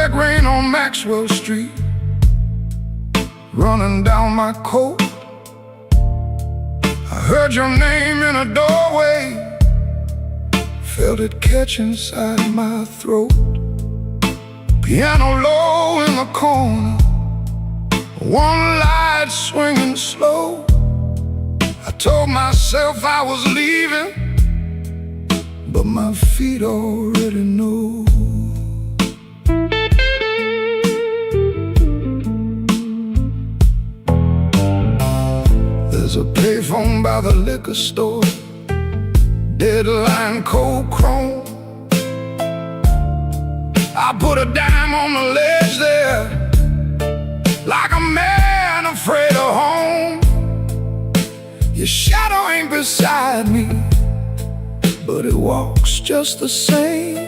Black rain on Maxwell Street, running down my coat. I heard your name in a doorway, felt it catch inside my throat. Piano low in the corner, one light swinging slow. I told myself I was leaving, but my feet already know. There's a payphone by the liquor store, deadline cold chrome. I put a dime on the ledge there, like a man afraid of home. Your shadow ain't beside me, but it walks just the same.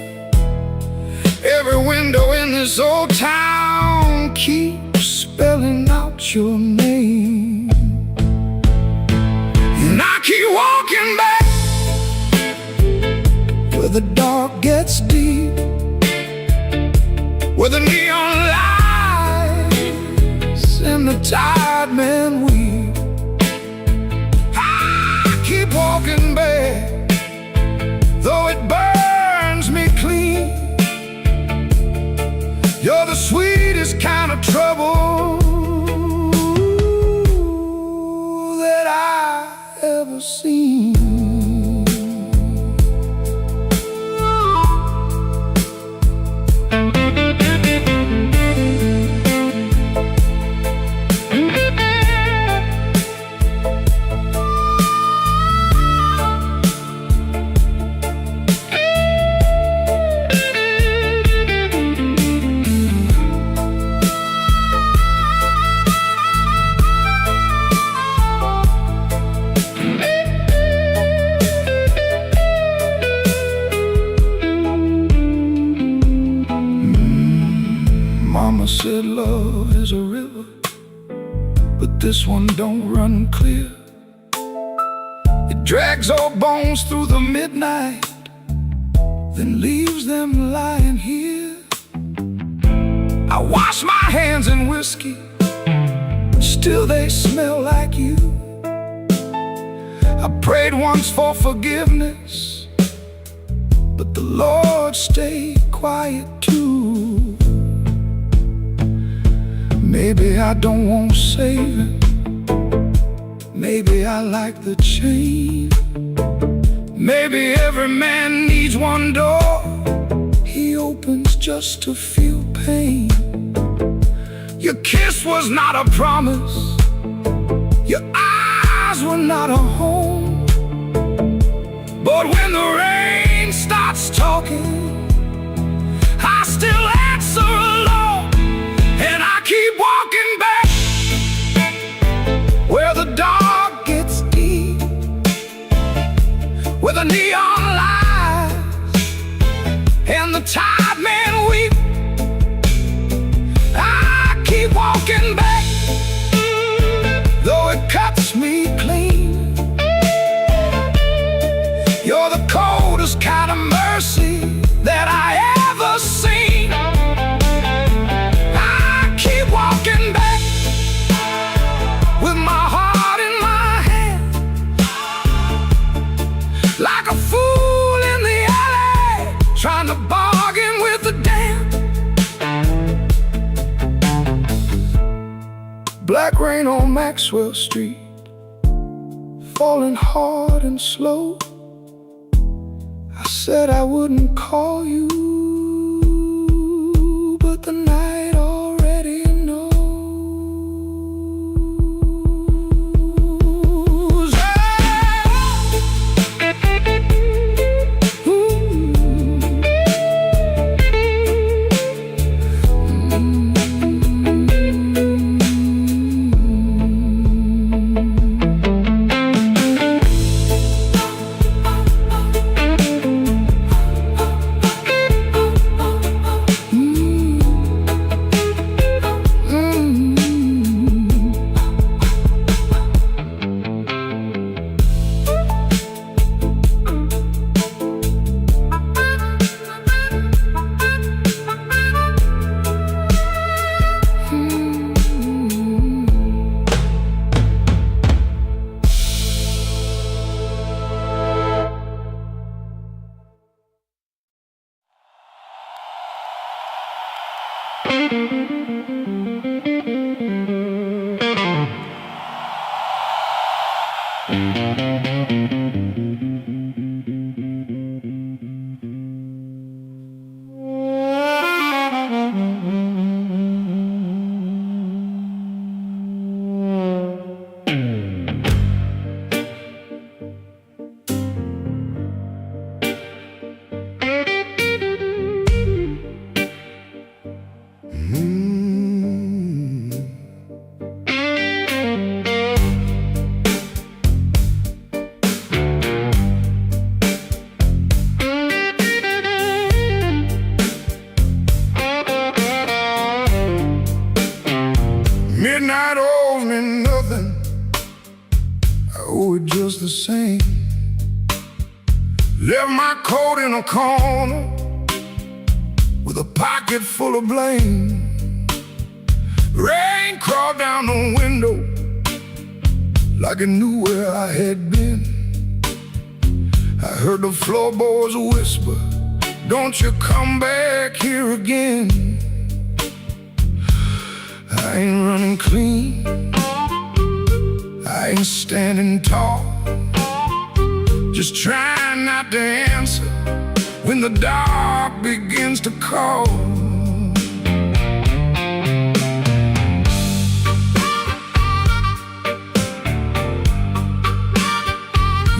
Every window in this old town keeps spelling out your name. And I keep walking back where the dark gets deep, where the neon lights and the tired men weep. I keep walking back, though it burns me clean. You're the sweetest kind of trouble that I ever seen. Mama said love is a river, but this one don't run clear. It drags old bones through the midnight, then leaves them lying here. I wash my hands in whiskey, still they smell like you. I prayed once for forgiveness, but the Lord stayed quiet too. Maybe I don't want saving, maybe I like the chain. Maybe every man needs one door he opens just to feel pain. Your kiss was not a promise, your eyes were not a home. But when the rain starts talking, I still answer alone. And I keep walking back where the dark gets deep, where the neon lights and the tired men weep. I keep walking back, though it cuts me clean. You're the coldest kind of mercy that I ever seen. Walking back with my heart in my hand, like a fool in the alley, trying to bargain with the damned. Black rain on Maxwell Street, falling hard and slow. I said I wouldn't call you, but the night already knows. Midnight owes me nothing, I owe it just the same. Left my coat in a corner with a pocket full of blame. Rain crawled down the window like it knew where I had been. I heard the floorboards whisper, don't you come back here again. I ain't running clean, I ain't standing tall, just trying not to answer when the dark begins to call.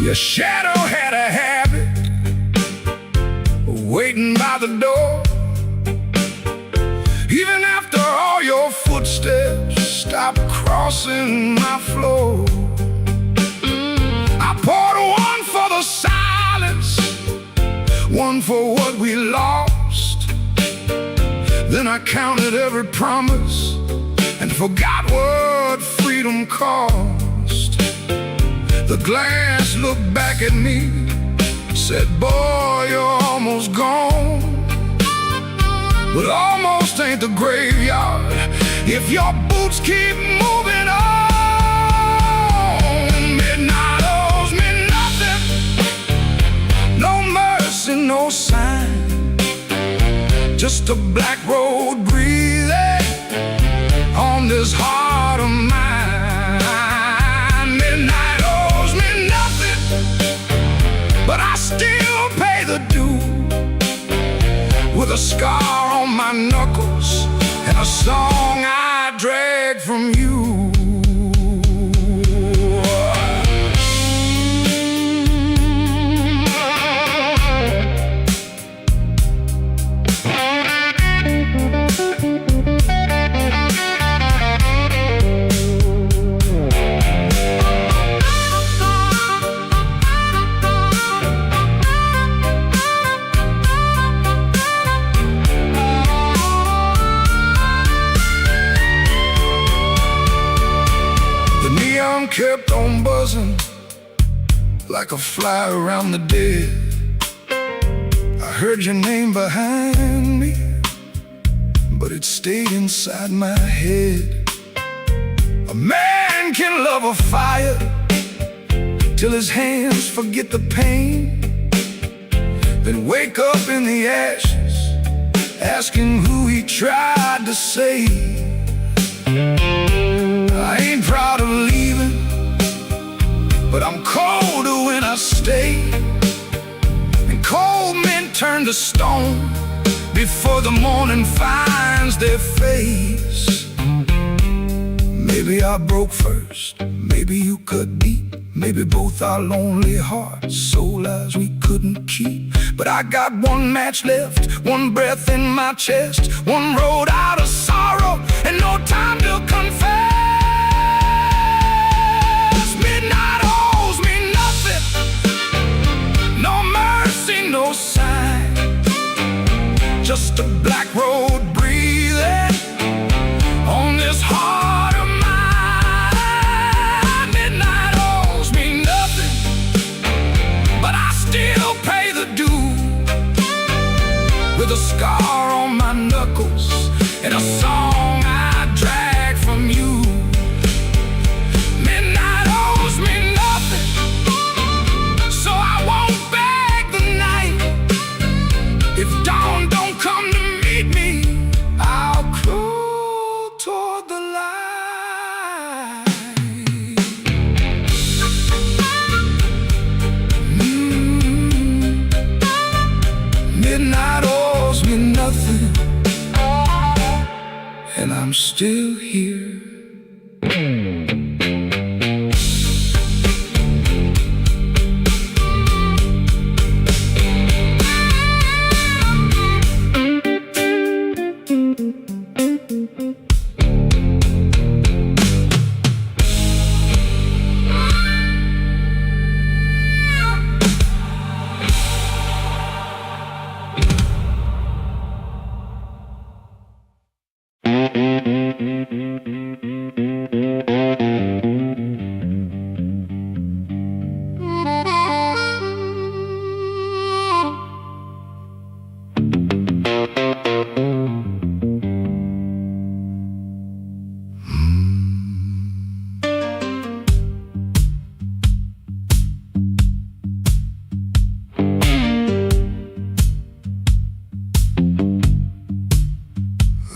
Your shadow had a habit of waiting by the door. Even after all your footsteps stopped crossing my floor, I poured one for the silence, one for what we lost. Then I counted every promise and forgot what freedom cost. The glass looked back at me, said, boy, you're almost gone. But almost ain't the graveyard if your boots keep moving on. Midnight owes me nothing, no mercy, no sign, just a black road breathing on this heart of mine. Midnight owes me nothing, but I still pay the due, with a scar on my knuckles and a song I drag from you. Kept on buzzing like a fly around the dead. I heard your name behind me, but it stayed inside my head. A man can love a fire till his hands forget the pain, then wake up in the ashes asking who he tried to save. I ain't proud of leaving, but I'm colder when I stay. And cold men turn to stone before the morning finds their face. Maybe I broke first, maybe you cut deep, maybe both our lonely hearts, soul lives we couldn't keep. But I got one match left, one breath in my chest, one road out of sorrow, and no time to confess. Midnight owes me nothing, no mercy, no sign, just a black road breathing on this heart of mine. Midnight owes me nothing, but I still pay the due, with a scar on my knuckles and I'm still here.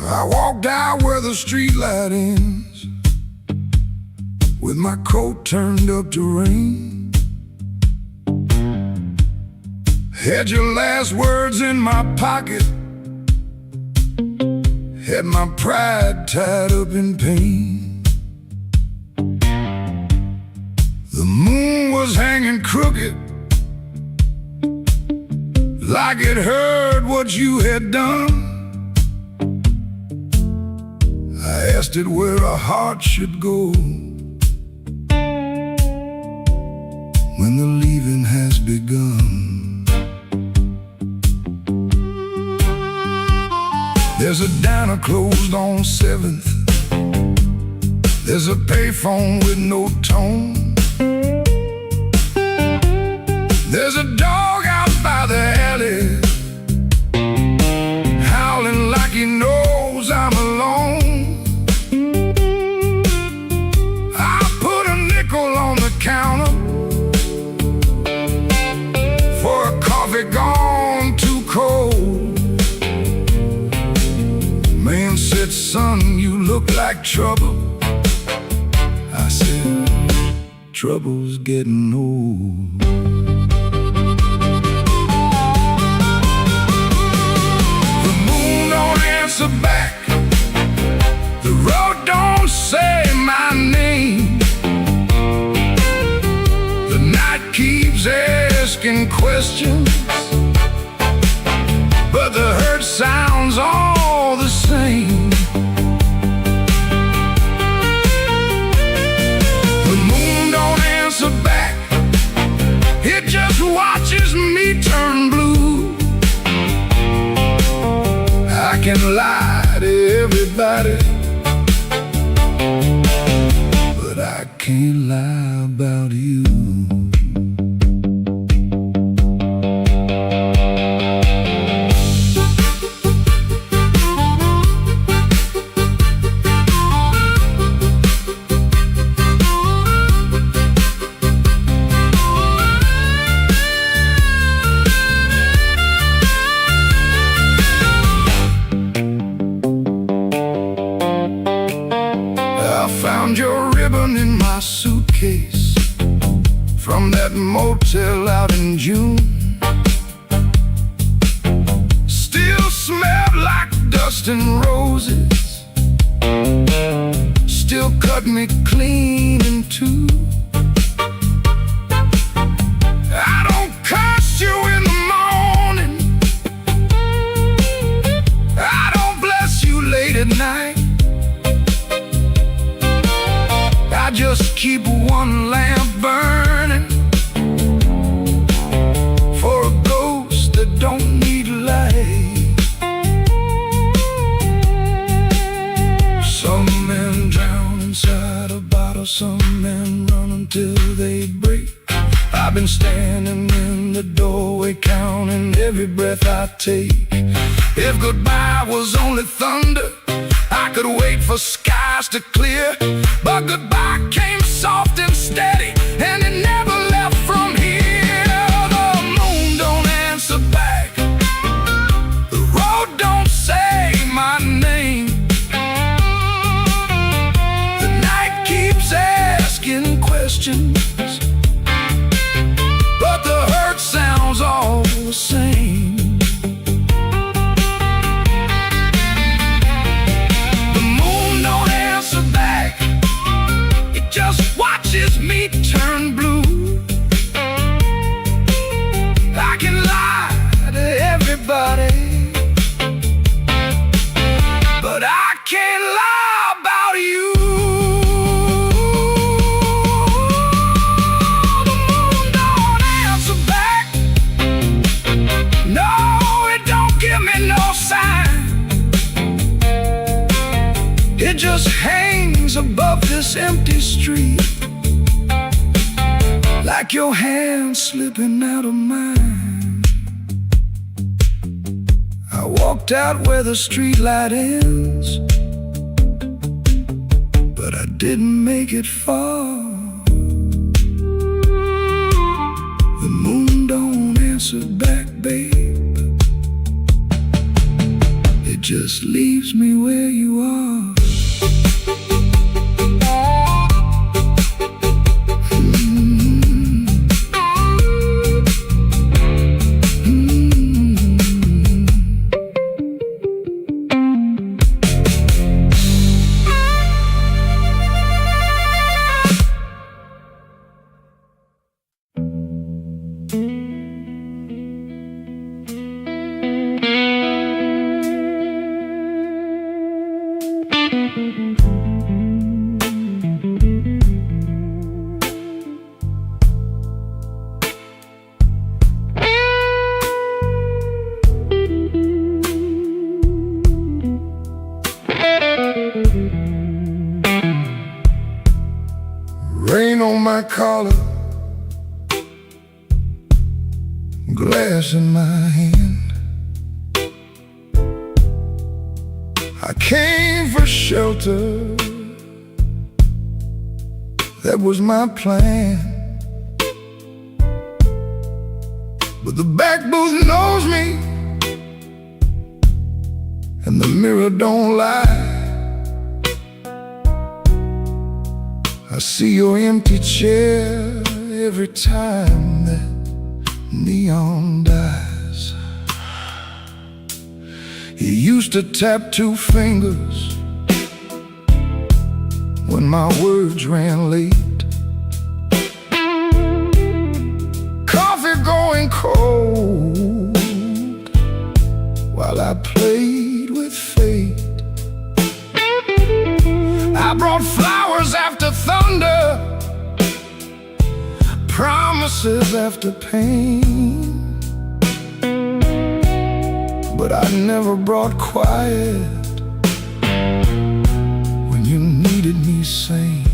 I walked out where the street light ends, with my coat turned up to rain. Had your last words in my pocket, had my pride tied up in pain. The moon was hanging crooked, like it heard what you had done. I asked it where a heart should go when the leaving has begun. There's a diner closed on 7th. There's a payphone with no tone. There's a dog out by the alley, howling like he knows I'm alone. Counter for a coffee gone too cold. Man said, son, you look like trouble. I said, trouble's getting old. The moon don't answer back, the road don't say my name. Keeps asking questions, but the hurt sounds all the same. The moon don't answer back, it just watches me turn blue. I can lie to everybody, but I can't lie about you. Found your ribbon in my suitcase from that motel out in June. Still smelled like dust and roses, still cut me clean in two. I don't curse you in the morning, I don't bless you late at night. I just keep one lamp burning for a ghost that don't need light. Some men drown inside a bottle, some men run until they break. I've been standing in the doorway counting every breath I take. If goodbye was only thunder, I could wait for skies to clear, but goodbye came soft and steady, and it never left from here. The moon don't answer back, the road don't say my name. The night keeps asking questions, but the hurt sounds all the same. The can't lie about you. The moon don't answer back. No, it don't give me no sign. It just hangs above this empty street, like your hand slipping out of mine. I walked out where the street light ends, but I didn't make it far. The moon don't answer back, babe. It just leaves me where you are. Rain on my collar, glass in my hand. I came for shelter, that was my plan. But the back booth knows me, and the mirror don't lie. I see your empty chair every time that neon dies. You used to tap two fingers when my words ran late. Coffee going cold while I played with fate. I brought flowers after thunder, promises after pain, but I never brought quiet when you needed me sane.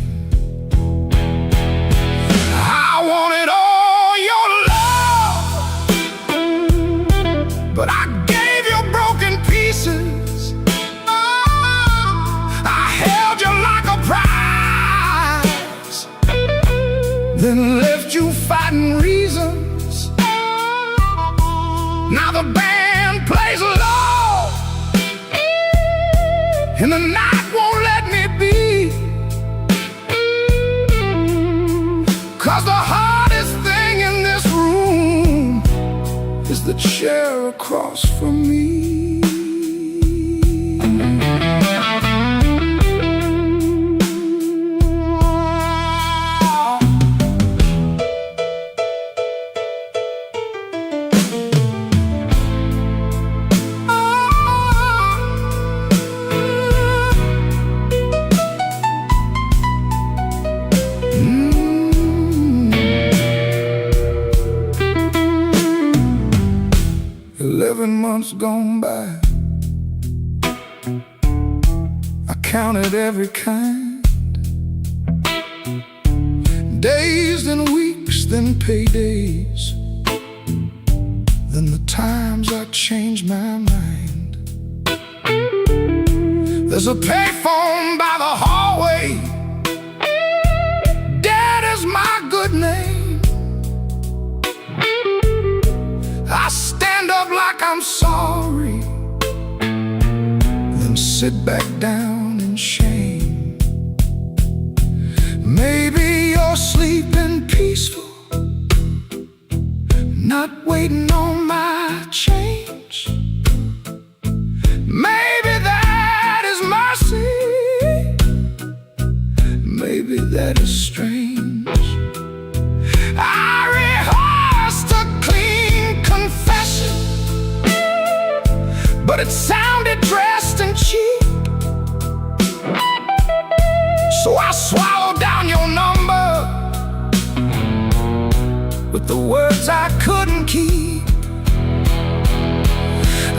I wanted all your love, but I gave you broken pieces. I held you like a prize, then left you fighting reasons. Now the band plays low, and the night won't let me be. 'Cause the hardest thing in this room is the chair across from me. 11 months gone by, I counted every kind. Days, then weeks, then paydays, then the times I changed my mind. There's a payphone by the hallway, Dad is my good name. I stand up like I'm sorry, then sit back down in shame. Maybe you're sleeping peaceful, not waiting on my change. Maybe that is mercy, maybe that is strange. I rehearsed a clean confession, but it sounded dressed and cheap. with the words I couldn't keep.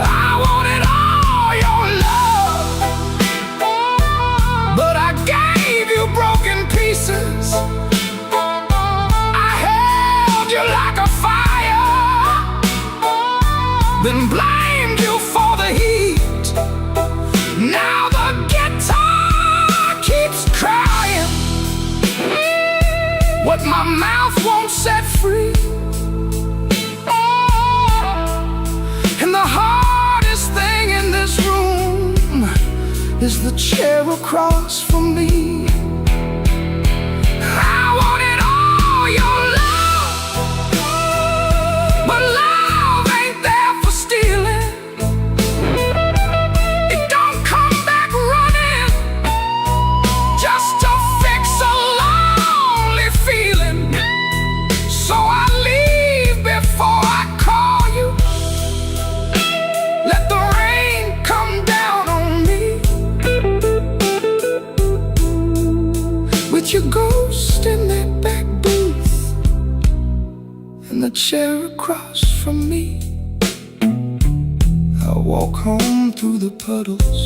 I wanted all your love, but I gave you broken pieces. I held you like a fire, then blamed you for the heat. Now the guitar keeps crying what my mouth won't set free. And the hardest thing in this room is the chair across from me. I wanted all your love, but love ain't there for stealing. It don't come back running just to fix a lonely feeling. So I leave before I call you. Let the rain come down on me, with your ghost in that back booth and the chair across from me. I walk home through the puddles,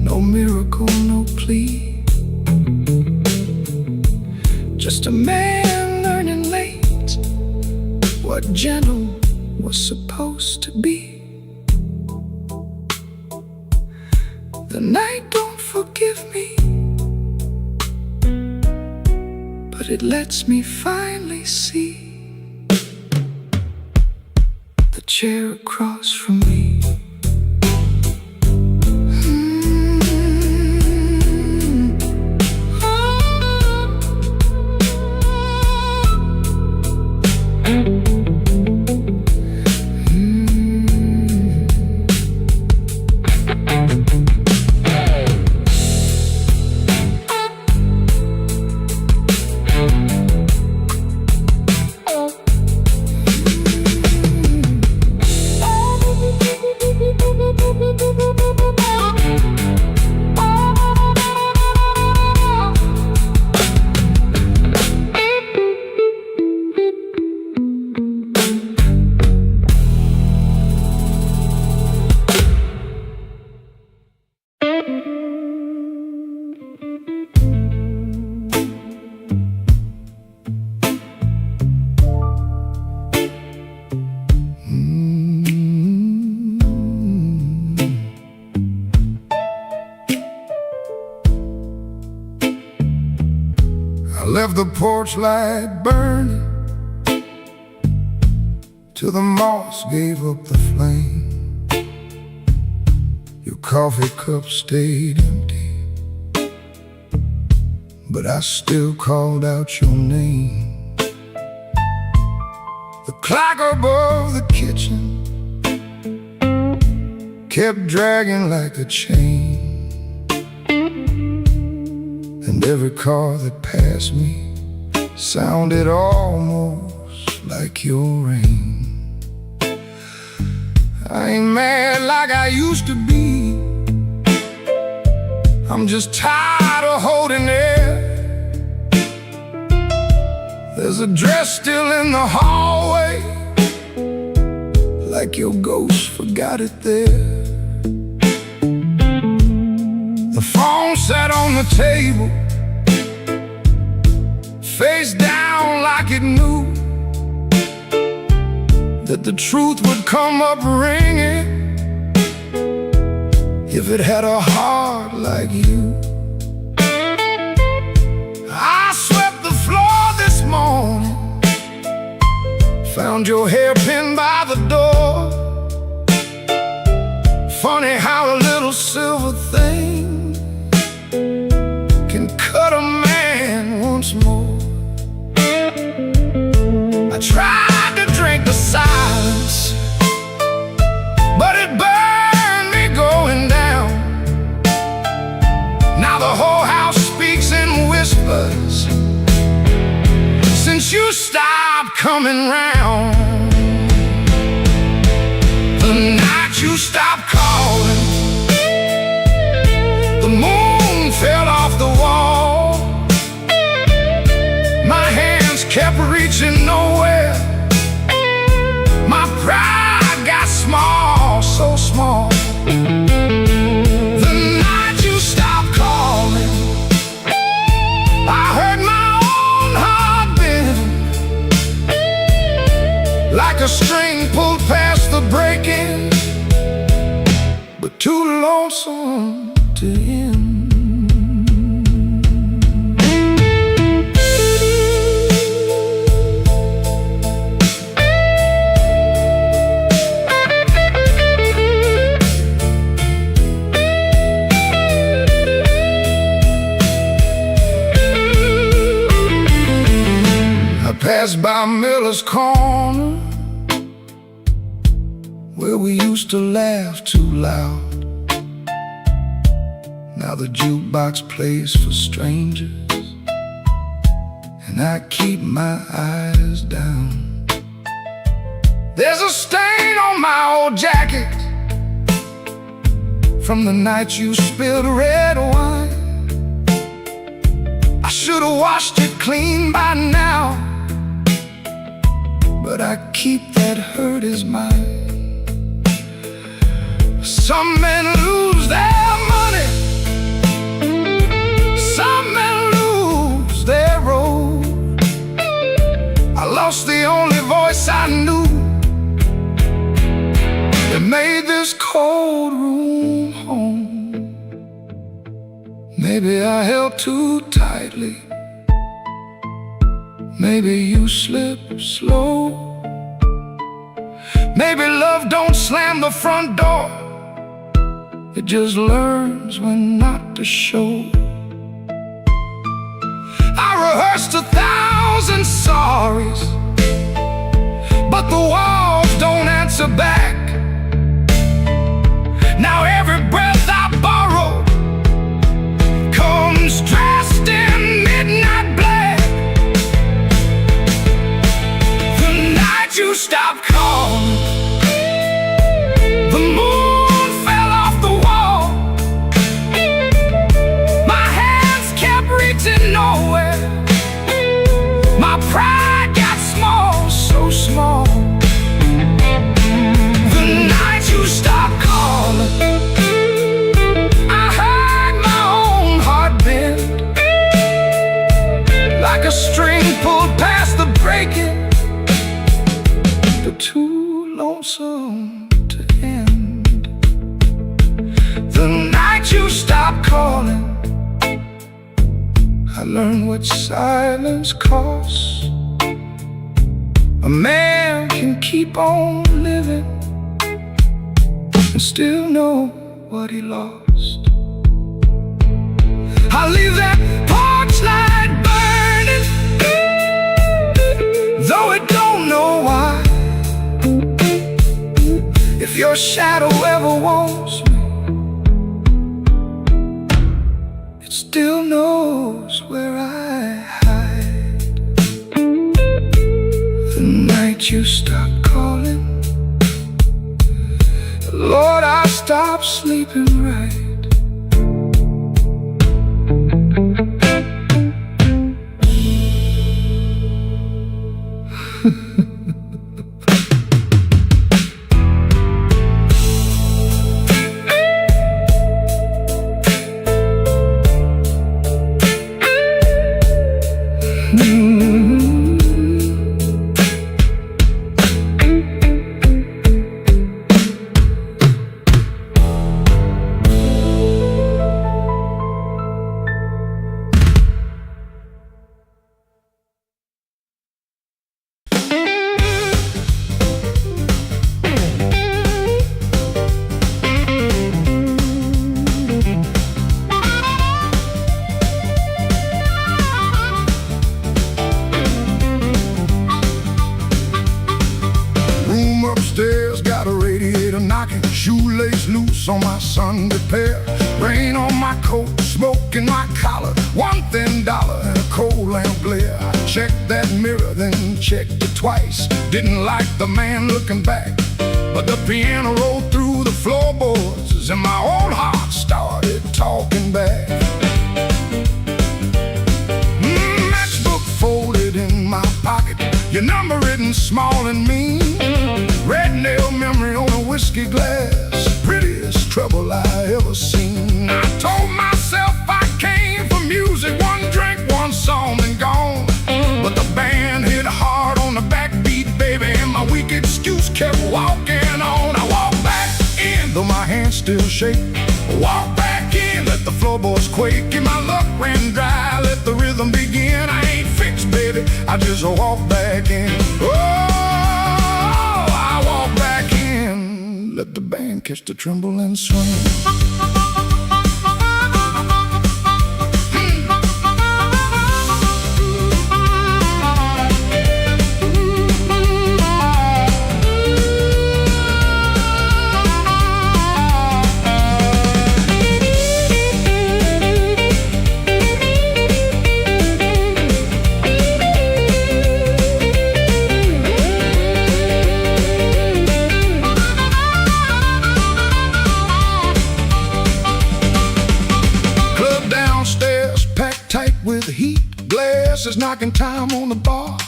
no miracle, no plea, just a man learning late what gentle was supposed to be. The night don't forgive me, but it lets me finally see the chair across from me. I left the porch light burning till the moss gave up the flame. Your coffee cup stayed empty, but I still called out your name. The clock above the kitchen kept dragging like a chain, and every car that passed me sounded almost like your rain. I ain't mad like I used to be, I'm just tired of holding air. There's a dress still in the hallway, like your ghost forgot it there. The phone sat on the table, face down like it knew that the truth would come up ringing if it had a heart like you. I swept the floor this morning, found your hairpin by the door. Funny how a little silver thing can cut a man once more. I tried to drink the silence, but it burned me going down. Now the whole house speaks in whispers since you stopped coming round. The night you stopped calling, the moon fell off the wall. My hands kept reaching nowhere. My pride got small, so small. The night you stopped calling, I heard my own heart bend, like a string pulled past the breaking, but too lonesome to end. Passed by Miller's Corner, where we used to laugh too loud. Now the jukebox plays for strangers, and I keep my eyes down. There's a stain on my old jacket from the night you spilled red wine. I should have washed it clean by now, but I keep that hurt as mine. Some men lose their money, some men lose their road. I lost the only voice I knew that made this cold room home. Maybe I held too tightly, maybe you slip slow. Maybe love don't slam the front door, it just learns when not to show. I rehearsed 1,000 sorries, but the walls don't answer back. Now every breath I borrow comes dressed in midnight black. You stopped calling, the moon fell off the wall. My hands kept reaching nowhere. My pride got small, so small. The night you stopped calling, I heard my own heart bend, like a string pulled past the breaking, too lonesome to end. The night you stopped calling, I learned what silence costs. A man can keep on living and still know what he lost. I leave that porch light burning, though it don't know why. If your shadow ever wants me, it still knows where I hide. The night you stopped calling, Lord, I stopped sleeping right. Shoelace loose on my Sunday pair, rain on my coat, smoke in my collar, one thin dollar and a cold lamp glare. I checked that mirror, then checked it twice. Didn't like the man looking back, but the piano rolled through the floorboards and my old heart started talking back. Matchbook folded in my pocket, small and mean. Red nail memory on a whiskey glass, prettiest trouble I ever seen. I told myself I came for music, one drink, one song and gone. But the band hit hard on the backbeat, baby, and my weak excuse kept walking on. I walked back in, though my hands still shake. Walk back in, let the floorboards quake. And my luck ran dry, let the rhythm begin. I ain't fixed, baby, I just walk back in. Oh, I walk back in, let the band catch the tremble and swing. With heat, glasses knocking time on the bar.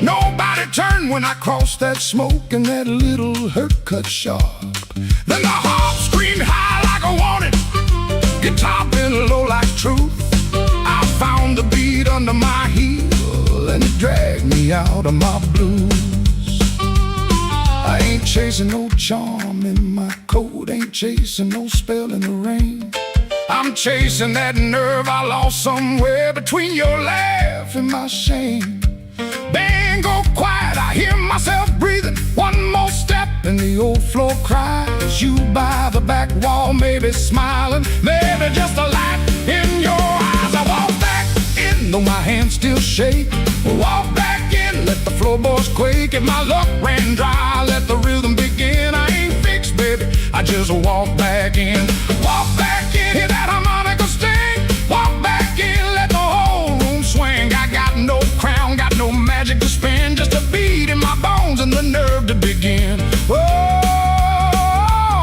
Nobody turned when I crossed that smoke, and that little hurt cut sharp. Then the harp screamed high like a warning, guitar bent low like truth. I found the beat under my heel, and it dragged me out of my blues. I ain't chasing no charm in my coat, ain't chasing no spell in the rain. I'm chasing that nerve I lost somewhere between your laugh and my shame. Bang, go quiet, I hear myself breathing. One more step and the old floor cries. You by the back wall, maybe smiling, maybe just a light in your eyes. I walk back in, though my hands still shake. Walk back in, let the floorboards quake. If my luck ran dry, let the rhythm begin. I ain't fixed, baby, I just walk back in. Walk back in, hear that harmonica sting. Walk back in, let the whole room swing. I got no crown, got no magic to spin, just a beat in my bones and the nerve to begin. Oh,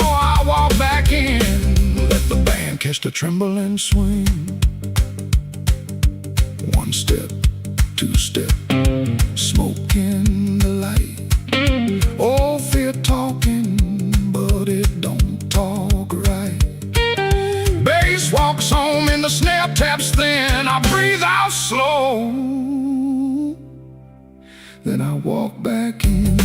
I walk back in, let the band catch the tremble and swing. One step, two step, smoke in the light. Oh, fear talking, but it don't talk right. Bass walks home and the snare taps thin. I breathe out slow, then I walk back in.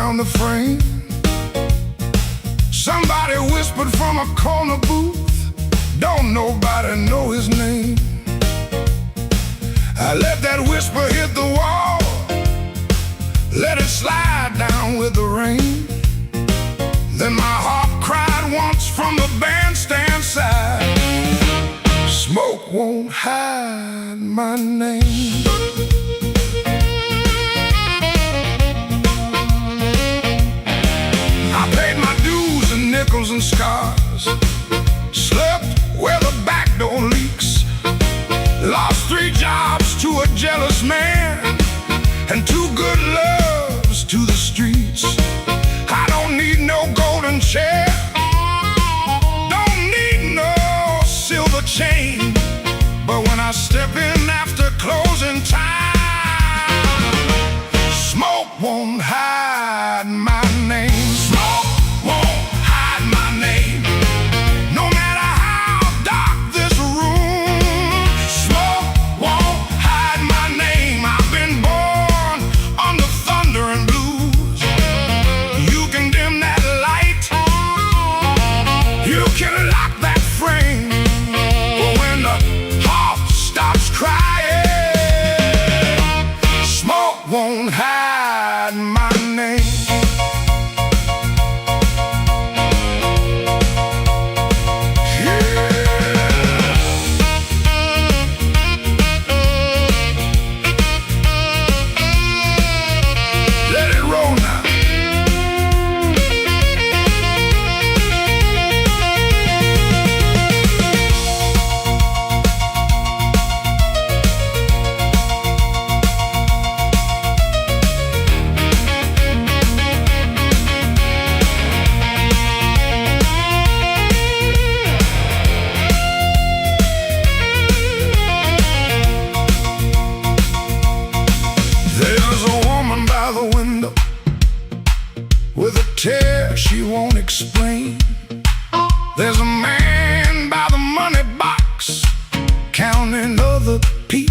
The frame. Somebody whispered from a corner booth, don't nobody know his name. I let that whisper hit the wall, let it slide down with the rain. Then my heart cried once from the bandstand side, smoke won't hide my name. Nickels and scars, slept where the back door leaks, lost 3 jobs to a jealous man, and 2 good loves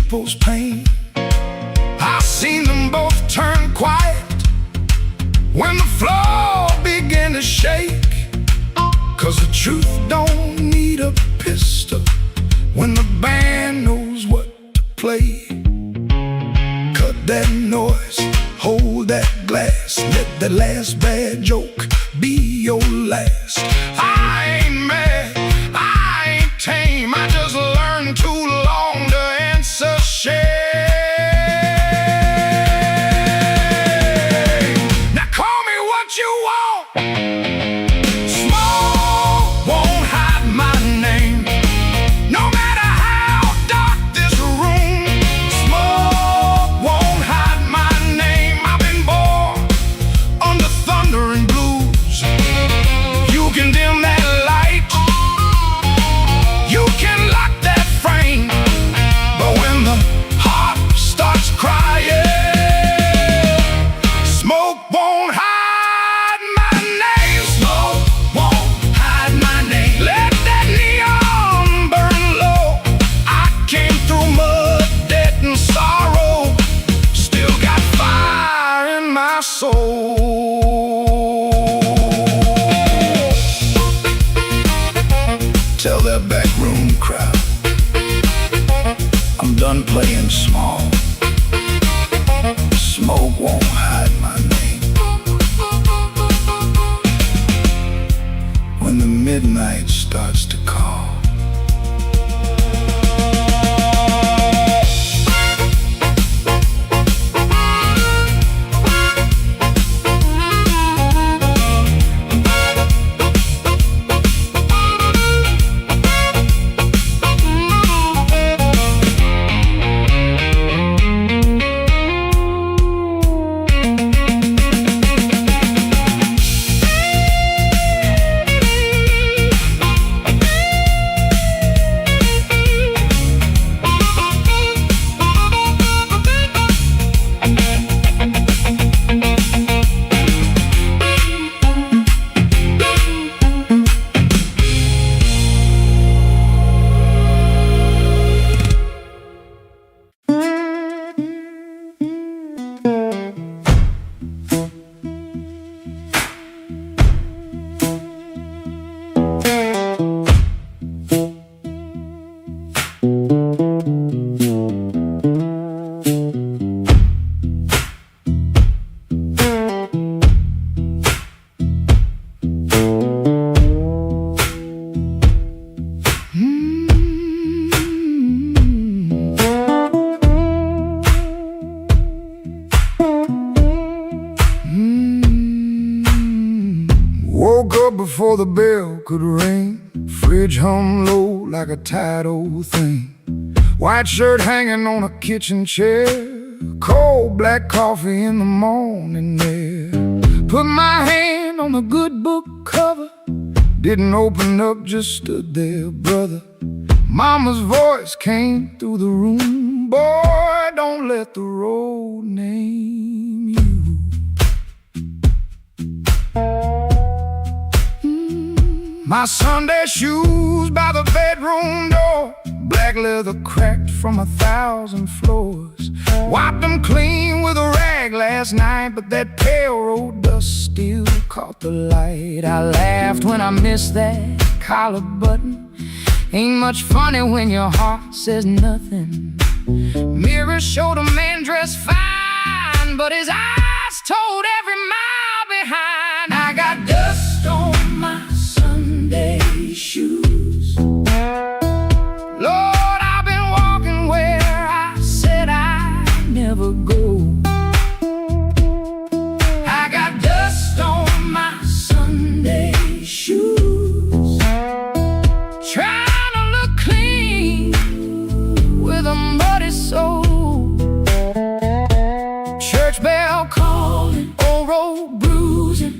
people's pain. I've seen them both turn quiet when the floor began to shake. 'Cause the truth don't need a pistol when the band knows what to play. Cut that noise, hold that glass, let that last bad joke be your last. I ain't mad, I ain't tame, I just learned too long to answer shame. Now call me what you want, smoke won't hide my name. No matter how dark this room, smoke won't hide my name. I've been born under thunder and blues. You can dim that light, you can lock that frame, but when the heart starts crying, smoke won't hide my name. Smoke won't hide my name. Let that neon burn low. I came through mud, debt, and sorrow, still got fire in my soul. Tell that backroom crowd I'm done playing small. Smoke won't hide my name. When the midnight starts to call, woke up before the bell could ring. Fridge hum low like a tired old thing. White shirt hanging on a kitchen chair. Cold black coffee in the morning air. Put my hand on the good book cover. Didn't open up, just stood there, brother. Mama's voice came through the room. Boy, don't let the road name you. My Sunday shoes by the bedroom door, black leather cracked from 1,000 floors. Wiped them clean with a rag last night, but that pale road dust still caught the light. I laughed when I missed that collar button. Ain't much funny when your heart says nothing. Mirror showed a man dressed fine, but his eyes told every mile behind. I got dust on my Sunday shoes. Lord, I've been walking where I said I'd never go. I got dust on my Sunday shoes. Trying to look clean with a muddy soul. Church bell calling, old road bruising.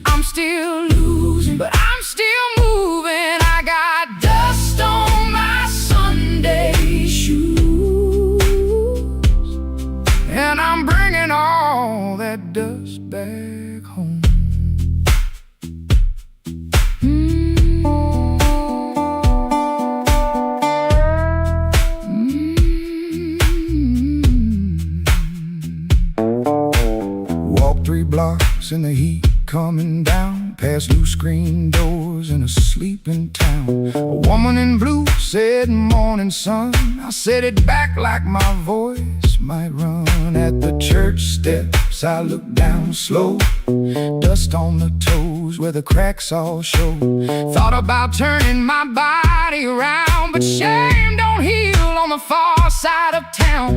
nights and the heat coming down, past loose screen doors in a sleeping town. A woman in blue said, "Morning, sun." I said it back like my voice might run. At the church steps I looked down slow, dust on the toes where the cracks all show. Thought about turning my body around, but shame don't heal on the far side of town.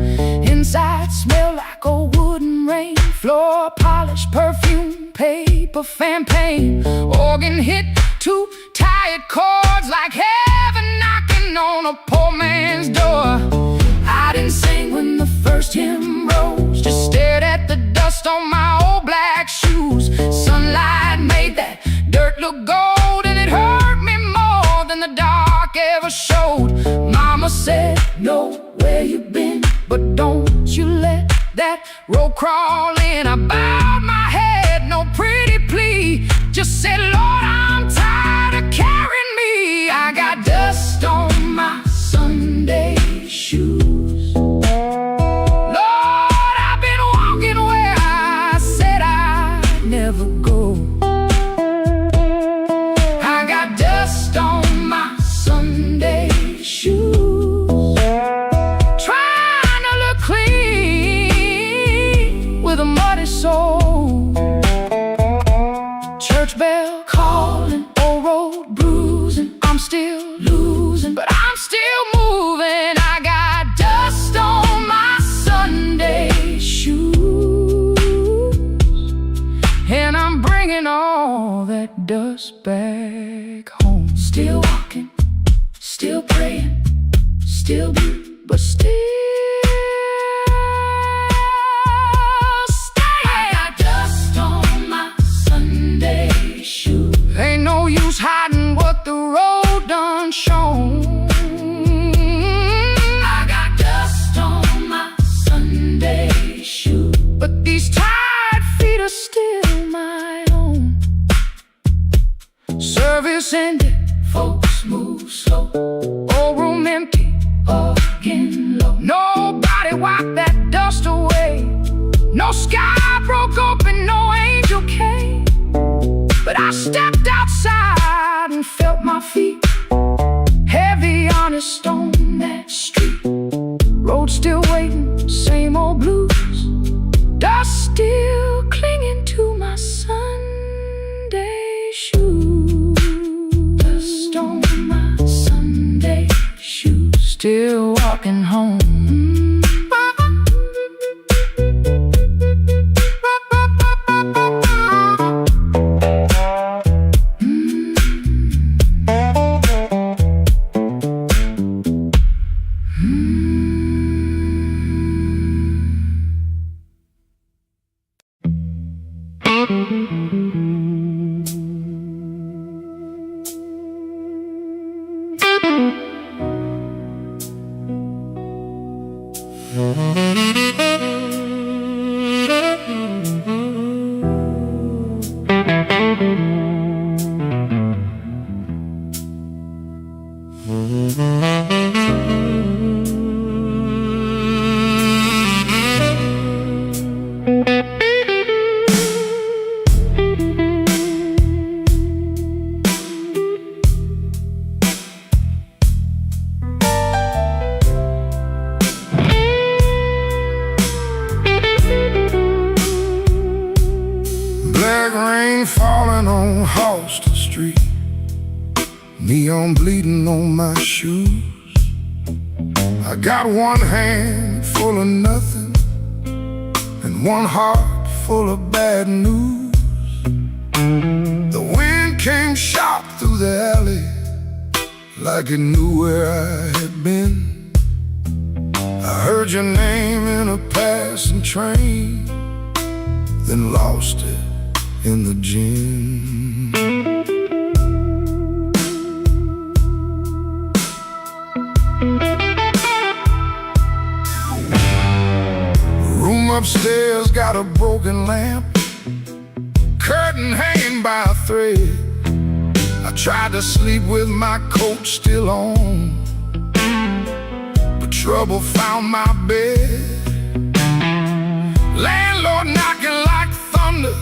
Inside smell like a wooden rain, floor polish, perfume, paper, fan paint. Organ hit two tired chords like heaven knocking on a poor man's door. I didn't sing when the first hymn rose, just stared at the dust on my old black shoes. Sunlight made that dirt look gold, and it hurt me more than the dark ever showed. Mama said, "Know where you've been, but don't you let that road crawl in." I bowed my head, no pretty plea, just said, "Lord, I'm tired of carrying me." I got dust on my Sunday shoes. Lord, I've been walking where I said I'd never go. I got dust on my Sunday shoes, trying to look clean with a muddy soul. Church bell calling, old road bruising. I'm still losing, but I'm still moving. I got dust on my Sunday shoes, and I'm bringing all that dust back home. Still walking, still praying, still blue, but still staying. I got dust on my Sunday shoes. Ain't no use hiding what the road done shown. I got dust on my Sunday shoes, but these tired feet are still my own. Service ended, folks move slow. Old room empty, organ low. Nobody wiped that dust away. No sky broke open, no angel came. But I stepped outside and felt my feet heavy on a stone that street. Road still waiting, same old blues. Dust still clinging to my Sunday shoes. Dust on my Sunday shoes, still walking home. Black rain falling on Halston Street, neon bleeding on my shoes. I got one hand full of nothing and one heart full of bad news. The wind came sharp through the alley like it knew where I had been. I heard your name in a passing train, then lost it in the gym. The room upstairs got a broken lamp, curtain hanging by a thread. I tried to sleep with my coat still on, but trouble found my bed. Landlord knocking like thunder,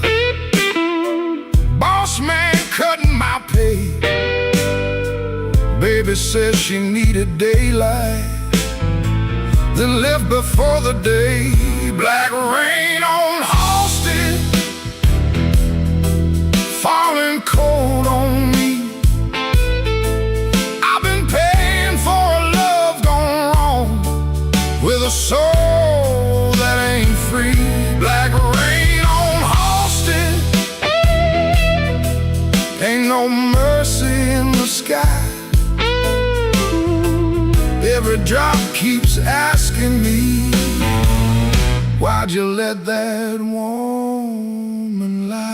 boss man cutting my pay. Baby says she needed daylight, then left before the day. Black rain on Halsted, falling cold on me. I've been paying for a love gone wrong, with a soul that ain't free. Black rain on Halsted, ain't no mercy in the sky. Every drop keeps asking me, why'd you let that woman lie?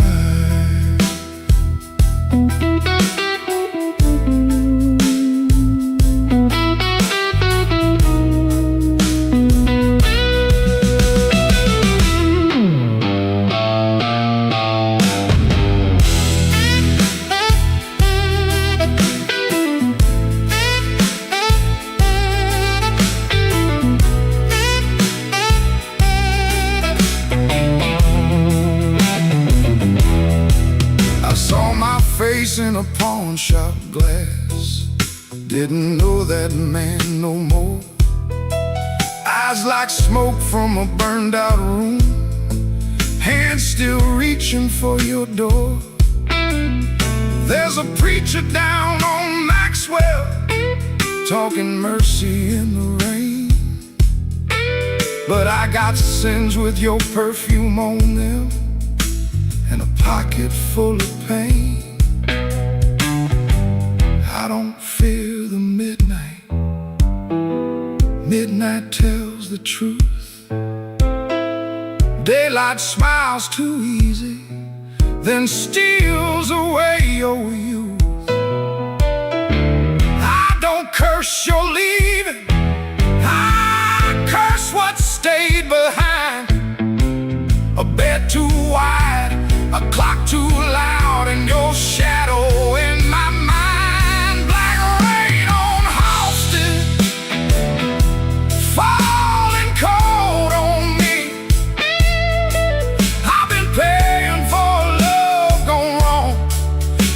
Face in a pawn shop glass, didn't know that man no more. Eyes like smoke from a burned out room, hands still reaching for your door. There's a preacher down on Maxwell, talking mercy in the rain. But I got sins with your perfume on them, and a pocket full of pain. I don't fear the midnight. Midnight tells the truth. Daylight smiles too easy, then steals away your youth. I don't curse your leaving, I curse what stayed behind. A bed too wide, a clock too loud, and your shadow in my mind. Falling cold on me. I've been paying for love gone wrong,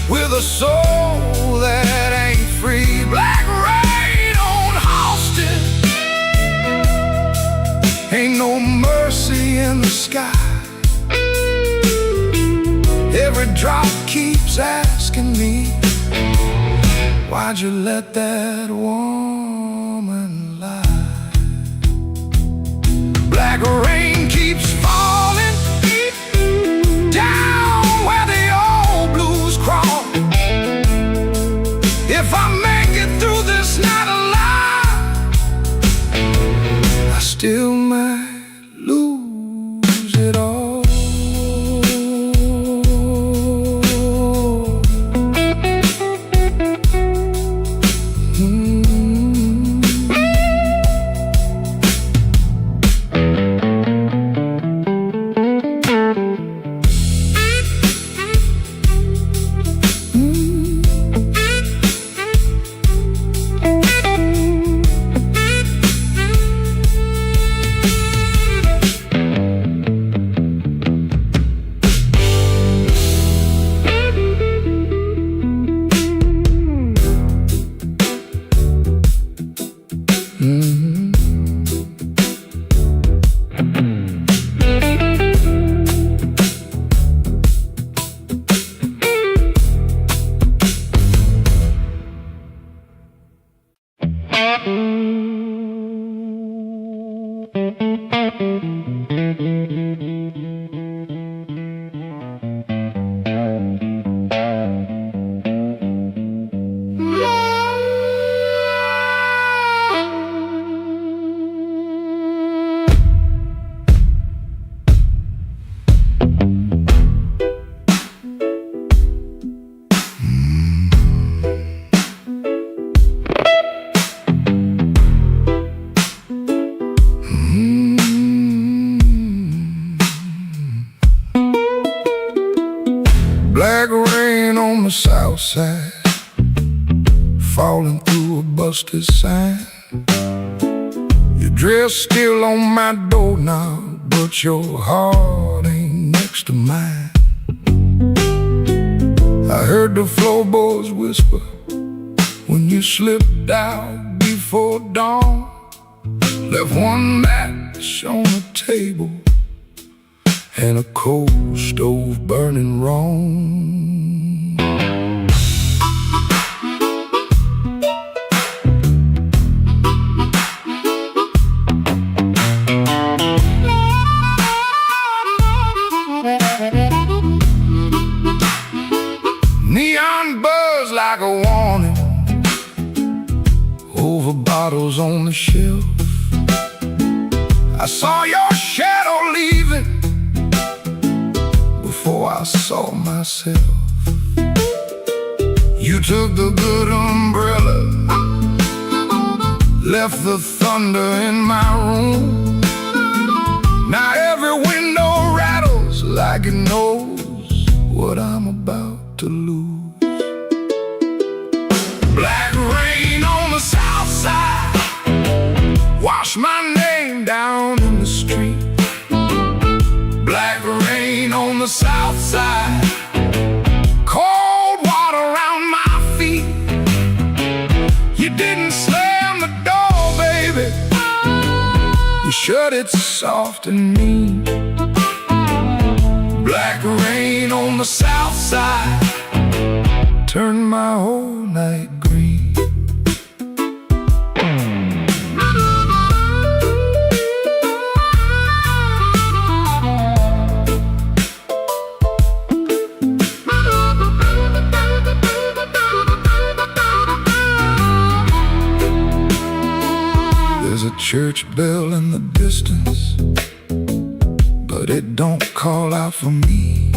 with a soul that ain't free. Black rain on Halsted, ain't no mercy in the sky. Every drop keeps asking me, why'd you let that woman lie? Black rain keeps falling down where the old blues crawl. If I make it through this night alive, I still might lose it all. Black rain on the south side, falling through a busted sign. Your dress still on my doorknob, but your heart ain't next to mine. I heard the floorboards whisper when you slipped out before dawn. Left one match on the table and a coal stove burning wrong. Neon buzz like a warning over bottles on the shelf. I saw your shadow leaving before I saw myself. You took the good umbrella, left the thunder in my room. Now every window rattles like it knows what I'm about to lose. Black rain on the south side, wash my name down in the street. Black rain on the south side, cold water around my feet. You didn't slam the door, baby, you shut it soft and mean. Black rain on the south side turned my whole night green. There's a church bell in the distance, but it don't call out for me.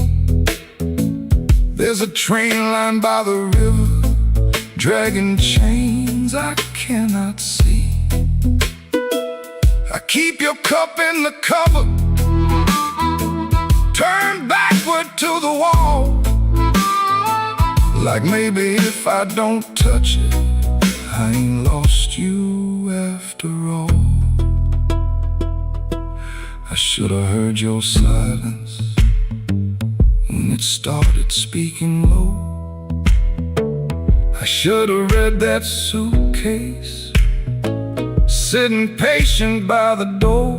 There's a train line by the river, dragging chains I cannot see. I keep your cup in the cover, turned backward to the wall. Like maybe if I don't touch it, I ain't lost you after all. I should've heard your silence when it started speaking low. I should've read that suitcase sitting patient by the door.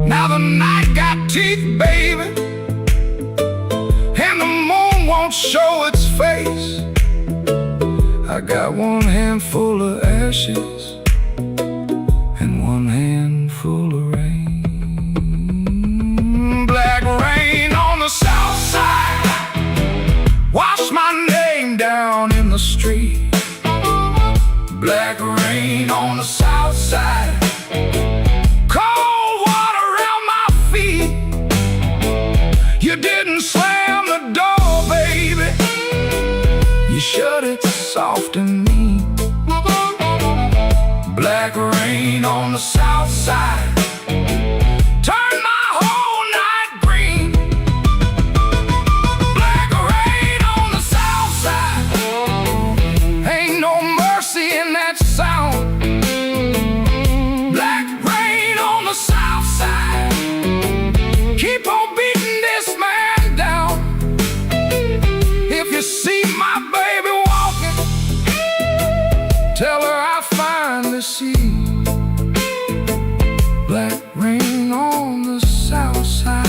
Now the night got teeth, baby, and the moon won't show its face. I got one handful of ashes and one handful of rain. Black rain on the south side, wash my name down in the street. Black rain on the south side, cold water around my feet. You didn't slam the door, baby, you shut it soft and mean. Black rain on the south side turned my whole night green. Black rain on the south side, ain't no mercy in that sound. Black rain on the south side, keep on beating this man down. If you see my baby walking, tell her I finally see. Black rain on the south side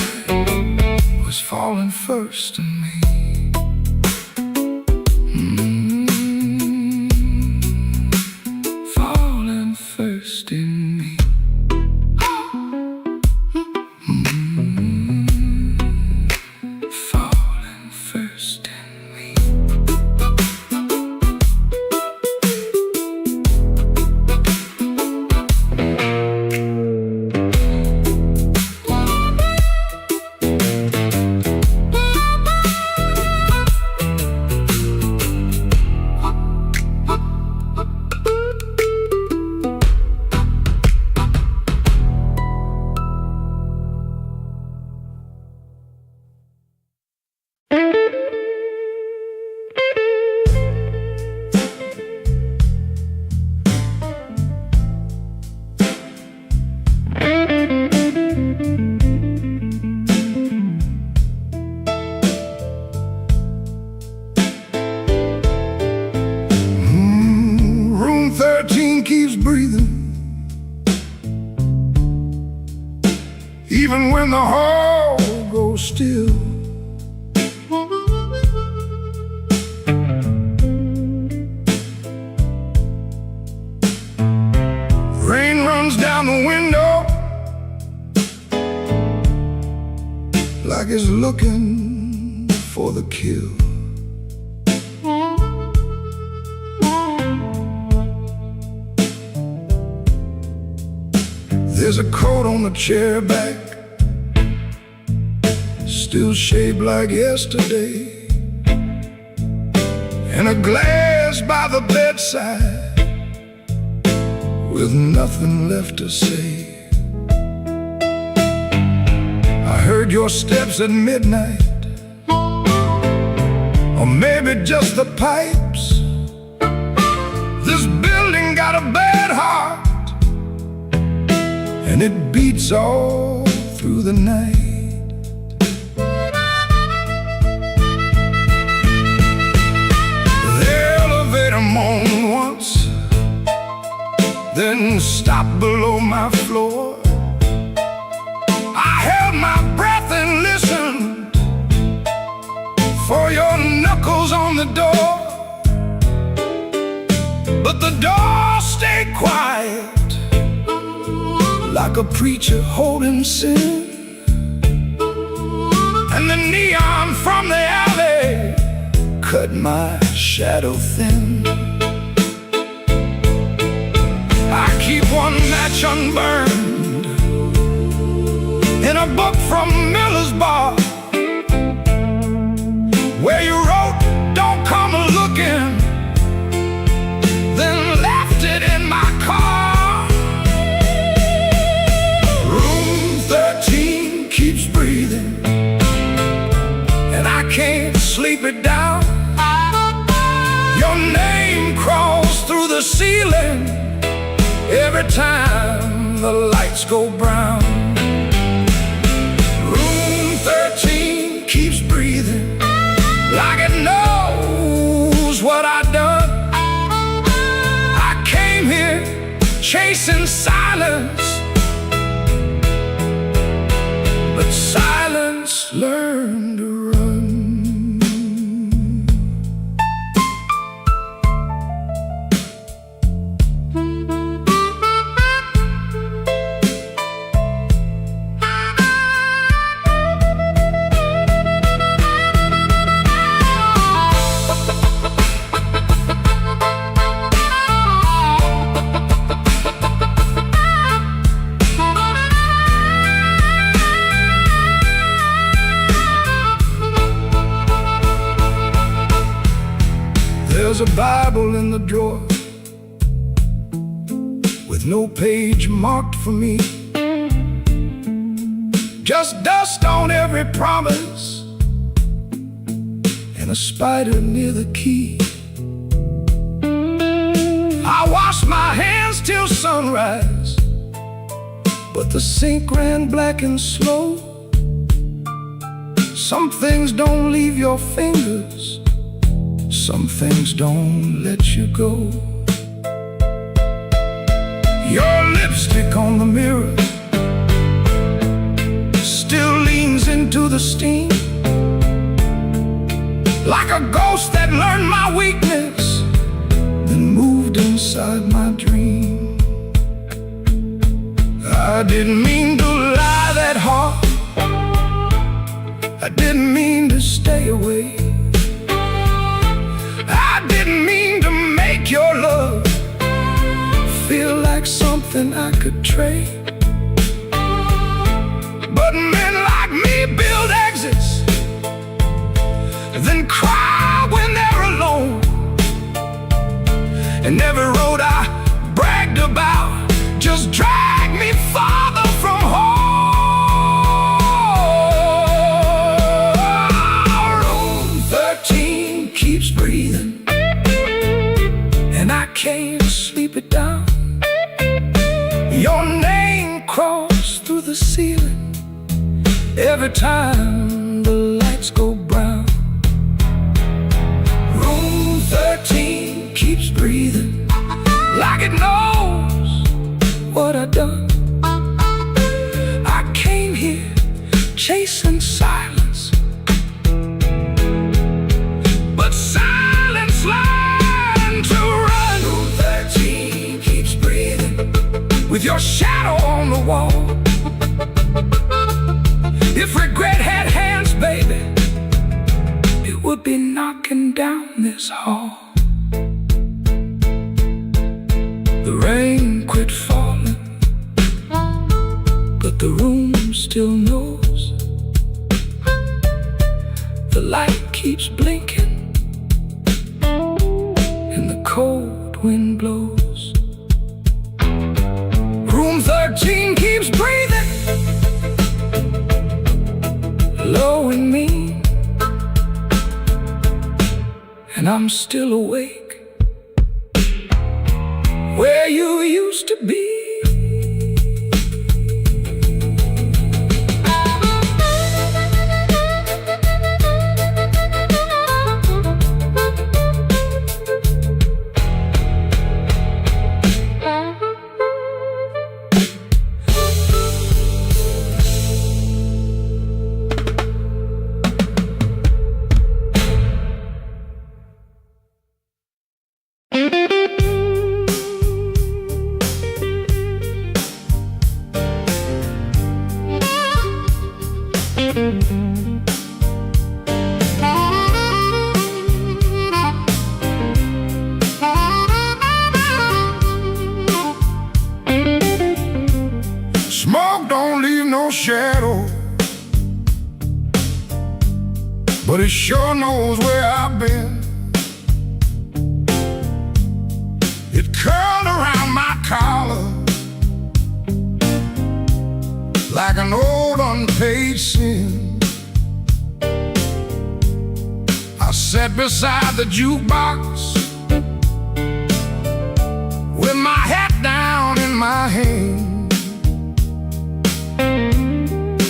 was falling first to me. Falling first in me. Falling first in me. even when the hall goes still. Rain runs down the window like it's looking for the kill. There's a coat on the chair back, still shaped like yesterday, and a glass by the bedside with nothing left to say. I heard your steps at midnight, or maybe just the pipes. This building got a bad heart, and it beats all through the night. The elevator moaned once, then stopped below my floor. I held my breath and listened for your knuckles on the door, but the door stayed quiet, like a preacher holding sin. And the neon from the alley cut my shadow thin. I keep one match unburned in a book from Miller's Bar, where you wrote, "Don't come looking," then left it in my car. Room 13 keeps breathing, and I can't sleep it down. Your name crawls through the ceiling every time the lights go brown. Room 13 keeps breathing, like it knows what I've done. I came here chasing silence, but silence learned to run. There's a Bible in the drawer with no page marked for me, just dust on every promise and a spider near the key. I washed my hands till sunrise, but the sink ran black and slow. Some things don't leave your fingers, some things don't let you go. Your lipstick on the mirror still leans into the steam, like a ghost that learned my weakness, then moved inside my dream. I didn't mean to lie that hard, I didn't mean to stay away, I didn't mean to make your love feel like something I could trade. But men like me build exits, then cry when they're alone. And every road I bragged about just dragged me farther from home. Room 13 keeps breathing, and I can't sleep it down. Your name crawls through the ceiling every time the lights go brown. Room 13 keeps breathing, like it knows what I've done. I came here with your shadow on the wall. If regret had hands, baby, it would be knocking down this hall. The rain quit falling, but the room still knows. The light keeps blinking and the cold wind blows. Room 13 keeps breathing, low and mean, and I'm still awake where you used to be. Smoke don't leave no shadow, but it sure knows where I've been. It curled around my collar like an old unpaid sin. I sat beside the jukebox with my hat down in my hand,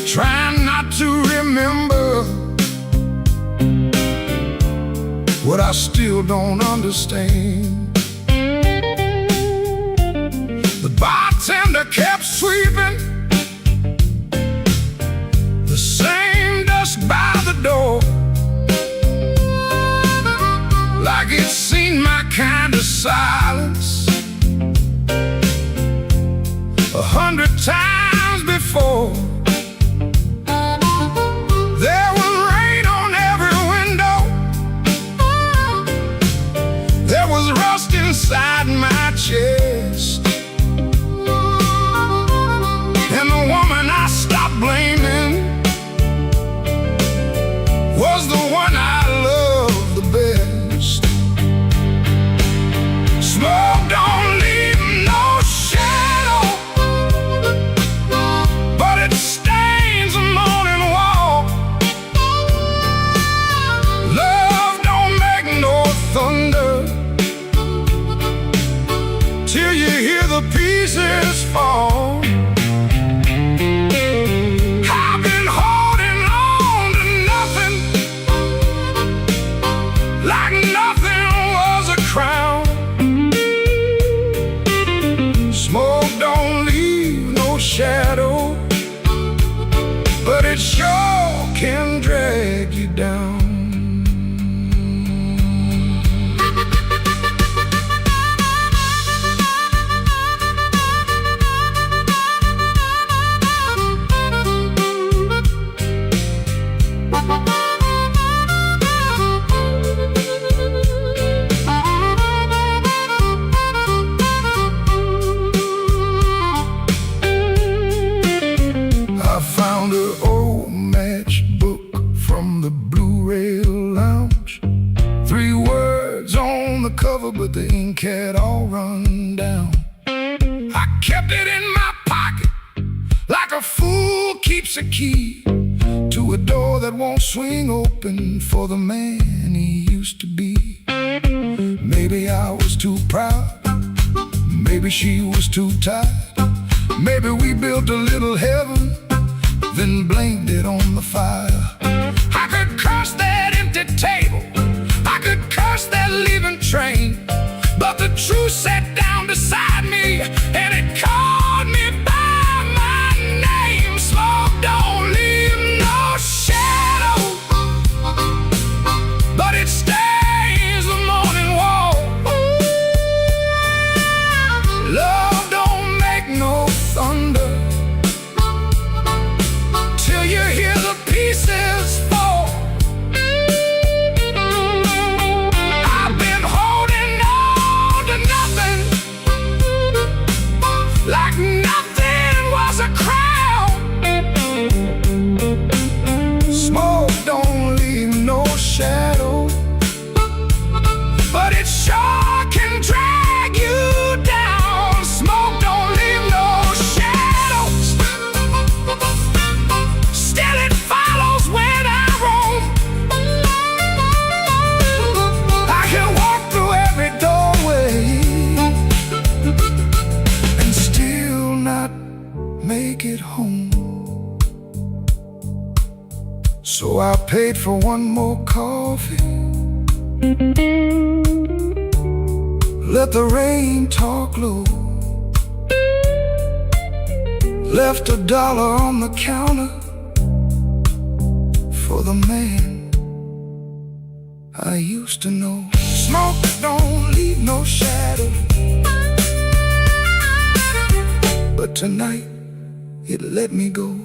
trying not to remember what I still don't understand. The bartender kept sweeping the same dust by the door, like it's seen my kind of silence 100 times before. There was rain on every window, there was rust inside my chest, and the woman I stopped blaming was the one I loved the best. Smoke don't leave no shadow, but it stains the morning wall. Love don't make no thunder till you hear the pieces fall. I've been holding on to nothing, like nothing was a crown. Smoke don't leave no shadow, but it sure can drag you down. I found an old matchbook from the Blue Rail Lounge. 3 words on the cover, but the ink had all run down. I kept it in my pocket like a fool keeps a key to a door that won't swing open for the man he used to be. Maybe I was too proud, maybe she was too tired, maybe we built a little heaven, then blamed it on the fire. I could curse that empty table, I could curse that leaving train, but the truth sat down beside me and it called me by my name. Smoke don't leave no shadow, but it stains the morning wall. Love don't make no I paid for one more coffee. Let the rain talk low. Left $1 on the counter for the man I used to know. Smoke don't leave no shadow, but tonight it let me go.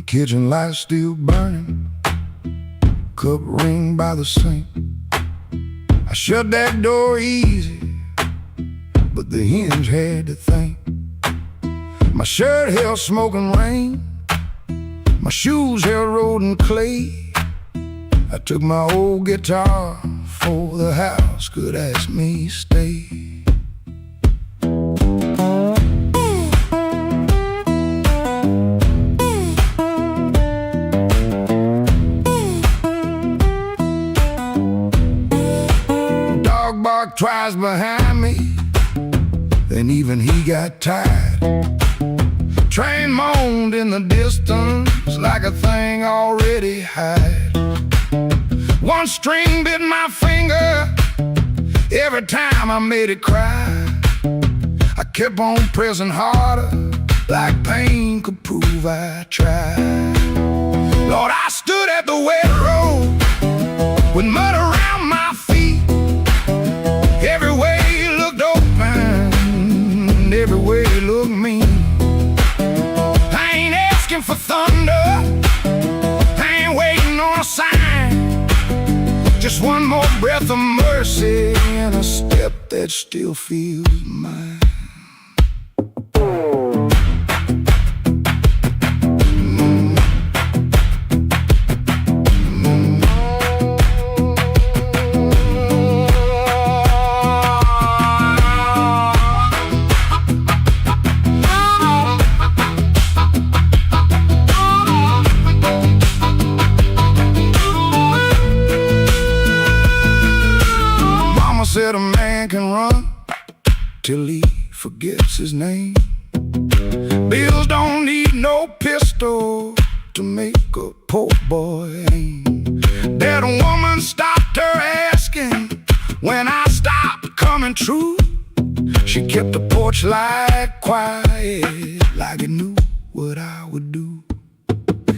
Kitchen light still burning, cup ring by the sink. I shut that door easy, but the hinge had to think. My shirt held smoke and rain, my shoes held road and clay. I took my old guitar for the house could ask me stay. Twice behind me, then even he got tired. Train moaned in the distance like a thing already had. One string bit my finger every time I made it cry. I kept on pressing harder, like pain could prove I tried. Lord, I stood at the wet road with mud around my feet. Every way looked open, every way looked mean. I ain't asking for thunder, I ain't waiting on a sign. Just one more breath of mercy and a step that still feels mine. Said a man can run till he forgets his name. Bills don't need no pistol to make a poor boy aim. That woman stopped her asking when I stopped coming true. She kept the porch light quiet, like it knew what I would do.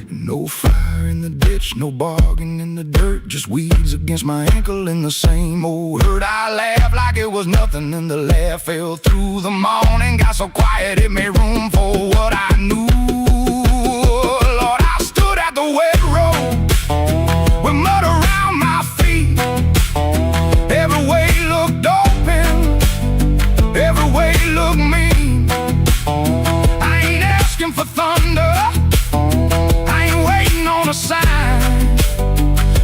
No fire in the ditch, no bargain in the dirt, just weeds against my ankle in the same old hurt. I laughed like it was nothing, and the laugh fell through the morning. Got so quiet it made room for what I knew. Lord, I stood at the wet road with mud around my feet. Every way looked open, every way looked mean. I ain't asking for thunder, on a sign.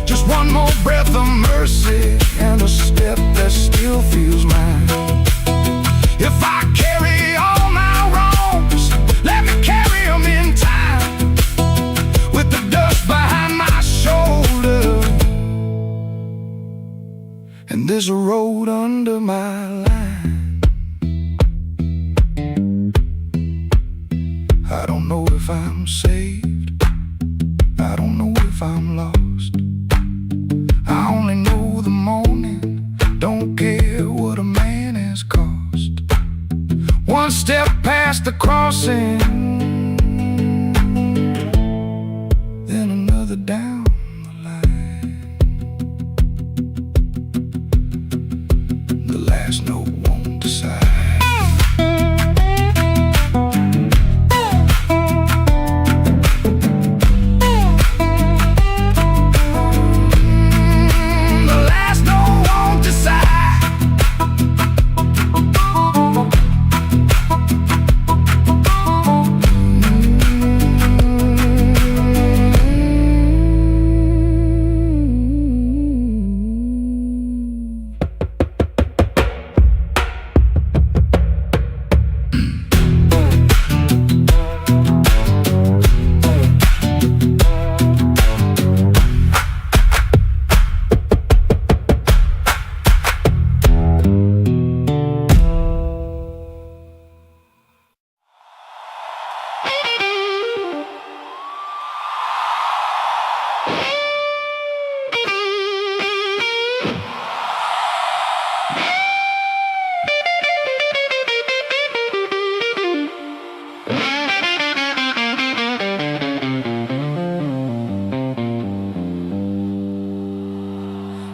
Just one more breath of mercy and a step that still feels mine. If I carry all my wrongs, let me carry them in time, with the dust behind my shoulder and there's a road under my line. I don't know if I'm saved, I don't know if I'm lost. I only know the morning, don't care what a man has cost. One step past the crossing, then another down the line. The last note won't decide.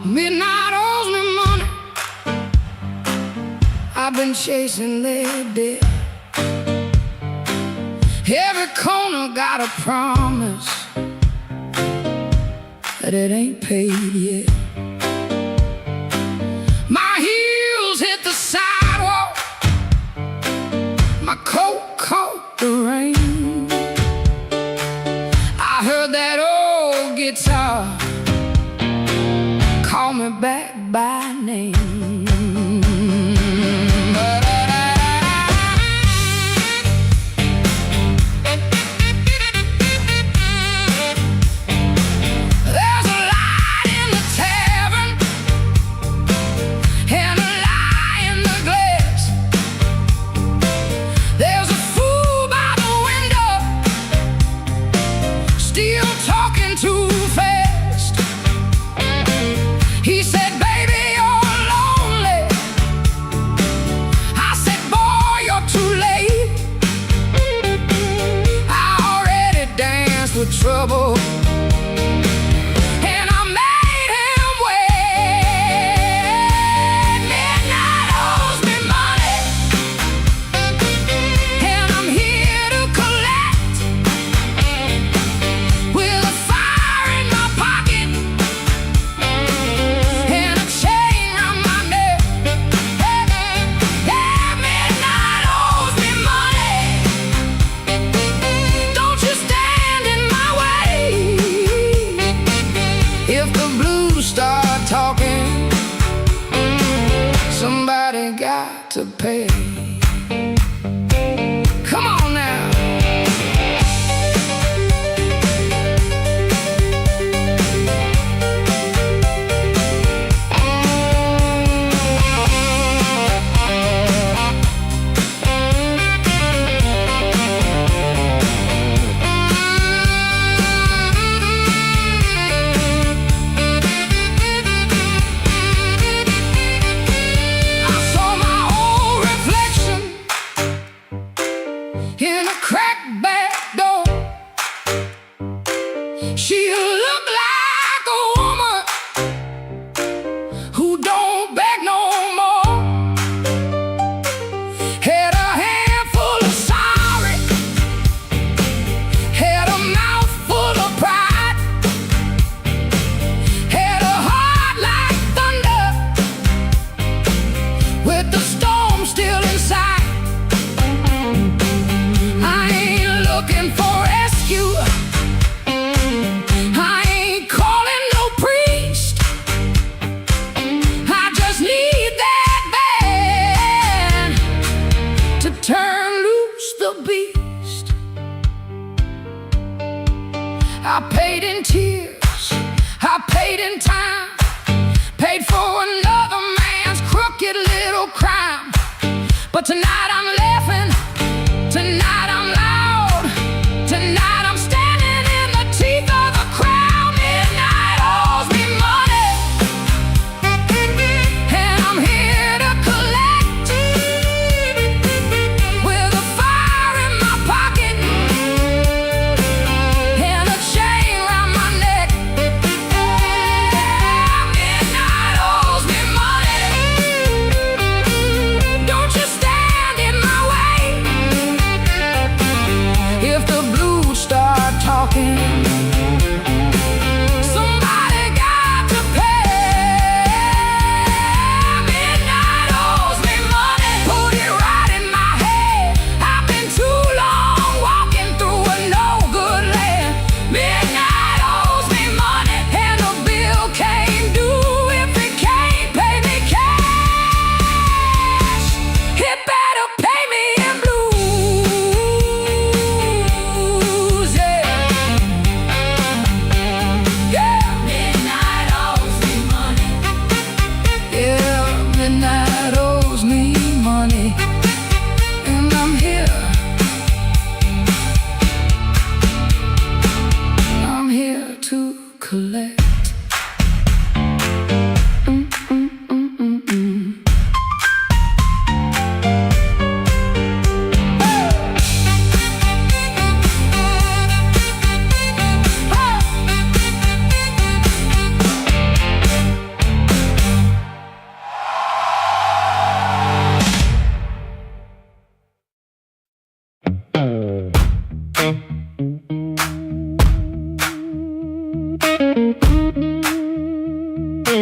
Midnight owes me money. I've been chasing their debt. Every corner got a promise that it ain't paid yet. My heels hit the sidewalk, my coat caught the rain. I heard that old guitar call me back by name. He said, baby, you're lonely. I said, boy, you're too late. I already danced with trouble, and I made him wait. Midnight owes me money, and I'm here to collect. With a fire in my pocket and a chain round my neck. Yeah, midnight owes me money. Don't you stand in my way. If the blues start talking, somebody got to pay. Come on now. I saw my old reflection in a cracked back door. She looked like a woman who don't beg no more. Had a handful of sorry, had a mouth full of pride, had a heart like thunder with the storm still inside. I ain't looking for rescue. I ain't calling no priest. I just need that band to turn loose the beast. I paid in tears, I paid in time, paid for another man's crooked little crime. But tonight I'm laughing, tonight I'm loud, tonight I'm standing in the teeth of the crowd. Midnight owes me money, and I'm here to collect. With a fire in my pocket and a chain round my neck. Midnight owes me money. Don't you stand in my way. I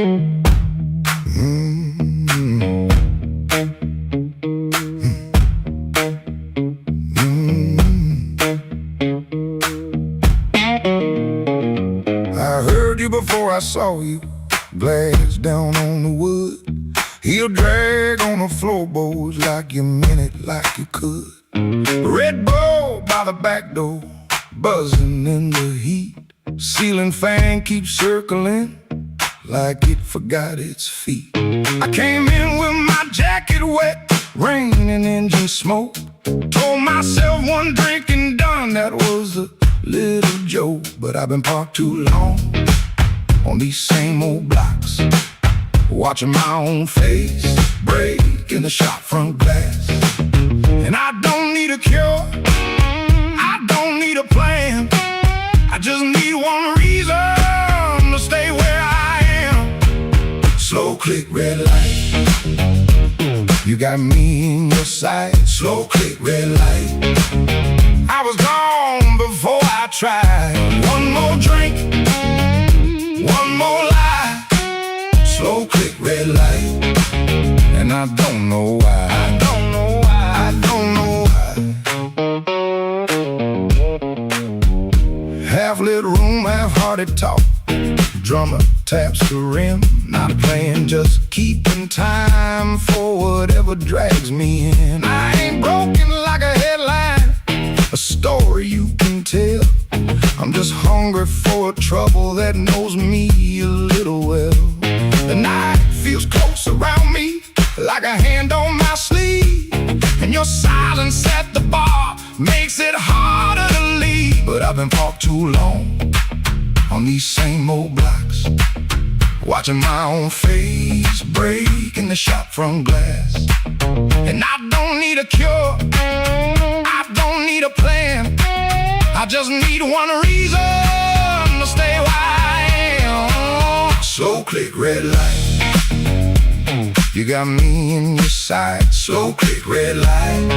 heard you before I saw you, glass down on the wood. Heel drag on the floorboards like you meant it, like you could. Red Bull by the back door, buzzing in the heat. Ceiling fan keeps circling like it forgot its feet. I came in with my jacket wet, rain and engine smoke. Told myself one drink and done, that was a little joke. But I've been parked too long on these same old blocks, watching my own face break in the shop front glass. And I don't need a cure, I don't need a plan, I just need one reason to stay where I am. Slow click, red light, you got me in your sight. Slow click, red light, I was gone before I tried. One more drink, one more lie. Slow click, red light, and I don't know why. I don't know why. I don't know why. Half-lit room, half-hearted talk. Drummer taps the rim, not playing, just keeping time for whatever drags me in. I ain't broken like a headline, a story you can tell. I'm just hungry for trouble that knows me a little well. The night feels close around me, like a hand on my sleeve. And your silence at the bar makes it harder to leave. But I've been parked too long on these same old blocks, watching my own face break in the shop front glass. And I don't need a cure, I don't need a plan, I just need one reason to stay where I am. Slow click, red light, you got me in your sight. Slow click, red light,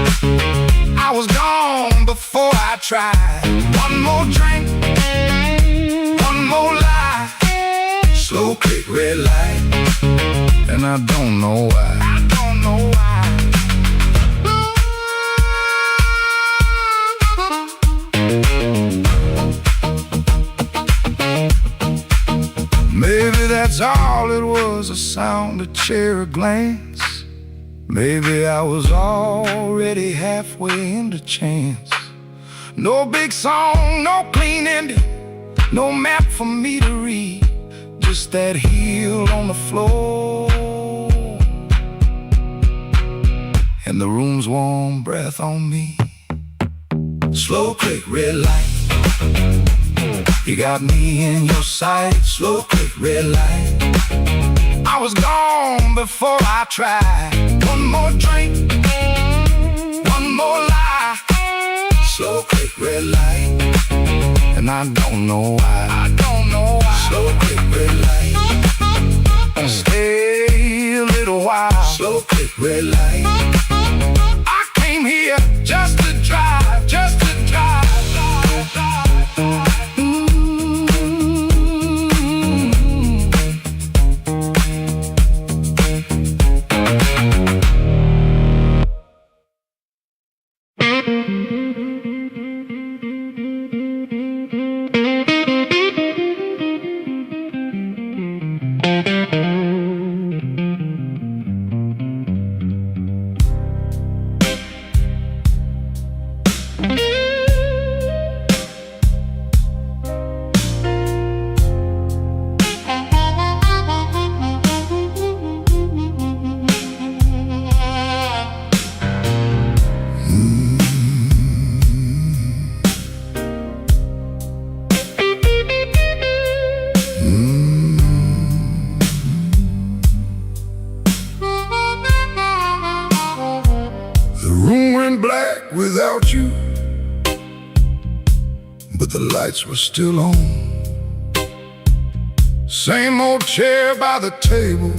I was gone before I tried. One more drink, one more lie. Slow click, red light, and I don't know why. I don't know why. Maybe that's all it was, a sound, a chair, a glance. Maybe I was already halfway into chance. No big song, no clean ending, no map for me to read, just that heel on the floor and the room's warm breath on me. Slow click, red light, you got me in your sight. Slow click, red light, I was gone before I tried. One more drink, one more lie. Slow click, red light, and I don't know why. I don't know why. Slow click, red light, stay a little while. Slow click, red light, I came here just to drive, just to drive. Black without you, but the lights were still on. Same old chair by the table,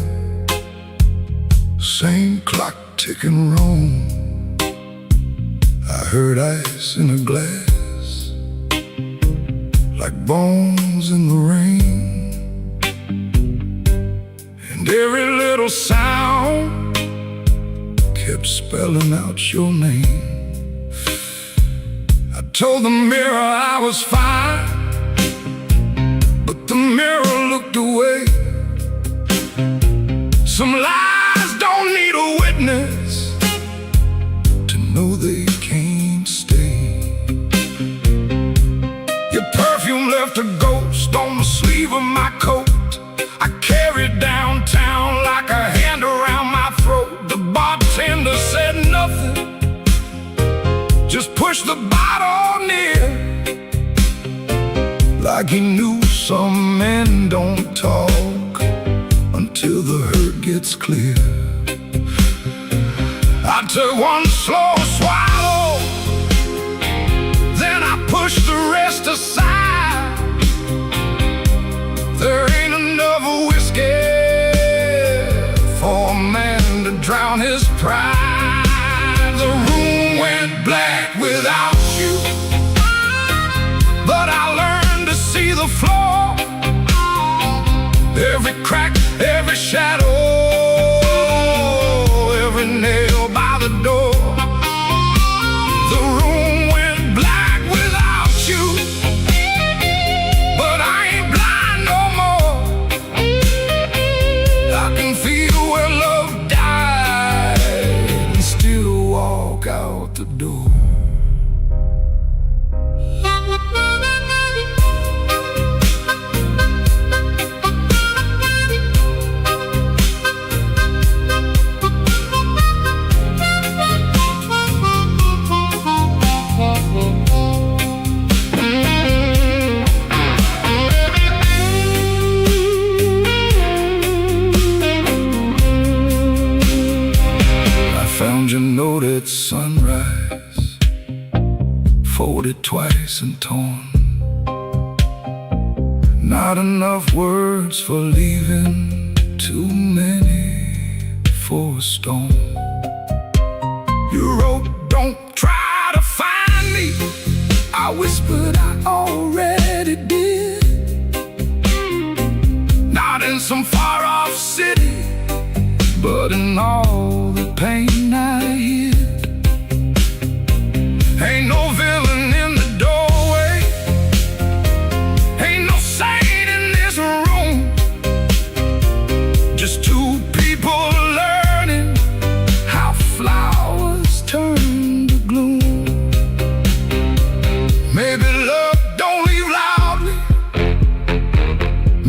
same clock ticking wrong. I heard ice in a glass, like bones in the rain. and every little sound kept spelling out your name. I told the mirror I was fine, but the mirror looked away. Some lies don't need a witness to know they can't stay. Your perfume left a ghost on the sleeve of my coat. I carried downtown like a hand around my throat. The bartender said nothing, just pushed the bottle near, like he knew some men don't talk until the hurt gets clear. I took one slow swallow, then I pushed the rest aside. There ain't enough whiskey for a man to drown his pride. The room went black without you, but I learned to see the floor, every crack, every shadow, every nail by the door. The room went black without you, but I ain't blind no more. I can feel where love died and still walk out the door. Found your note at sunrise, folded twice and torn. Not enough words for leaving, too many for a storm. You wrote, "Don't try to find me." I whispered, "I already did." Not in some far-off city, but in all the pain I hid. Ain't no villain in the doorway, ain't no saint in this room, just two people learning how flowers turn to gloom. Maybe love don't leave loudly,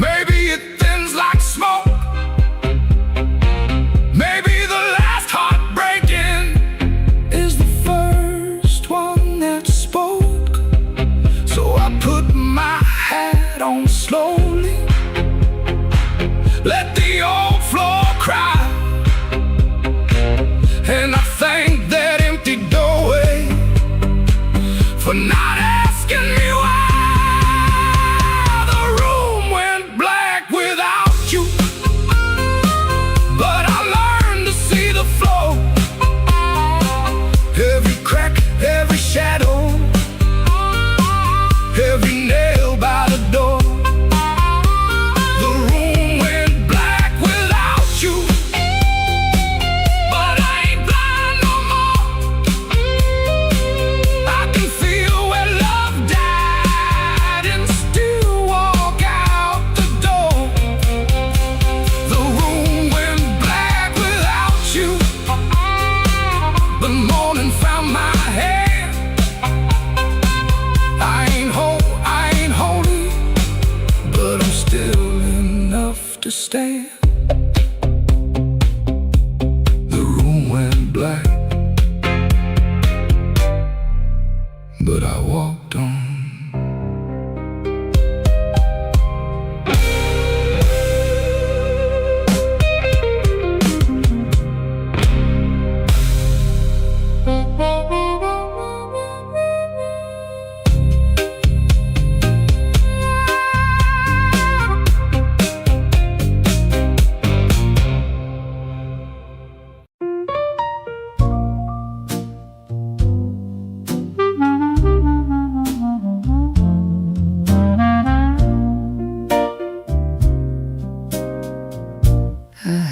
maybe it thins like smoke. Maybe the last heartbreaking is the first one that spoke. So I put my hat on slowly, let the old floor cry, and I thank that empty doorway for not asking me why. The room went black without you, but I learned to see the flow, every crack, every shadow, every nail by the door. The room went black without you, but I ain't blind no more. I can feel where love died and still walk out the door. The room went black without you. The morning found my hand. I ain't holy, but I'm still enough to stand. The room went black, but I walked on.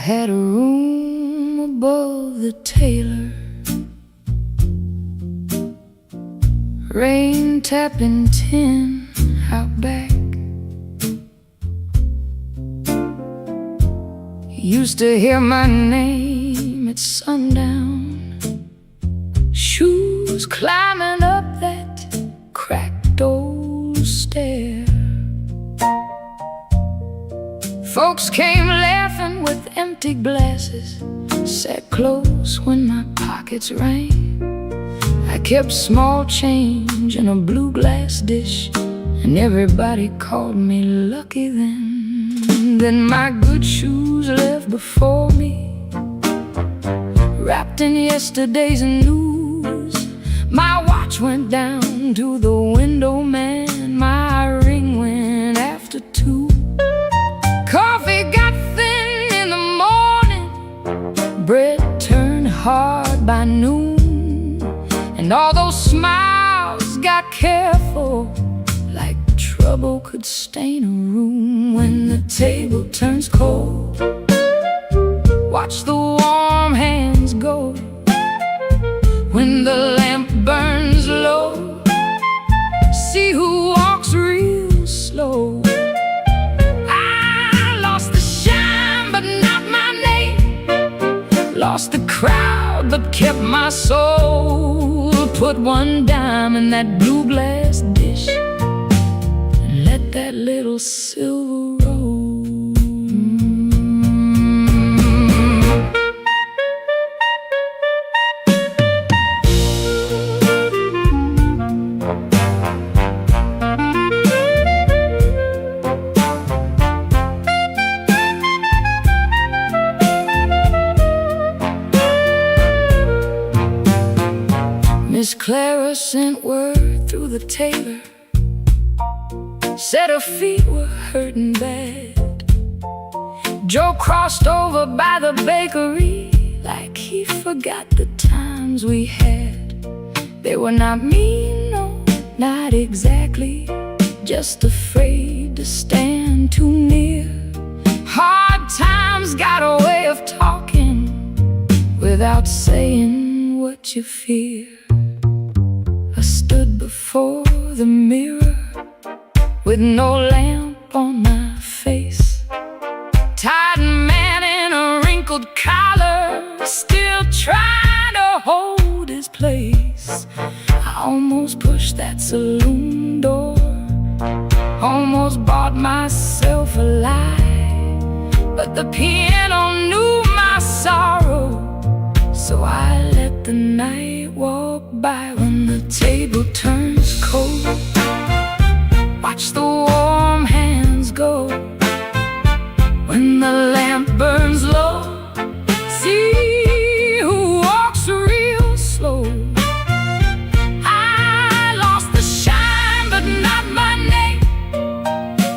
had a room above the tailor, rain tapping tin out back. Used to hear my name at sundown, shoes climbing up that cracked old stair. Folks came laughing with empty glasses, sat close when my pockets rang. I kept small change in a blue glass dish, and everybody called me lucky then. Then my good shoes left before me, wrapped in yesterday's news. My watch went down to the window man, my ring went after 2. Coffee got thin in the morning, bread turned hard by noon, and all those smiles got careful, like trouble could stain a room. When the table turns cold, watch the warm hands go. When the lamp burns low, see who walks real slow. I lost the shine but not my name, lost the crowd but kept my soul. Put one dime in that blue glass dish, let that little silver roll. Miss Clara sent word through the tailor, said her feet were hurting bad. Joe crossed over by the bakery like he forgot the times we had. They were not mean, no, not exactly, just afraid to stand too near. Hard times got a way of talking without saying what you fear. I stood before the mirror with no lamp on my face, tired man in a wrinkled collar, still trying to hold his place. I almost pushed that saloon door, almost bought myself a lie, but the piano knew my sorrow, so I let the night walk by. When the table turns cold, watch the warm hands go. When the lamp burns low, see who walks real slow. I lost the shine but not my name,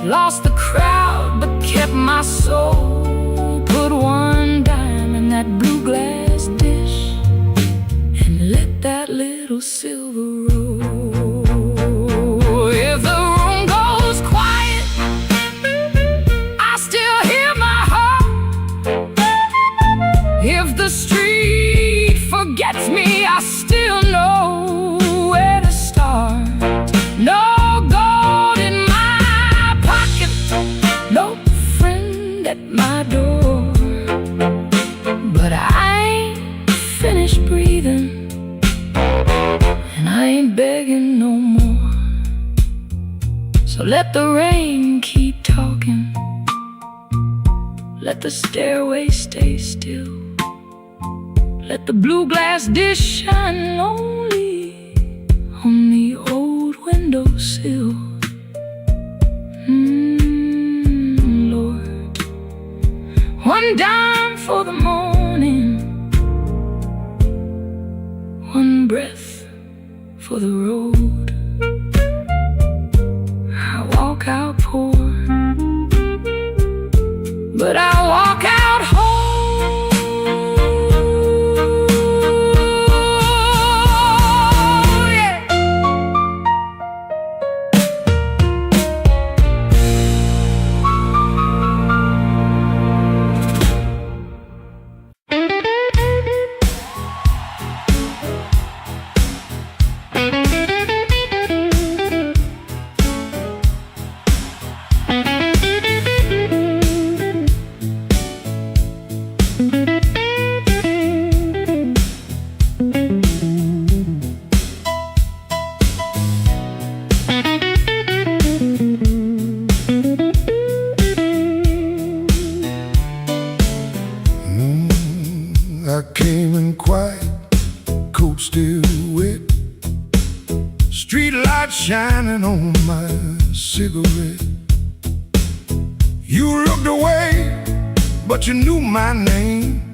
lost the crowd but kept my soul. Put one dime in that blue glass dish, and let that little silver roll. If the room goes quiet, I still hear my heart. If the street forgets me, I still know where to start. No gold in my pocket, no friend at my door, but I ain't finished breathing, and I ain't begging no more. So let the rain keep talking, let the stairway stay still, let the blue glass dish shine lonely on the old windowsill. Lord, one dime for the morning, one breath for the road. I walk out poor, but I walk out whole. Yeah. I came in quiet, coat still wet, street light shining on my cigarette. You looked away, but you knew my name.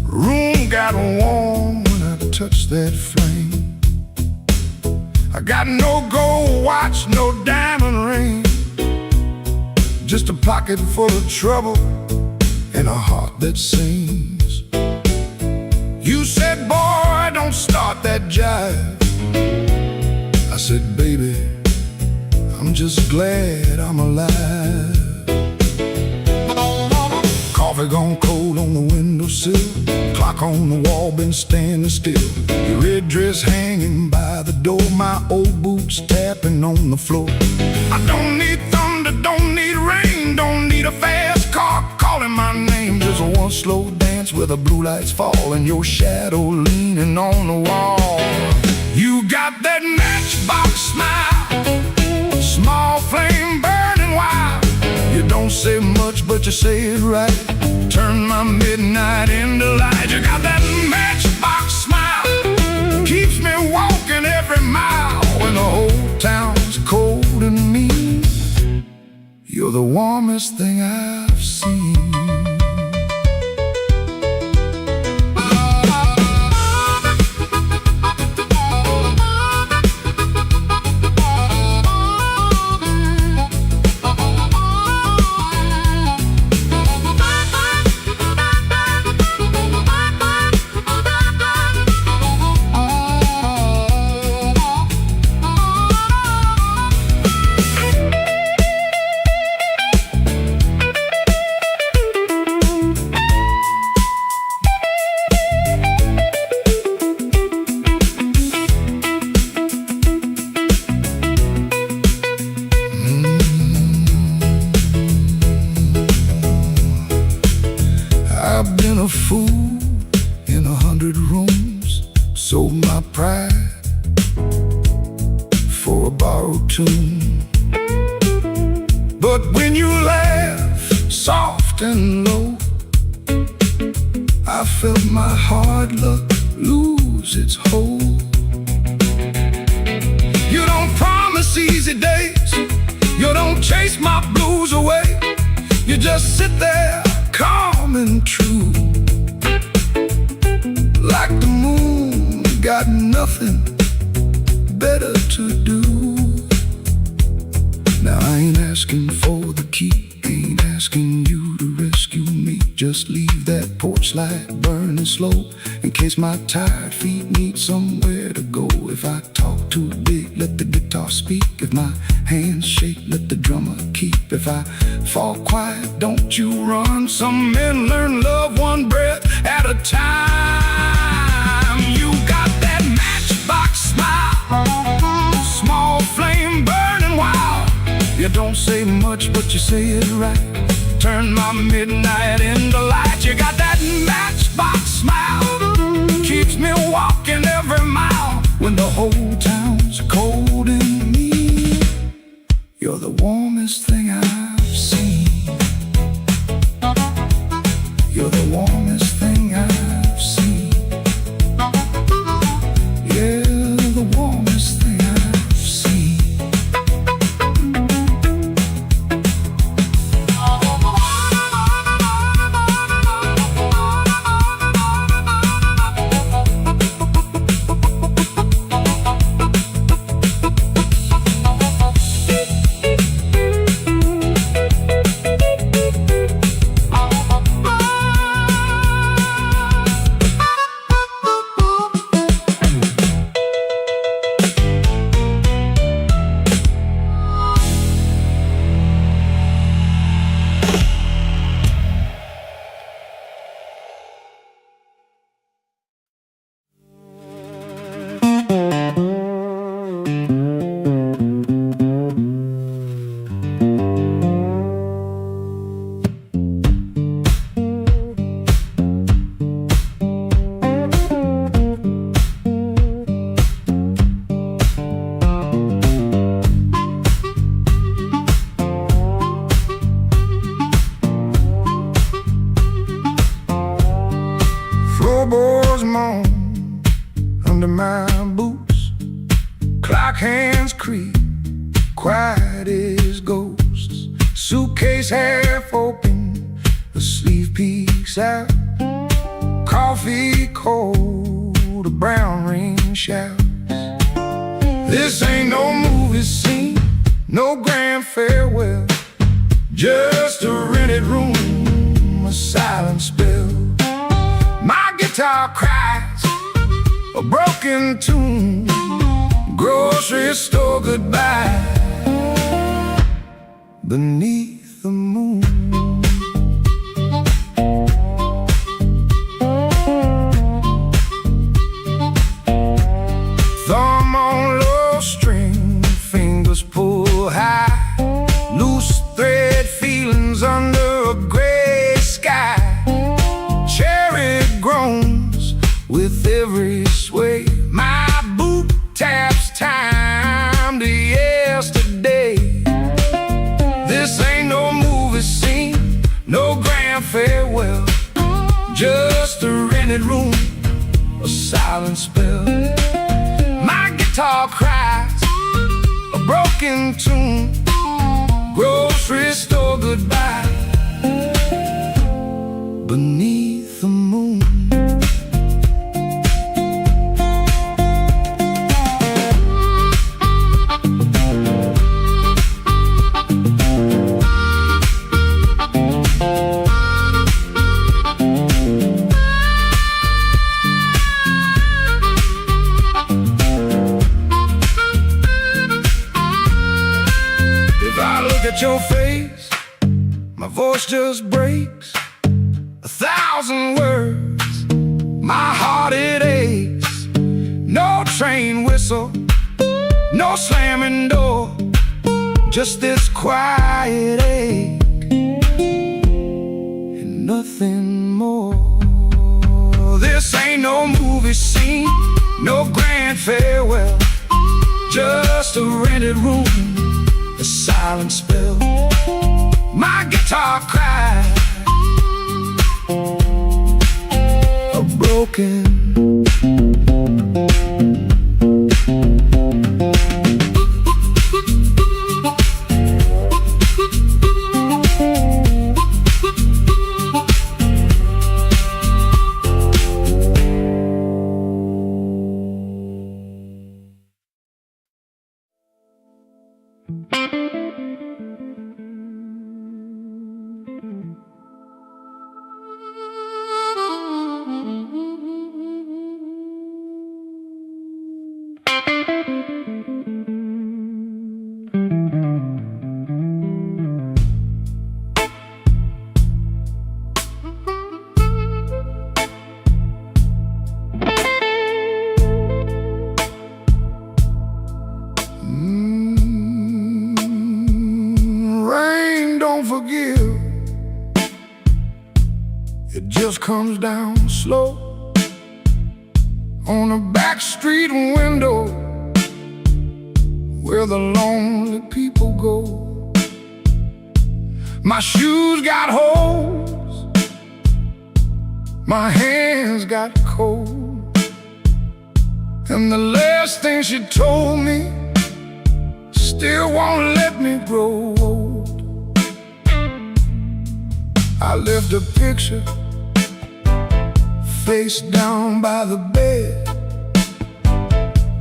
Room got warm when I touched that flame. I got no gold watch, no diamond ring, just a pocket full of trouble and a heart that sings. You said, boy, don't start that jive. I said, baby, I'm just glad I'm alive. Coffee gone cold on the windowsill, clock on the wall been standing still. Your red dress hanging by the door, my old boots tapping on the floor. I don't need thunder, don't need rain, don't need a fast car calling my name. Just one slow dance where the blue lights fall and your shadow leaning on the wall. You got that matchbox smile, small flame burning wild. You don't say much, but you say it right. Turn my midnight into light. You got that matchbox smile, keeps me walking every mile when the whole town's cold and mean. You're the warmest thing I've seen. I've been a fool in 100 rooms, sold my pride for a borrowed tune. But when you laugh soft and low, I felt my hard luck lose its hold. You don't promise easy days, you don't chase my blues away. You just sit there calm and true, like the moon got nothing better to do. Now I ain't asking for the key, ain't asking you to rescue me. Just leave that porch light burning slow, in case my tired feet need somewhere to go. If I talk too big, let the guitar speak. If my hands shake, let the drummer keep. If I fall quiet, don't you run. Some men learn love one breath at a time. You got that matchbox smile, small flame burning wild. You don't say much, but you say it right. Turn my midnight into light. You got that matchbox smile, keeps me walking every mile when the whole town's cold and mean. You're the warmest thing I've seen. You're the warmest thing I've seen. Yeah, the warmest thing I've seen. the sleeve peeks out, coffee cold, a brown ring shouts. This ain't no movie scene, no grand farewell, just a rented room, a silent spell. My guitar cries a broken tune, grocery store goodbye beneath the moon. Thumb on low string, fingers pull high, loose thread feelings under a gray sky. Cherry groans with every sway, my boot taps time to yesterday. This ain't no movie scene, no grand farewell, just a rented room, a silent spell. My guitar cries a broken tune, grocery store goodbye beneath the moon. At your face, my voice just breaks 1,000 words, my heart it aches. No train whistle, no slamming door, just this quiet ache and nothing more. This ain't no movie scene, no grand farewell, just a rented room, a silent spell. My guitar cries a broken forgive. It just comes down slow on a back street window where the lonely people go. My shoes got holes, my hands got cold, and the last thing she told me still won't let me grow old. I left a picture face down by the bed,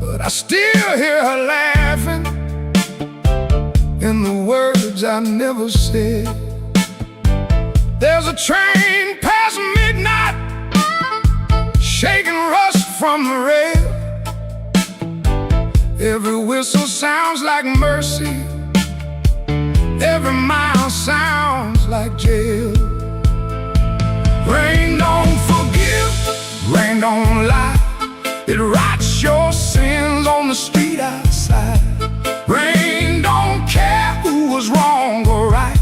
but I still hear her laughing in the words I never said. There's a train past midnight, shaking rust from the rail. Every whistle sounds like mercy, every mile sounds like jail. Rain don't forgive, rain don't lie, it writes your sins on the street outside. Rain don't care who was wrong or right,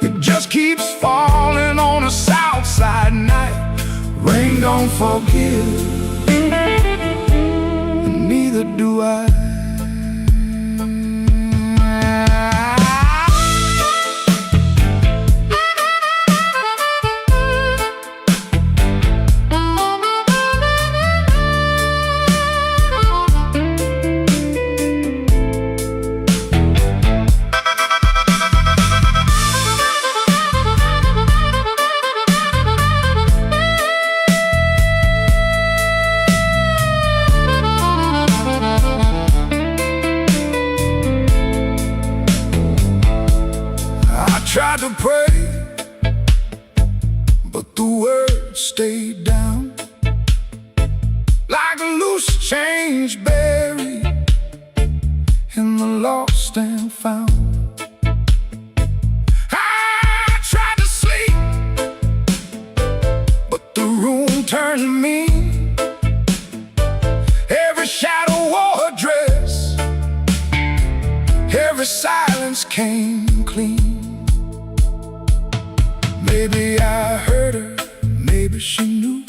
it just keeps falling on a south side night. Rain don't forgive, and neither do I. stayed down like a loose change buried in the lost and found. I tried to sleep, but the room turned mean. Every shadow wore a dress, every silence came clean. Maybe I heard her, maybe she knew.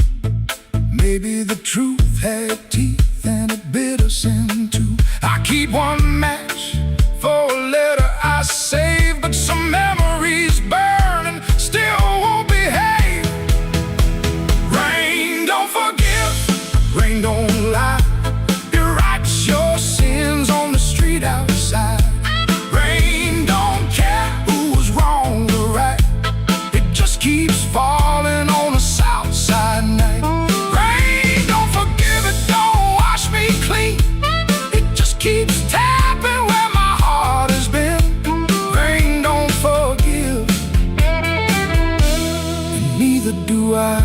Maybe the truth had teeth and it bit us in two. I keep one match for a letter I saved, but some memories burn and still won't behave. Rain don't forgive, rain don't lie. It writes your sins on the street outside. Rain don't care who's wrong or right, it just keeps falling on a south side night. Rain don't forgive, it don't wash me clean, it just keeps tapping where my heart has been. Rain don't forgive, and neither do I.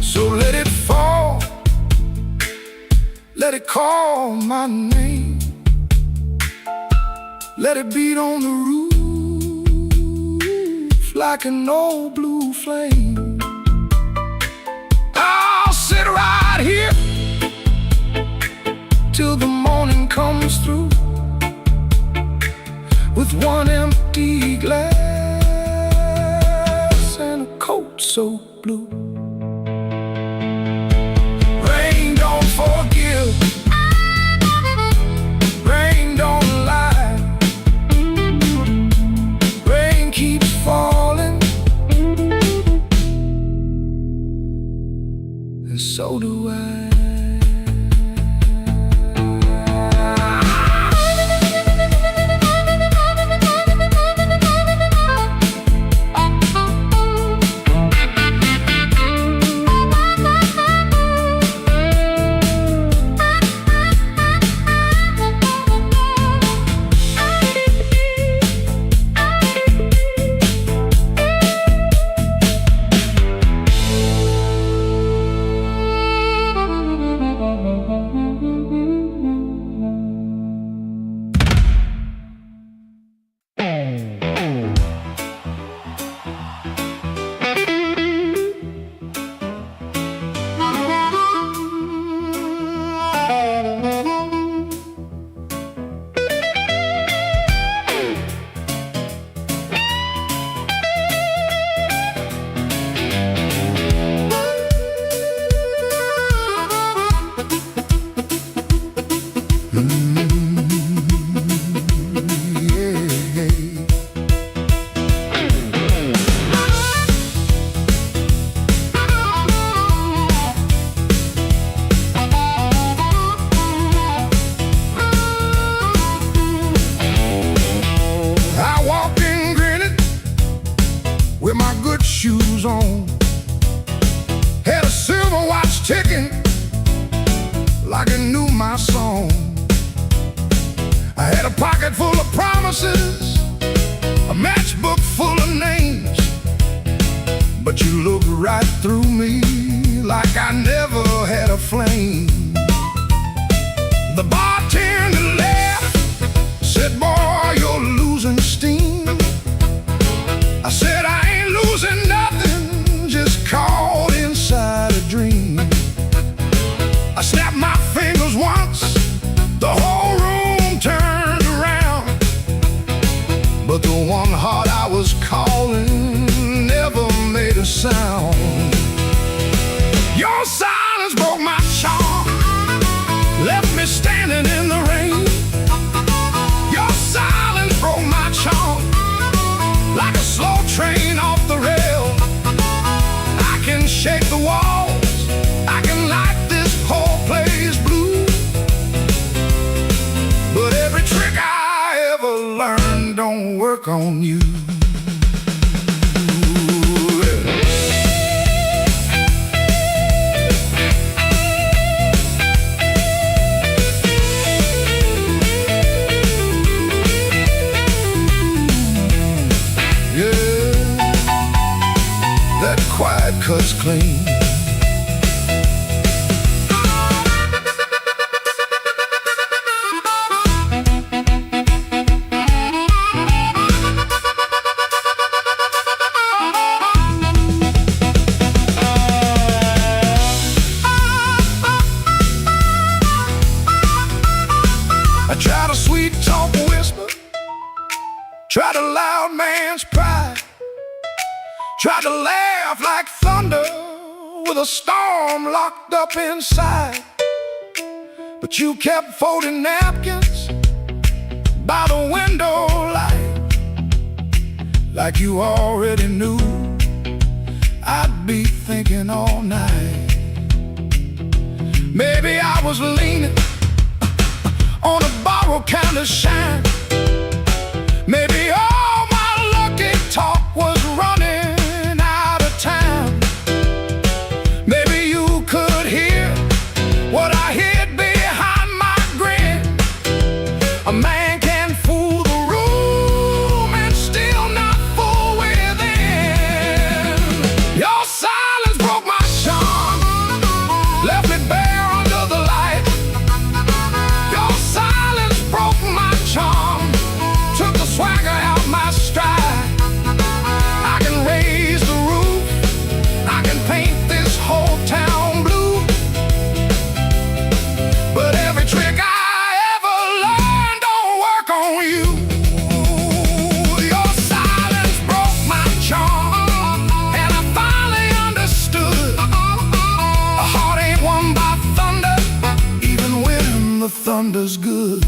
So let it fall, let it call my name, let it beat on the roof like an old blue flame. I'll sit right here till the morning comes through with one empty glass and a coat so blue. Rain don't forgive, rain don't lie. Rain keeps falling, and so do I. With my good shoes on, had a silver watch ticking like it knew my song. I had a pocket full of promises, a matchbook full of names, but you looked right through me like I never had a flame. The bartender laughed, said, "Boy, you're losing steam." I said, "I ain't losing nothing, just caught inside a dream." I snapped my fingers once, the whole room turned around, but the one heart I was calling never made a sound. Your silence broke my charm, left me standing in the rain. Your silence broke my charm, like a slow train off the rail. I can shake the walls, I can light this whole place blue, but every trick I ever learned don't work on you. cuts clean. I try to sweet talk whisper, try to loud man's pride, try to laugh like thunder with a storm locked up inside. But you kept folding napkins by the window light, like you already knew I'd be thinking all night. Maybe I was leaning on a borrowed kind of shine. Maybe all my lucky talk was running out of time. Maybe you could hear what I hid behind my grin. A man can fool the room and still not fool within. Your silence broke my charm, left me bare under the light. Your silence broke my charm, took the swagger out my stride. I can raise the roof, I can paint this whole town blue, but every trick I ever learned don't work on you. Your silence broke my charm, and I finally understood a heart ain't won by thunder, even when the thunder's good.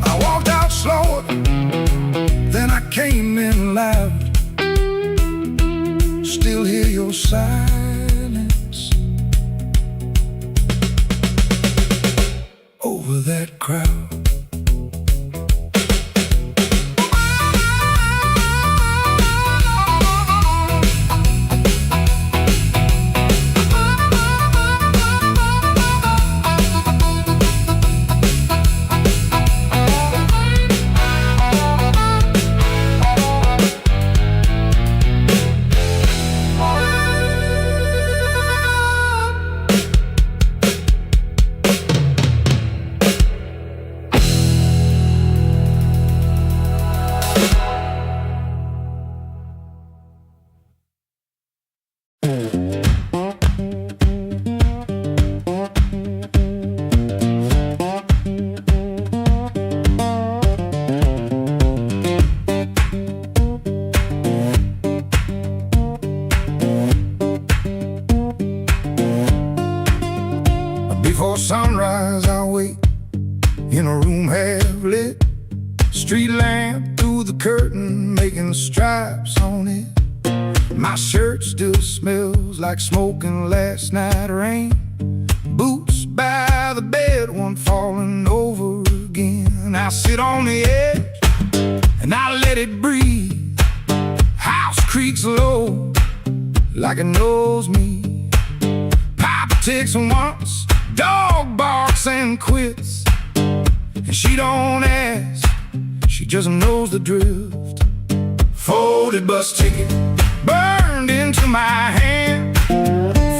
I walked out slower, then I came in loud. Still hear your silence over that crowd. Before sunrise I'll wait in a room half lit, street lamp through the curtain making stripes on it. My shirt still smells like smoking last night rain. Boots by the bed, one falling over again. I sit on the edge and I let it breathe. House creaks low like it knows me. Papa ticks once, dog barks and quits, and she don't ask, she just knows the drift. Folded bus ticket burned into my hand.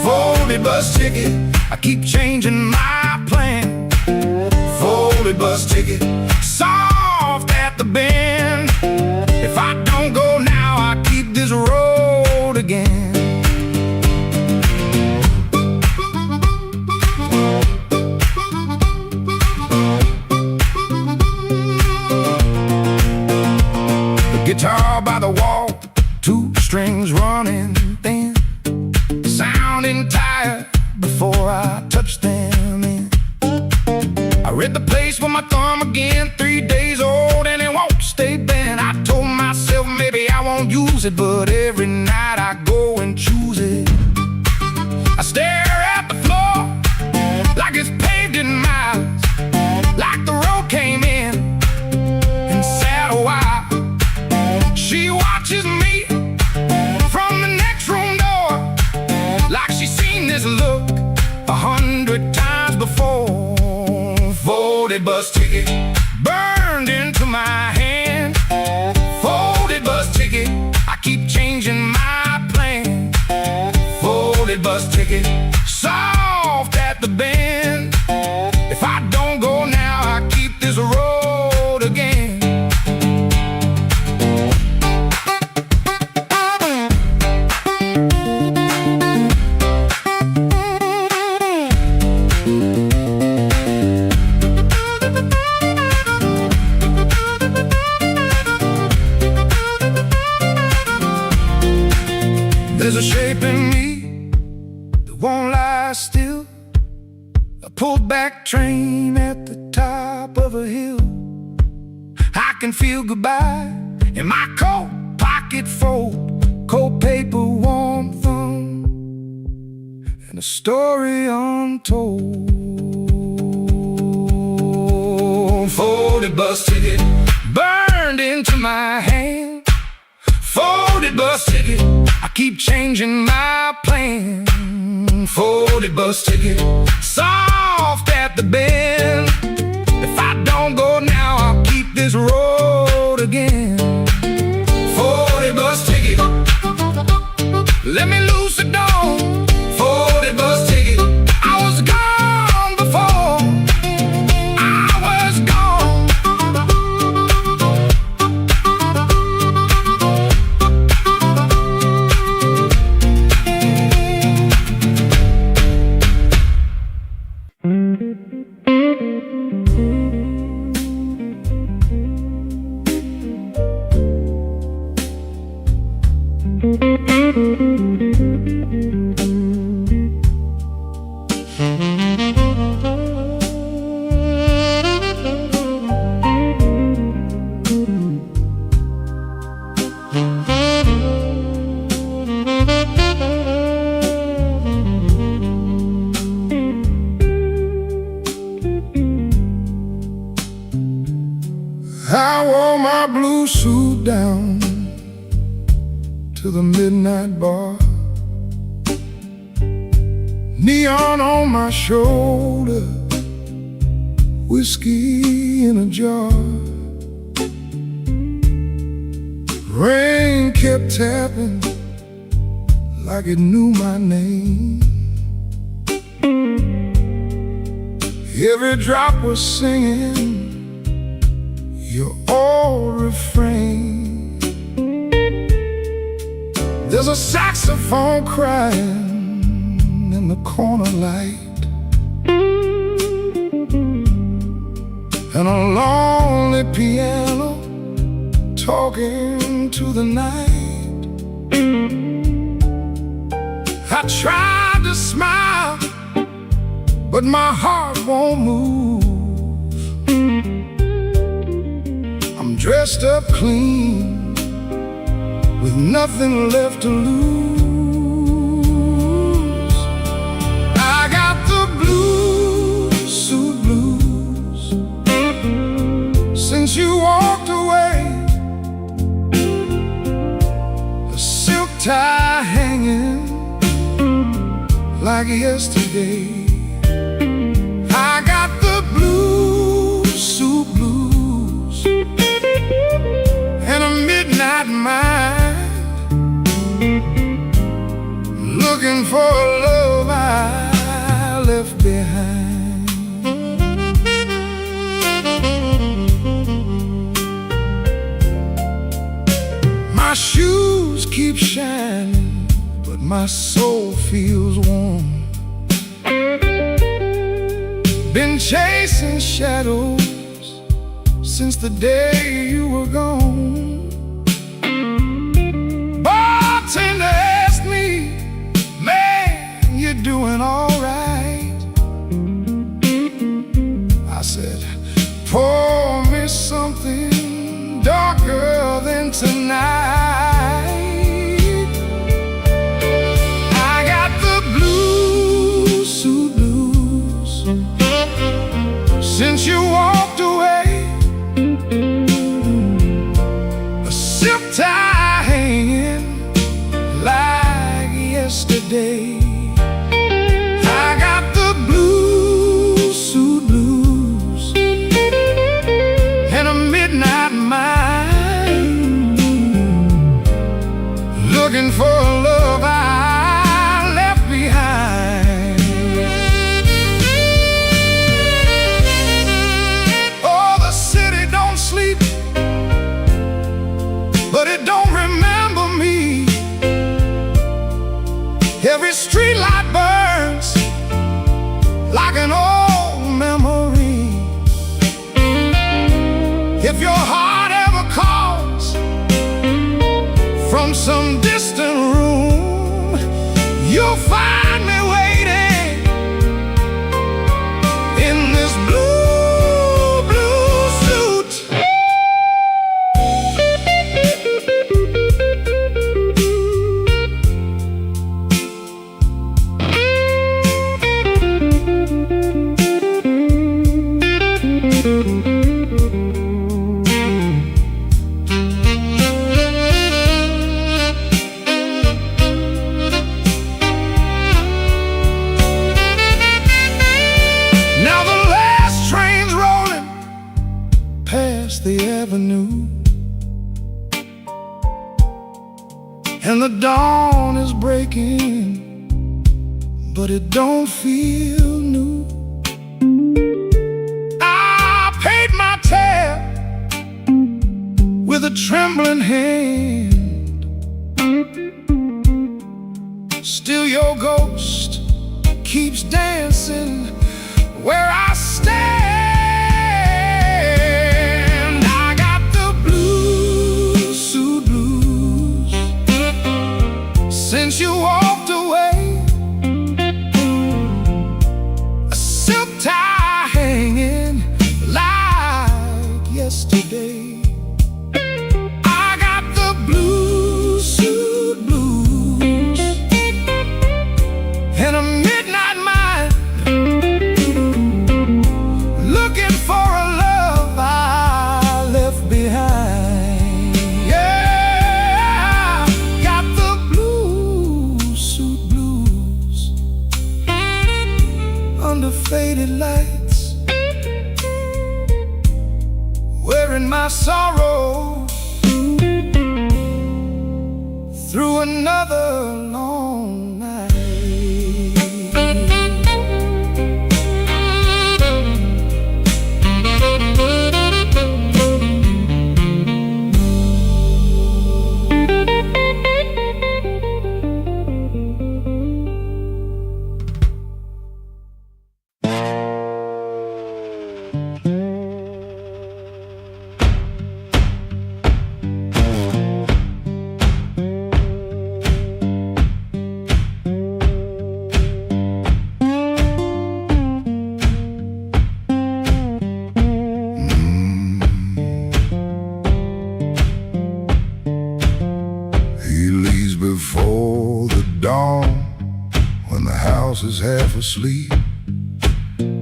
Folded bus ticket, I keep changing my plan. Folded bus ticket, soft at the bend. If I don't go now, I keep this road again. Guitar by the wall, two strings running thin, sounding tired before I touch them in. I read the place with my thumb again, 3 days old and it won't stay bent. I told myself maybe I won't use it, but every night I go and choose it. I stare at the floor like it's paved in miles. Folded bus ticket burned into my hand. Folded bus ticket, I keep changing my plan. Folded bus ticket, soft at the bend. If I don't go now, I keep this road again. There's a shape in me that won't lie still. A pulled back train at the top of a hill. I can feel goodbye in my coat pocket fold. Cold paper, warm thumb, and a story untold. Folded bus ticket burned into my hand. Folded bus ticket, I keep changing my plan. Folded bus ticket, soft at the bend. If I don't go now, I'll keep this road again. Folded bus ticket, let me loose the door. Folded bus ticket, I was gone before. I was gone. I wore my blue suit down to the midnight bar. Neon on my shoulder, whiskey in a jar. Rain kept tapping like it knew my name. Every drop was singing your old refrain. There's a saxophone crying in the corner light, and a lonely piano talking to the night. I tried to smile, but my heart won't move. I'm dressed up clean, with nothing left to lose. I got the blues, suit blues, since you walked away. A silk tie hanging like yesterday. I got the blues, suit blues, and a midnight mind, looking for a love I left behind. My shoes keep shining, but my soul feels warm. Been chasing shadows since the day you were gone. Bartender asked me, man, you doing all right? I said, pour me something darker than tonight. I got the blues, suit blues, since you walked away. A silk tie hanging like yesterday. the avenue, and the dawn is breaking, but it don't feel new. I paid my tab with a trembling hand. Still your ghost keeps dancing where I stand. I got the blue suit blues since you walked away. A silk tie hanging like yesterday. I got the blue suit blues and a midnight mind, looking for a love I left behind. Yeah, got the blue suit blues under faded lights, wearing my sorrow through another long night. Before the dawn, when the house is half asleep,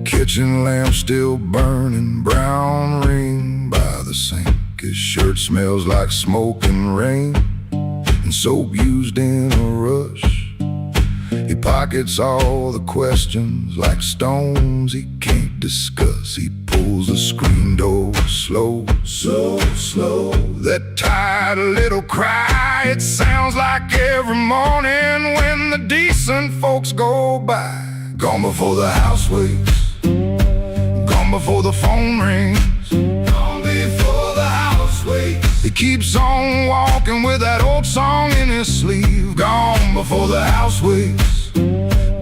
kitchen lamp still burning, brown ring by the sink. His shirt smells like smoke and rain, and soap used in a rush. He pockets all the questions like stones he can't discuss. He pulls the screen door slow, so slow. That tired little cry, it sounds like every morning when the decent folks go by. Gone before the house wakes, gone before the phone rings, gone before the house wakes. He keeps on walking with that old song in his sleeve. Gone before the house wakes,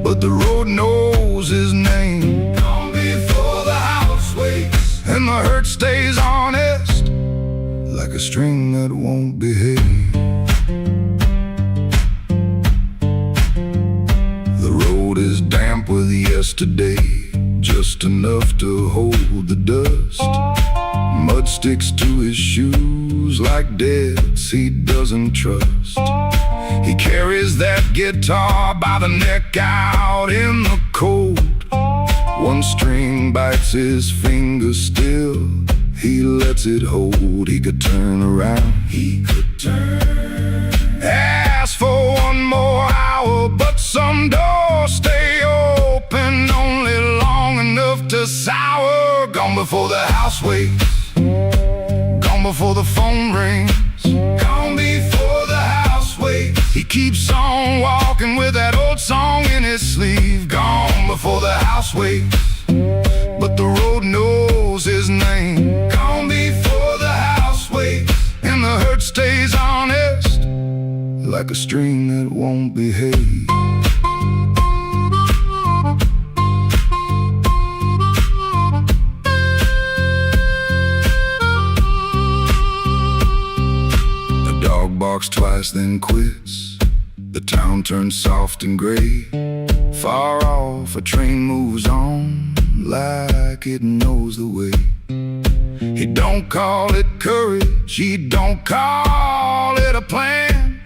but the road knows his name. Gone before the house wakes, and the hurt stays honest like a string that won't behave. The road is damp with yesterday, just enough to hold the dust. Mud sticks to his shoes like debts he doesn't trust. He carries that guitar by the neck out in the cold. One string bites his finger still, he lets it hold. He could turn around, he could turn, ask for one more hour, but some doors stay open only long enough to sour. Gone before the house wakes, gone before the phone rings, gone before the house wakes. He keeps on walking with that old song in his sleeve. Gone before the house wakes, but the road knows his name. Gone before the house wakes, and the hurt stays honest like a string that won't behave. The dog barks twice then quits. The town turns soft and gray. Far off, a train moves on like it knows the way. He don't call it courage, he don't call it a plan.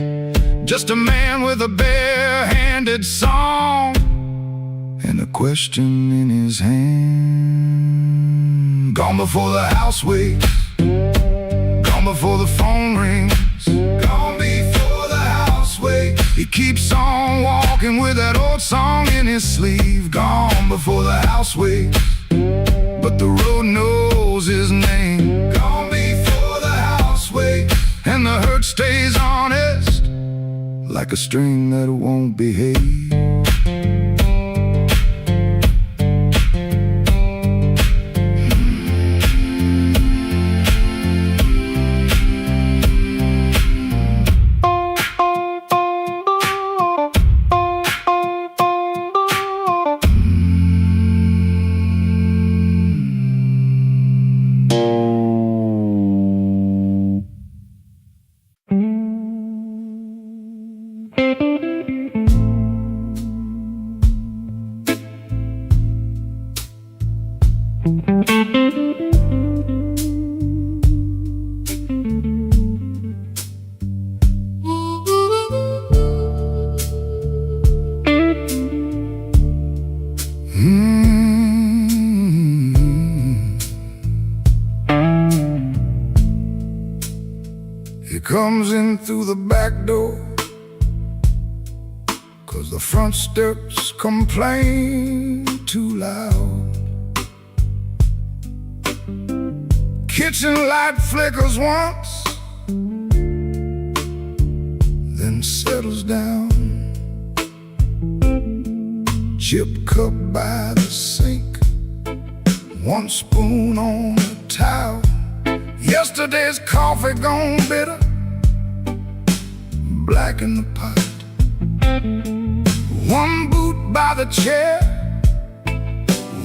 Just a man with a bare-handed song and a question in his hand. Gone before the house wakes, gone before the phone rings, gone before the house wakes. He keeps on walking with that old song in his sleeve. Gone before the house wakes, but the road knows his name. Gone before stays honest, like a string that won't behave. He comes in through the back door, 'cause the front steps complain too loud. Kitchen light flickers once, then settles down. Chip cup by the sink, one spoon on the towel. Yesterday's coffee gone bitter, black in the pot. One boot by the chair,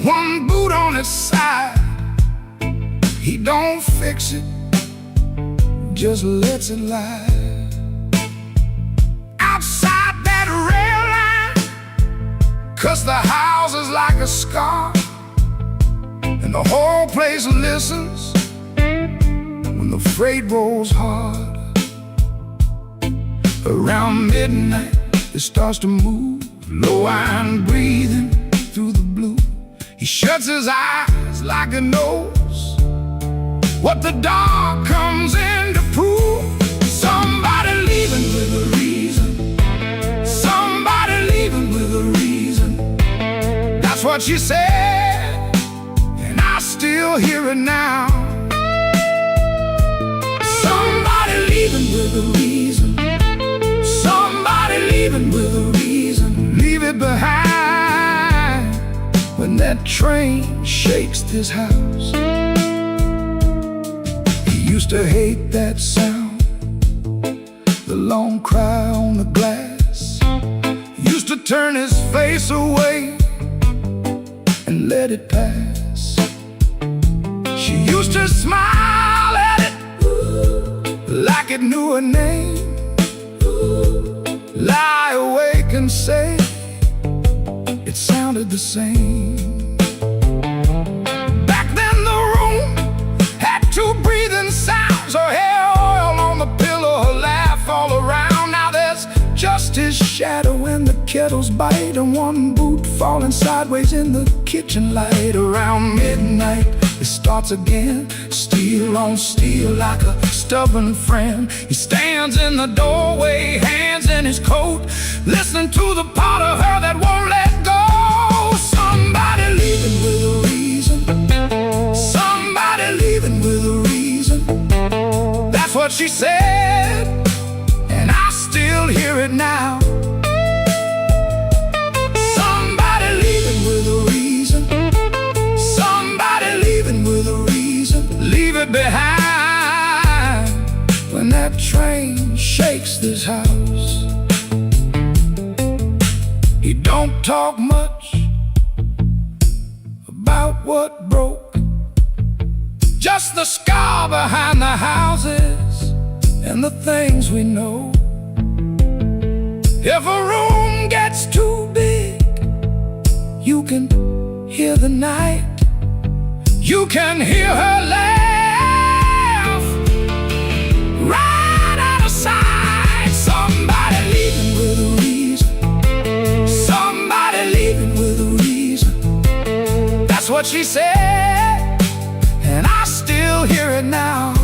one boot on its side. He don't fix it, just lets it lie. Outside that rail line, 'cause the house is like a scar, and the whole place listens when the freight rolls hard. Around midnight it starts to move, low iron breathing through the blue. He shuts his eyes like he knows what the dark comes in to prove. Somebody leaving with a reason, somebody leaving with a reason. That's what she said, and I still hear it now. Somebody leaving with a reason, somebody leaving with a reason. Leave it behind when that train shakes this house. He used to hate that sound, the long cry on the glass. Used to turn his face away and let it pass. She used to smile at it like it knew her name. Lie awake and say it sounded the same. Back then the room had two breathing sounds, her hair oil on the pillow, her laugh all around. Now there's just his shadow when the kettles bite, and one boot falling sideways in the kitchen light. Around midnight it starts again, steel on steel like a stubborn friend. He stands in the doorway, hands in his coat, listening to the part of her that won't let go. Somebody leaving with a reason, somebody leaving with a reason. That's what she said, and I still hear it now. Somebody leaving with a reason, somebody leaving with a reason. Leave it behind when that train shakes this house. He don't talk much about what broke, just the scar behind the houses and the things we know. If a room gets too big, you can hear the night, you can hear her laugh right out of sight. Somebody leaving with a reason, somebody leaving with a reason. That's what she said, and I still hear it now.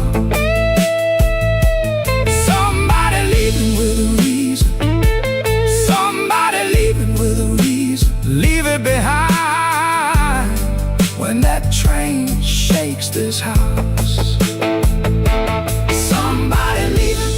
Somebody leaving with a reason, somebody leaving with a reason. Leave it behind when that train shakes this house. Somebody leaving,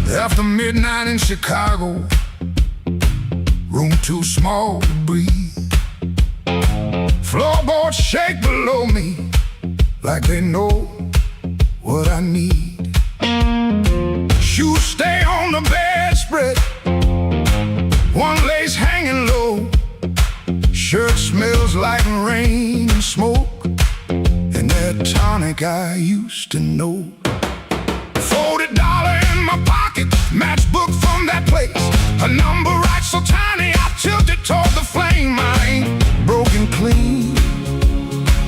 After midnight in Chicago, room too small to breathe. Floorboards shake below me like they know what I need. Shoes stay on the bedspread, one lace hanging low. Shirt smells like rain and smoke, and that tonic I used to know. $40 in my pocket, matchbook from that place. A number right so tiny, I tilt it toward the flame. I ain't broken clean,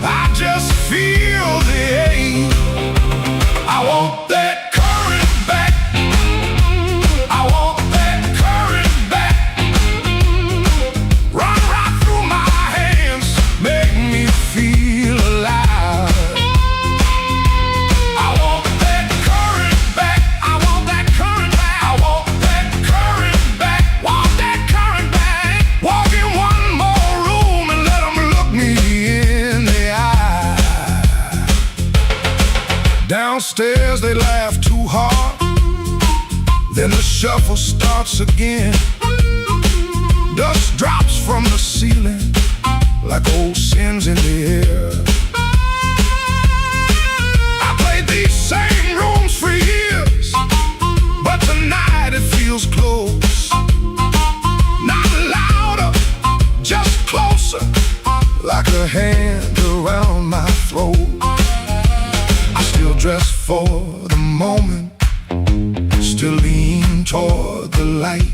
I just feel the ache. I want that current back, I want that current back. Run right through my hands, make me feel alive. I want that current back, I want that current back, I want that current back, want that current back. Walk in one more room and let them look me in the eye. Downstairs they laugh too hard, then the shuffle starts again. Dust drops from the ceiling like old sins in the air. I played these same rooms for years, but tonight it feels close. Not louder, just closer, like a hand around my throat. I still dress for the moment, still lean toward the light.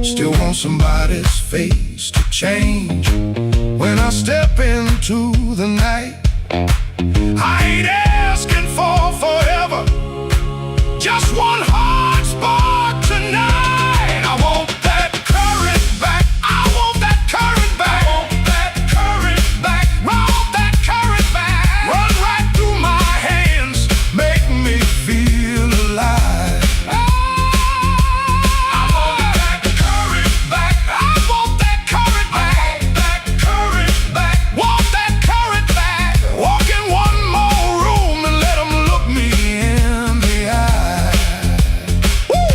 Still want somebody's face to change when I step into the night. I ain't asking for forever, just one hard spark tonight. I want that current back, I want that current back, I want that current back, I want that current back. Run right through my hands, make me feel alive. I want that current back, I want that current back, that current back, want that current back. Walk in one more room and let them look me in the eye. Woo!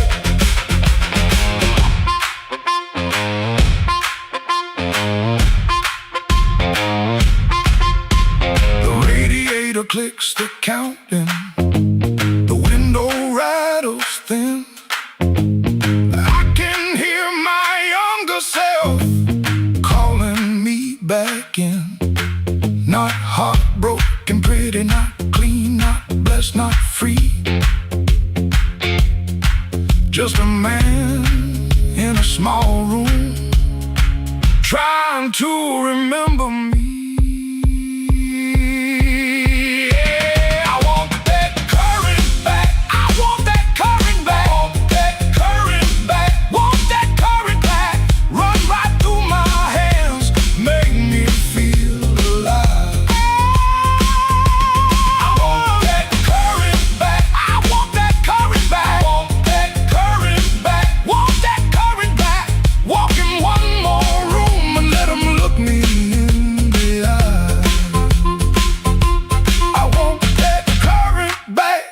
The radiator clicks the counting, the window rattles thin. I can hear my younger self calling me back in. Not heartbroken, pretty, not clean, not blessed, not free. Just a man in a small room, trying to remember me. Yeah, I want that current back, I want that current back, want that current back, want that current back. Run right through my hands, make me feel alive. I want that current back, I want that current back, want that current back, want that current back. Walk in one more room and let them look me in the eye. I want that current back,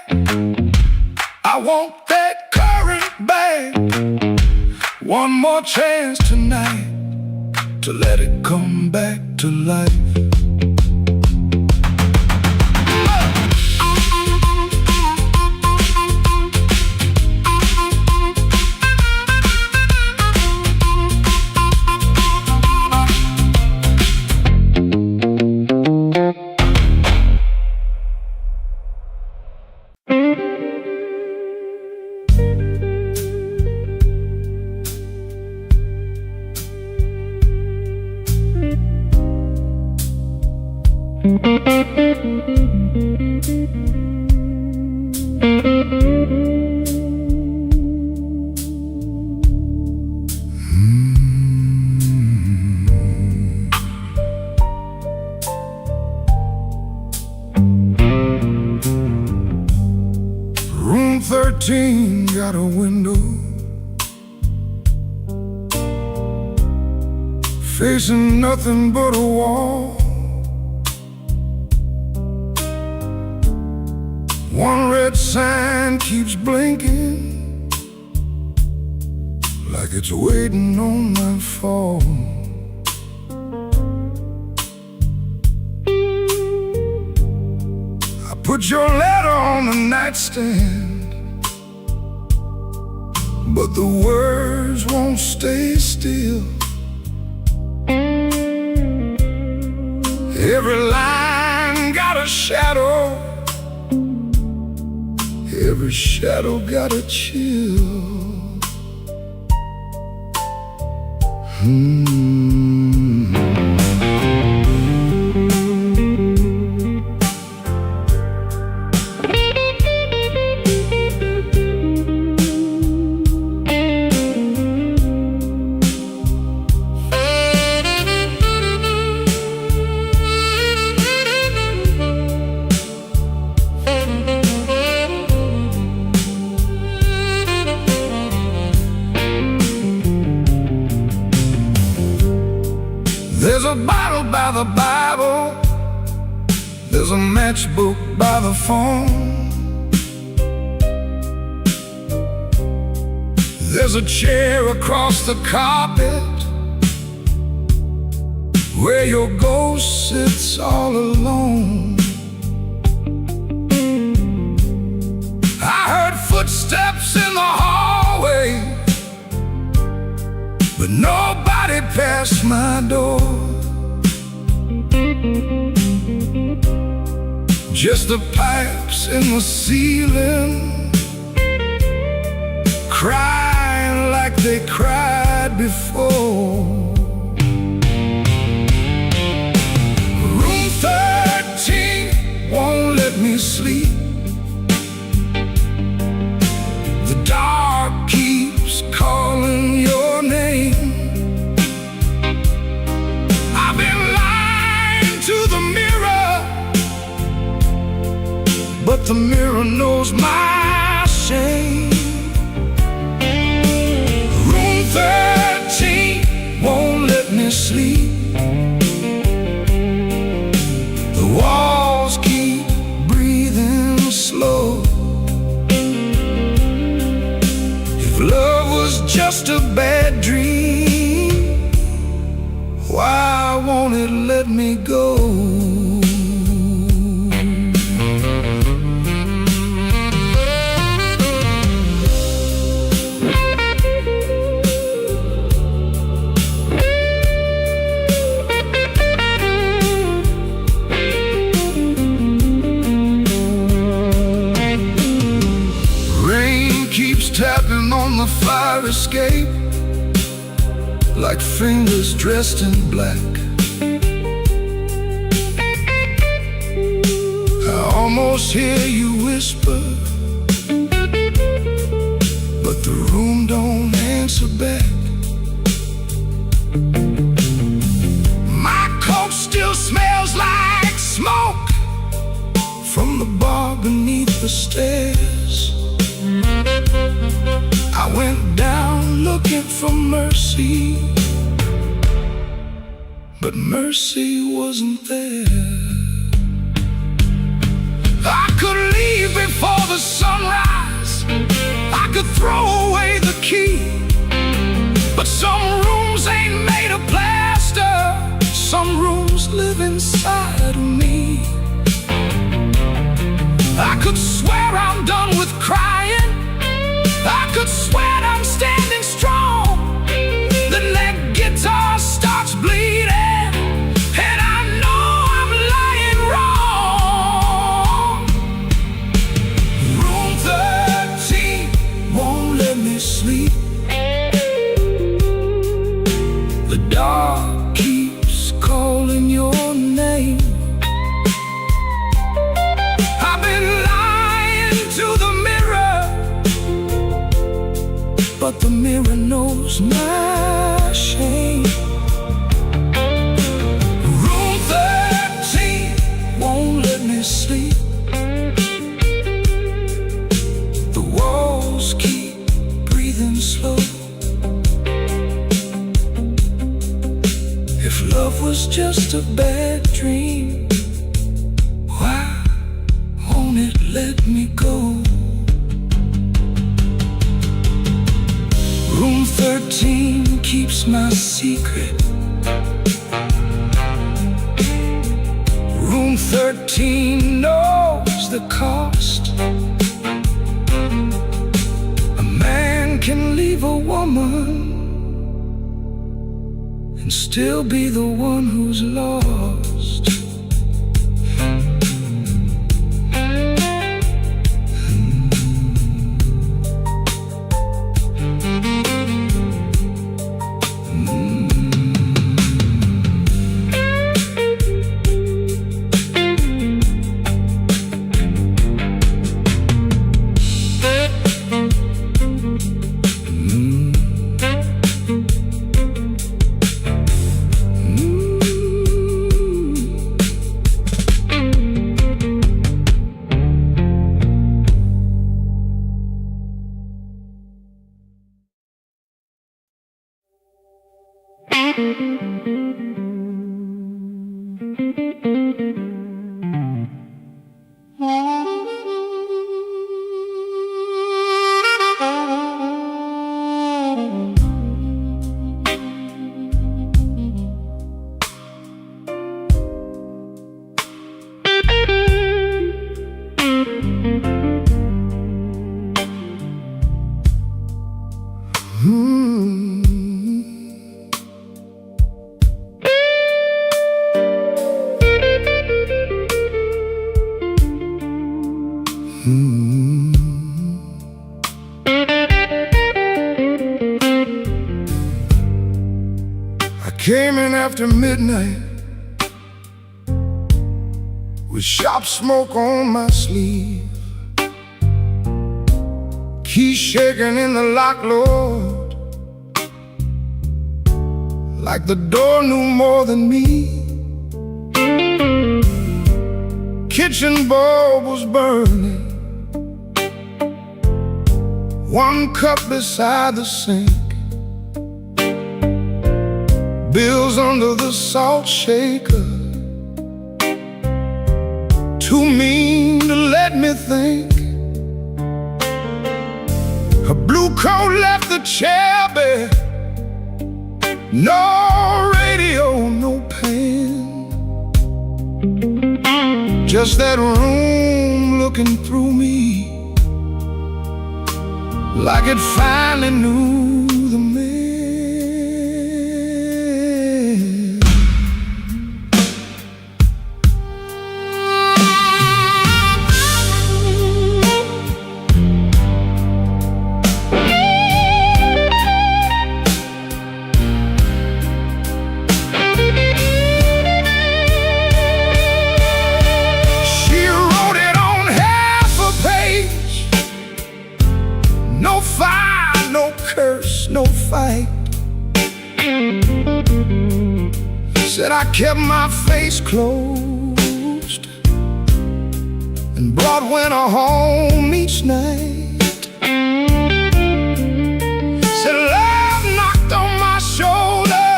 I want that current back. One more chance tonight to let it come back to life. Room 13 got a window facing nothing but a wall. One red sign keeps blinking, like it's waiting on my fall. I put your letter on the nightstand, but the words won't stay still. Every line got a shadow, every shadow got a chill. There's a bottle by the Bible, there's a matchbook by the phone, there's a chair across the carpet where your ghost sits all alone. I heard footsteps in the hallway, but nobody passed my door. Just the pipes in the ceiling, crying like they cried before. Room 13 won't let me sleep. The dark keeps calling your name. I've been lying to the mirror, but the mirror knows my shame. Room 13 won't let me sleep. The walls keep breathing slow. If love was just a bad dream, why won't it let me go? Tapping on the fire escape like fingers dressed in black. I almost hear you whisper, but the room don't answer back. My coat still smells like smoke from the bar beneath the stairs. I went down looking for mercy, but mercy wasn't there. I could leave before the sunrise, I could throw away the key, but some rooms ain't made of plaster, some rooms live inside of me. I could swear I'm done with crying, I could swear I'm standing strong. Then that guitar starts bleeding, and I know I'm lying wrong. Room 13 won't let me sleep. The dark keeps calling your name. I've been lying to the mirror, but the mirror knows my shame. Room 13 won't let me sleep. The walls keep breathing slow. was just a bad dream. Why won't it let me go? Room 13 keeps my secret. Room 13 knows the cost. A man can leave a woman and still be the one who's lost. I came in after midnight with sharp smoke on my sleeve, keys shaking in the lock, Lord, like the door knew more than me. Kitchen bulb was burning, one cup beside the sink, bills under the salt shaker, too mean to let me think. Her blue coat left the chair bare, no radio, no pen, just that room looking through me like it finally knew the man. She wrote it on half a page. No fire, no curse, no fight. Said I kept my face closed and brought winter home each night. Said love knocked on my shoulder,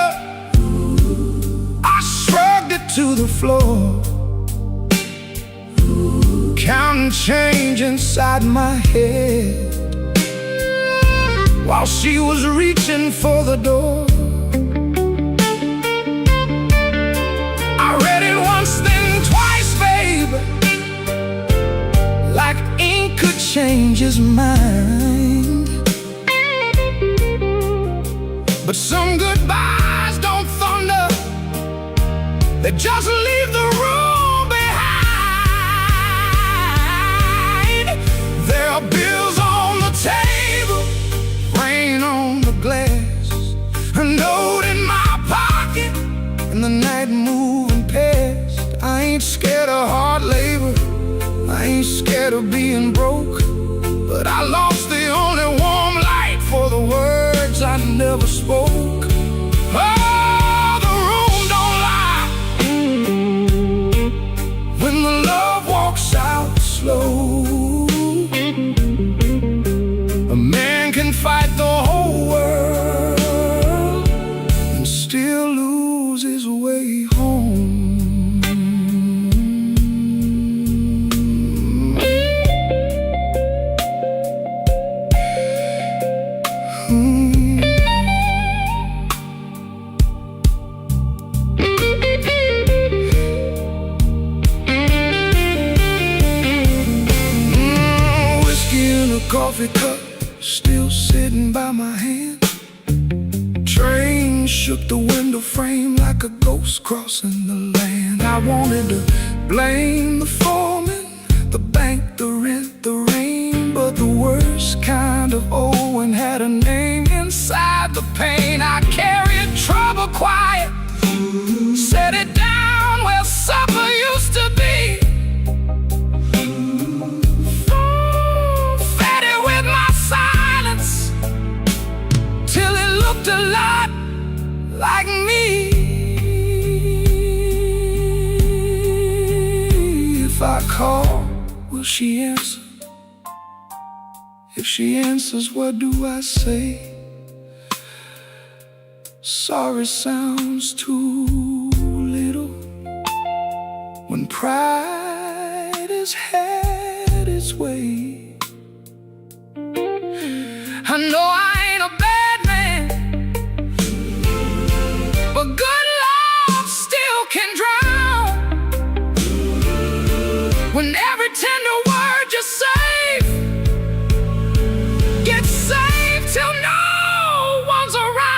I shrugged it to the floor, counting change inside my head while she was reaching for the door. I read it once, then twice, babe, like ink could change his mind. But some goodbyes don't thunder, they just leave the room behind. There are bills on the table, rain on the glass, a note in my pocket, and the night moving past. I ain't scared of hard labor, I ain't scared of being broke, but I lost the only warm light for the words I never spoke. Oh, the room don't lie when the love walks out slow. A man can fight the whole world and still lose his way. shook the window frame like a ghost crossing the land. I wanted to blame the foreman, the bank, the rent, the rain, but the worst kind of Owen had a name inside the pain. I carried trouble quiet, set it down where supper used to be. Fed it with my silence till it looked a lot like me. If I call, will she answer? If she answers, what do I say? Sorry sounds too little when pride has had its way. I know I ain't a bad man, but good love still can drown. When every tender word you save gets saved till no one's around.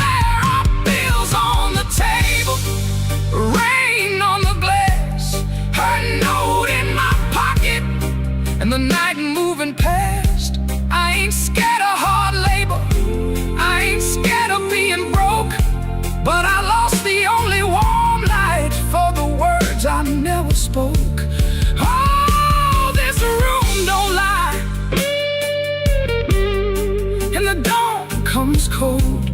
There are bills on the table, rain on the glass, her note in my pocket, and the night moving past. I ain't scared of hard labor, I ain't scared of being broke, but I lost the only warm light for the words I never spoke. Oh, this room don't lie, and the dawn comes cold.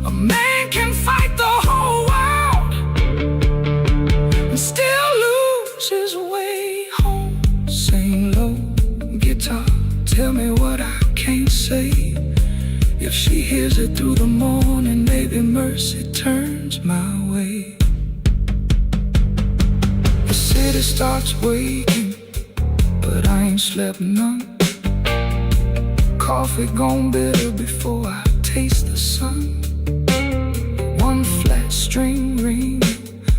A man can fight the whole world and still lose his way home. Sing low, guitar, tell me what I can't say. If she hears it through the morning, maybe mercy turns my way. The city starts waking, but I ain't slept none. Coffee gone bitter before I taste the sun. One flat string ring,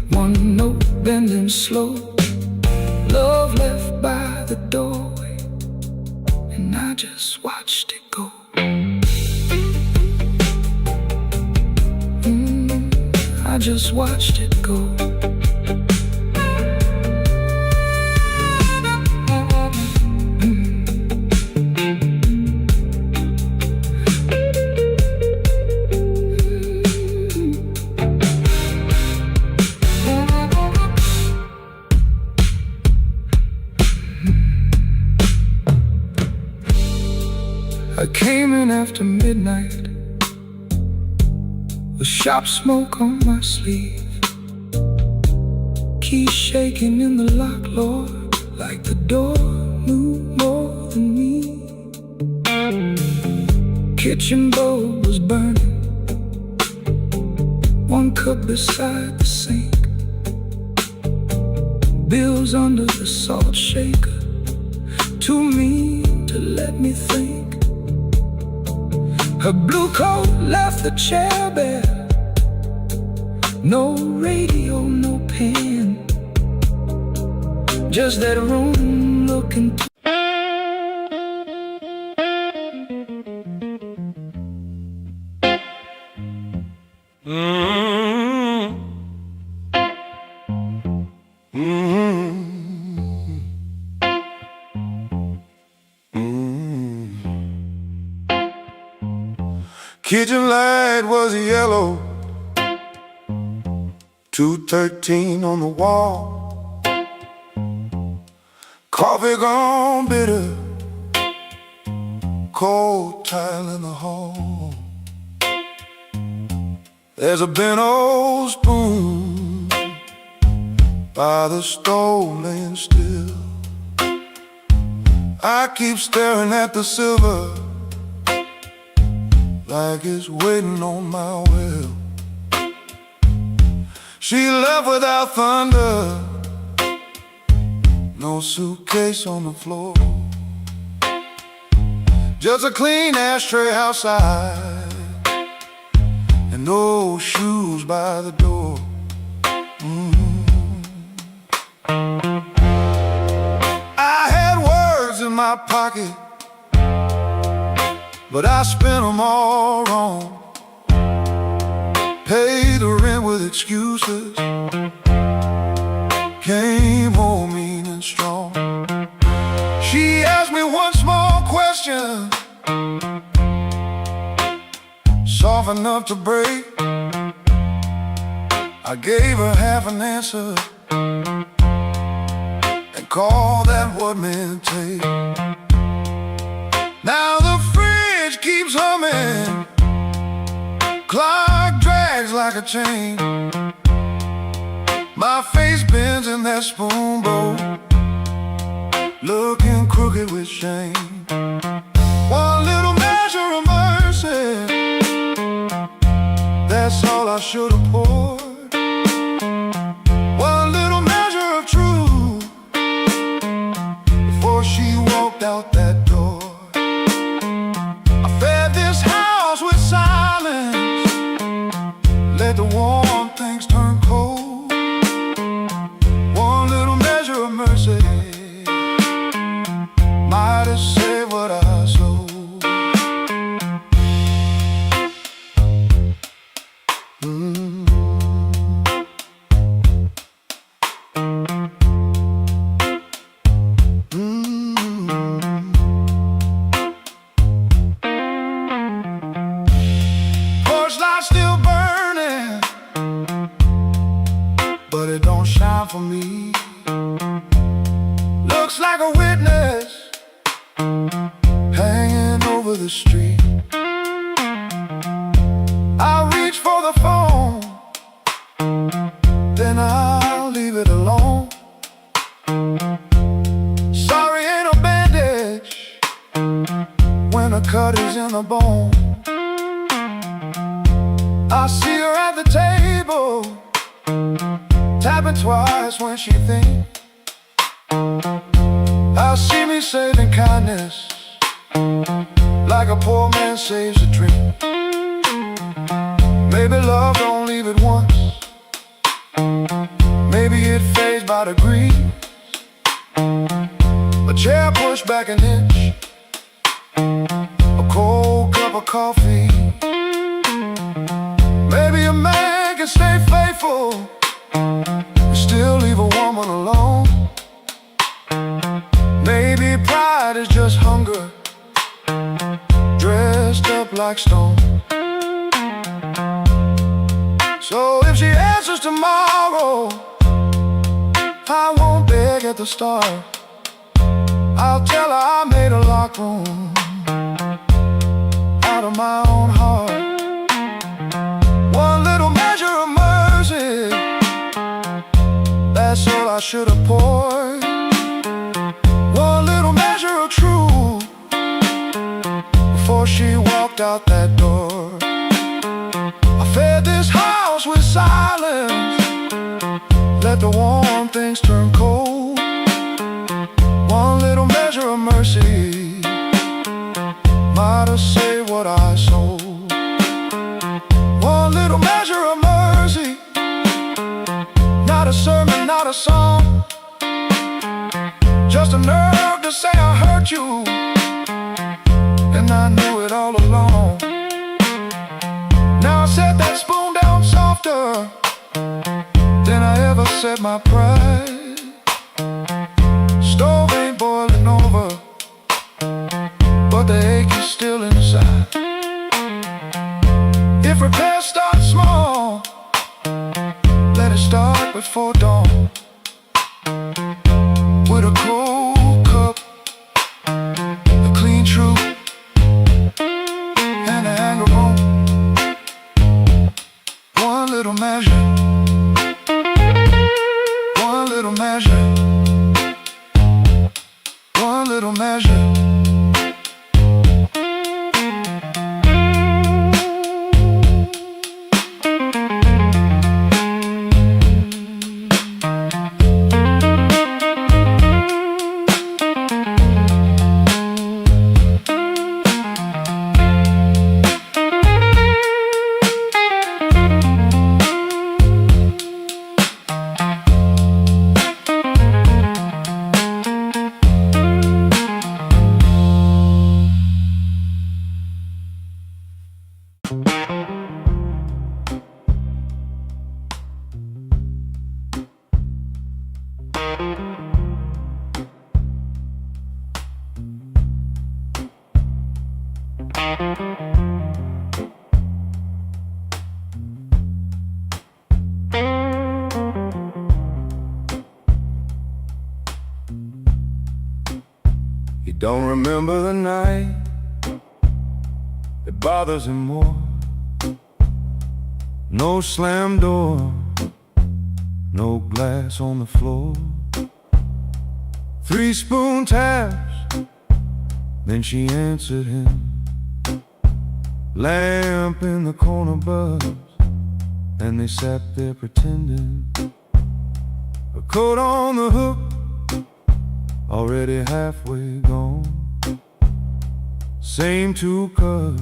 one note bending slow. Love left by the doorway, and I just watched it go. I just watched it go. I came in after midnight with shop smoke on my sleeve, keys shaking in the lock, Lord, like the door knew more than me. Kitchen bulb was burning, one cup beside the sink, bills under the salt shaker, too mean to let me think. Her blue coat left the chair bare, no radio, no pen, just that room looking through. Kitchen light was yellow, 213 on the wall. Coffee gone bitter, cold tile in the hall. There's a bent old spoon by the stove laying still. I keep staring at the silver like it's waiting on my will. She left without thunder, no suitcase on the floor, just a clean ashtray outside and no shoes by the door. I had words in my pocket but I spent them all wrong. Paid the rent with excuses, came home mean and strong. She asked me one small question, soft enough to break. I gave her half an answer and called that what men take. Now the fridge keeps humming, clock drags like a chain. My face bends in that spoon bowl, looking crooked with shame. One little measure of mercy, that's all I should have poured. One little measure of truth before she walked out that door. I fed this house with silence, let the warm things turn cold. One little measure of mercy might have saved what I sold. Porch light still burning, but it don't shine for me. Looks like a witness hanging over the street. I reach for the phone, then I'll leave it alone. Sorry ain't a bandage when a cut is in the bone. I see her at the table, tapping twice when she thinks. I see me saving kindness like a poor man saves a drink. Maybe love don't leave it once, maybe it fades by degrees. A chair pushed back an inch, a cold cup of coffee. Maybe a man can stay faithful and still leave a woman alone. Maybe pride is just hunger dressed up like stone. So if she answers tomorrow, I won't beg at the start. I'll tell her I made a locked room out of my own heart. One little measure of mercy, that's all I should have poured. One little measure of truth before she walked out that door. I fed this house with silence, let the warm things turn cold. One little measure of mercy might have saved what I sold. One little measure of mercy, not a sermon, not a song, just a nerve to say I hurt you, and I knew it all along. Now I set that spoon down softer than I ever set my pride. Stove ain't boiling over, but the ache is still inside. If repairs start small, let it start before dawn. With a cold cup, a clean truth, and a hanger bone. One little measure, one little measure, one little measure. He don't remember the night that bothers him more. No slam door, no glass on the floor. 3 spoon taps, then she answered him. Lamp in the corner buzzed, and they sat there pretending. A coat on the hook, already halfway gone. Same 2 cups,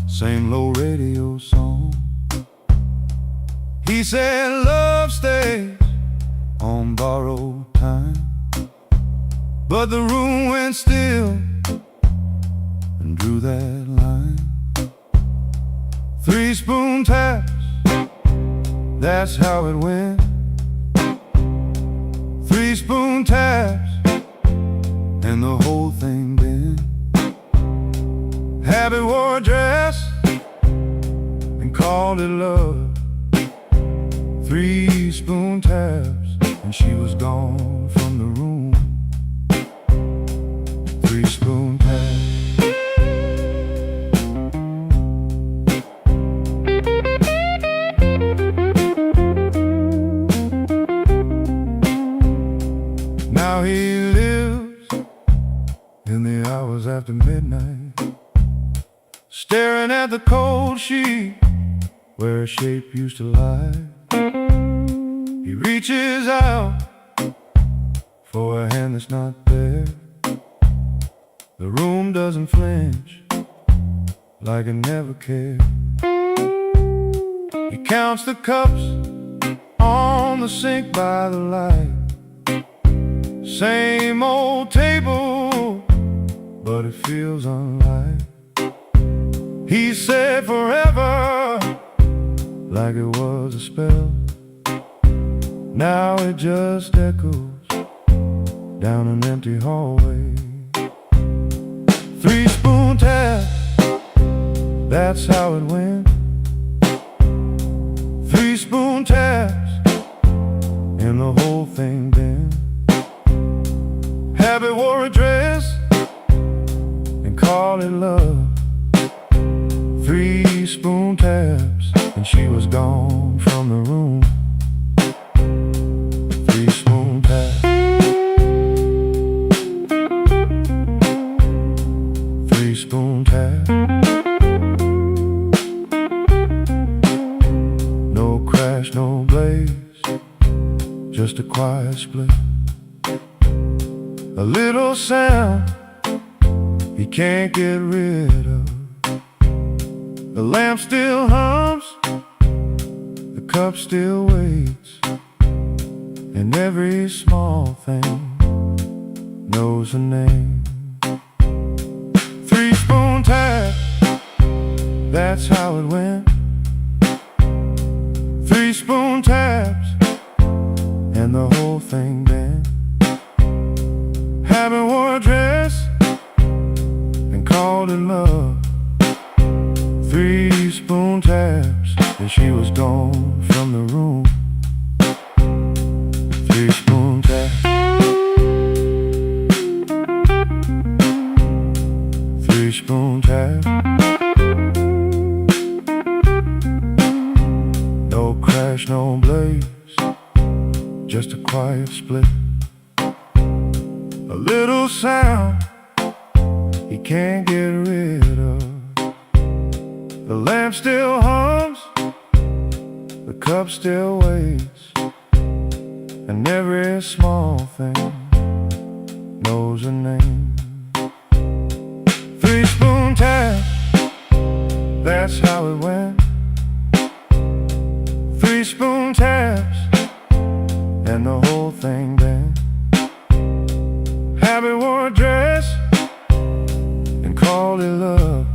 same low radio song. He said love stays on borrowed time, but the room went still and drew that line. 3 spoon taps, that's how it went. 3 spoon taps, and the whole thing bent. Habit wore a dress and called it love. 3 spoon taps, and she was gone from the room. 3 spoon taps. Now he lives in the hours after midnight, staring at the cold sheet where a shape used to lie. He reaches out for a hand that's not there. The room doesn't flinch, like it never cared. He counts the cups on the sink by the light. Same old table, but it feels unlike. He said forever, like it was a spell. Now it just echoes down an empty hallway. 3 spoon tap, that's how it went. 3 spoon taps, and the whole thing bent. Habit wore a dress and called it love. 3 spoon taps, and she was gone from the room. 3 spoon taps. 3 spoon taps. No crash, no blaze, just a quiet split. A little sound he can't get rid of. The lamp still hums, the cup still waits, and every small thing knows a name. 3 spoon tap, that's how it went. 3 spoon taps, and the whole thing bent. Habit wore a dress and called it love. 3 spoon taps, and she was gone from the room. 3 spoon taps. 3 spoon taps. No crash, no blaze, just a quiet split. A little sound he can't get rid of. The lamp still hums, the cup still waits, and every small thing knows a name. 3 spoon tap, that's how it went. 3 spoon taps, and the whole thing bent. Habit wore a dress and called it love.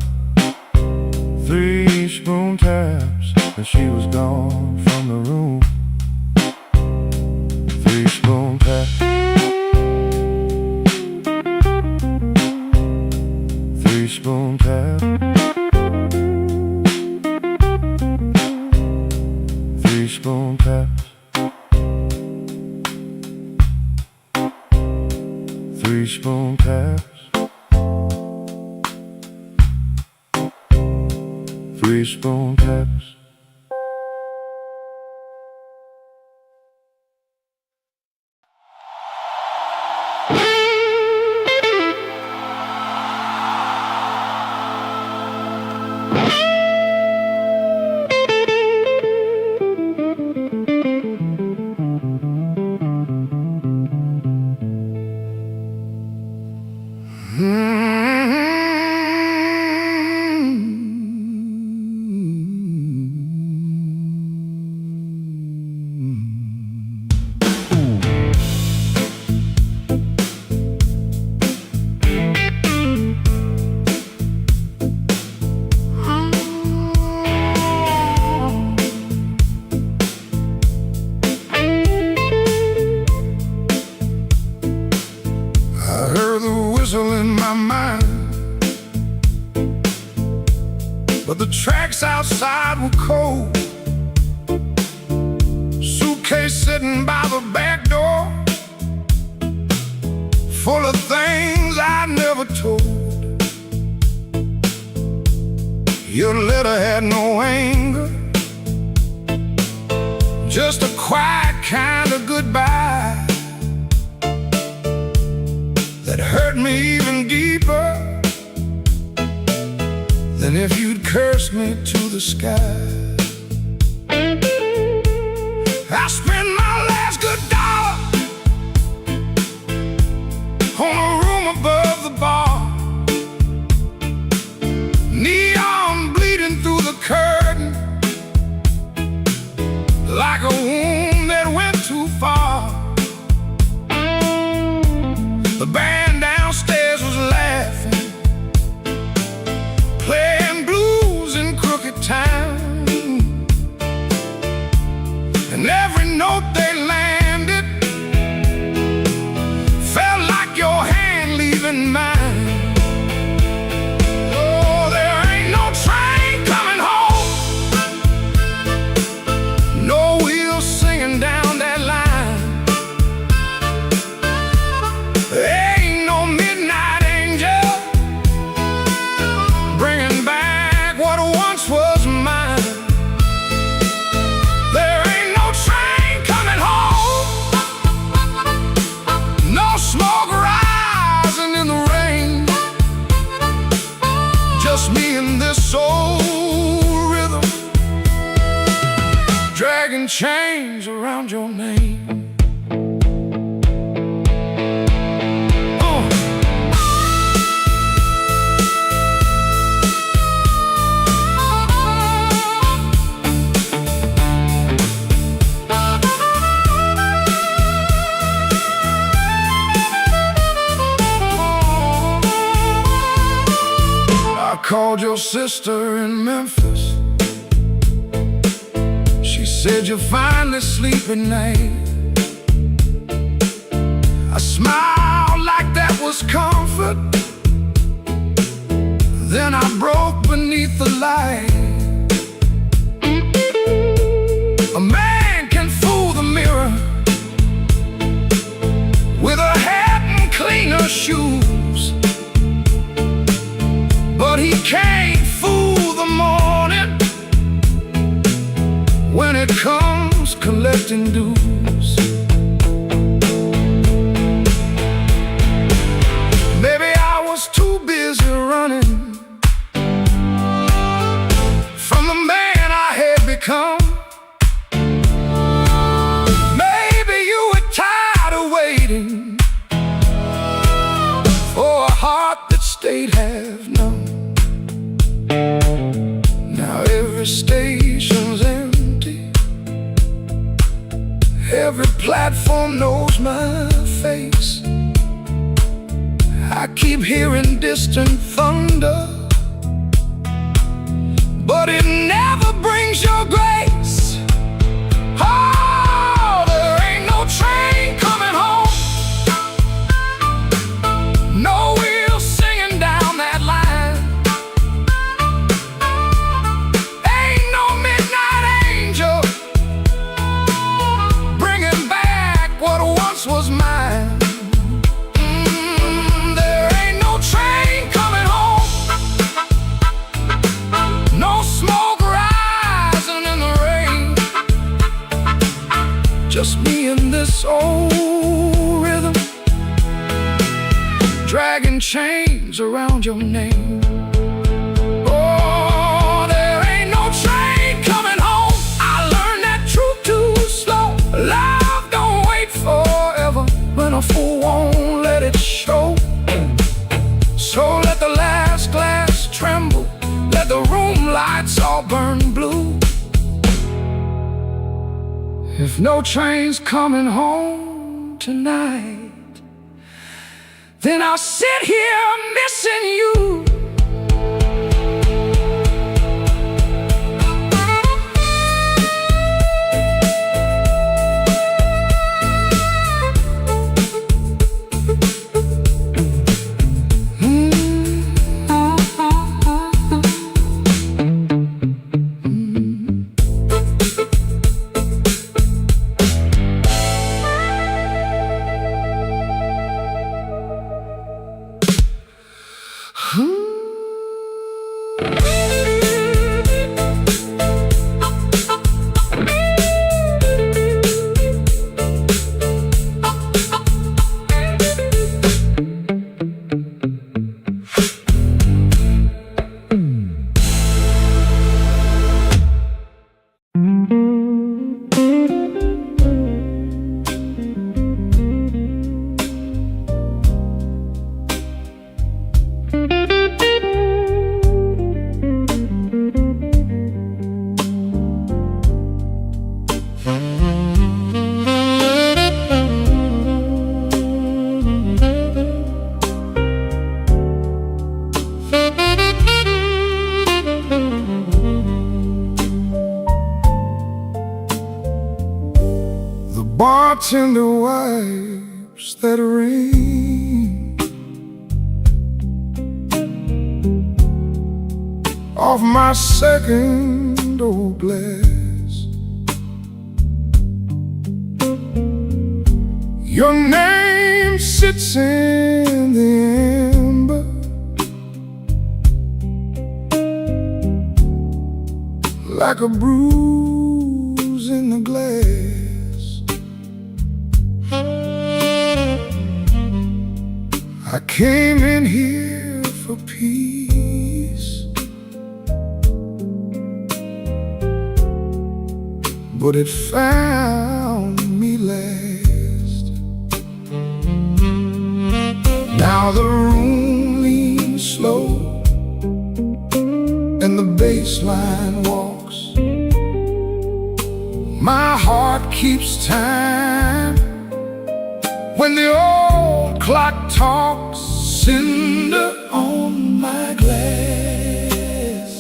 3 spoon taps, and she was gone from the room. 3 spoon taps. 3 spoon pass, 3 spoon pass, 3 spoon pass, 3 spoon pass. In my mind, but the tracks outside were cold. Suitcase sitting by the back door, full of things I never told. Your letter had no anger, just a quiet kind of goodbye that hurt me even deeper than if you'd cursed me to the sky. I spent my last good dollar on a room above the bar, neon bleeding through the curtain like a wound that went too far. The band downstairs was laughing, playing blues in crooked time, and every note they landed felt like your hand leaving mine. Oh, there ain't no train coming home, no wheels singing down that line. Ain't no midnight angel bringing back what once was mine. There ain't no train coming home, no smoke rising in the rain, just me and this soul rhythm, dragging chains around your name. I called your sister in Memphis. She said you're finally sleeping night. I smiled like that was comfort, then I broke beneath the light. A man can fool the mirror with a hat and cleaner shoes, but he can't fool the morning when it comes collecting dues. Maybe I was too busy running from the man I had become. Maybe you were tired of waiting for a heart that stayed half numb. Now every station's empty, every platform knows my face. I keep hearing distant thunder, but it never brings your grace. Oh, there ain't no train coming home, no wheels singing down that line. soul rhythm, dragging chains around your name. Oh, there ain't no train coming home. I learned that truth too slow. Love don't wait forever, when a fool won't let it show. So let the last glass tremble, let the room lights all burn blue. If no train's coming home tonight, then I'll sit here missing you. Bartender wipes that rain off my second old glass. Your name sits in the amber like a bruise in the glass. I came in here for peace, but it found me last. Now the room leans slow and the bass line walks. My heart keeps time when the old clock talks. Cinder on my glass,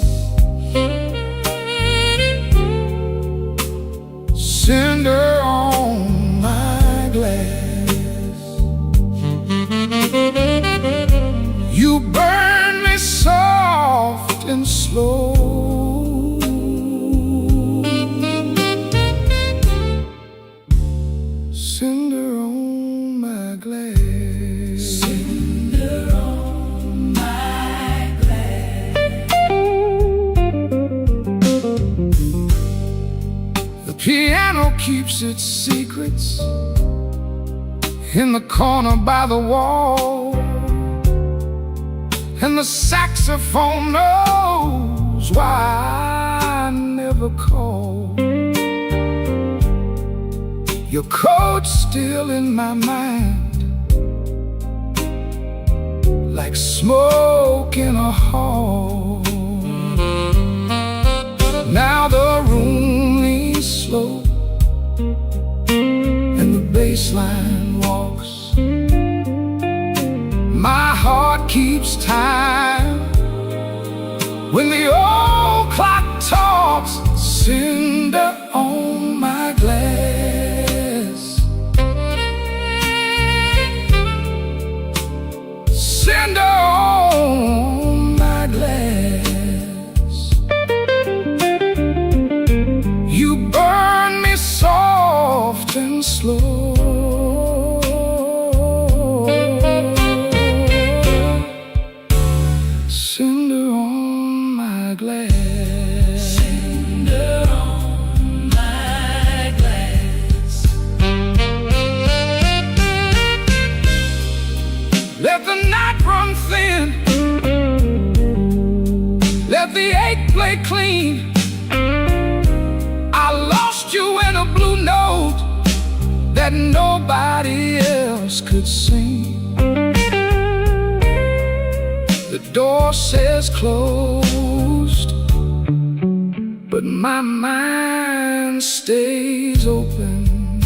cinder on my glass. You burn me soft and slow. Cinder on my glass. Piano keeps its secrets in the corner by the wall, and the saxophone knows why I never call. Your coat's still in my mind, like smoke in a hall. Now the room leans slow and the bass line walks. My heart keeps time when the old clock talks. Cinder on my glass, cinder on my glass. let the ache play clean. I lost you in a blue note that nobody else could sing. The door says closed, but my mind stays open.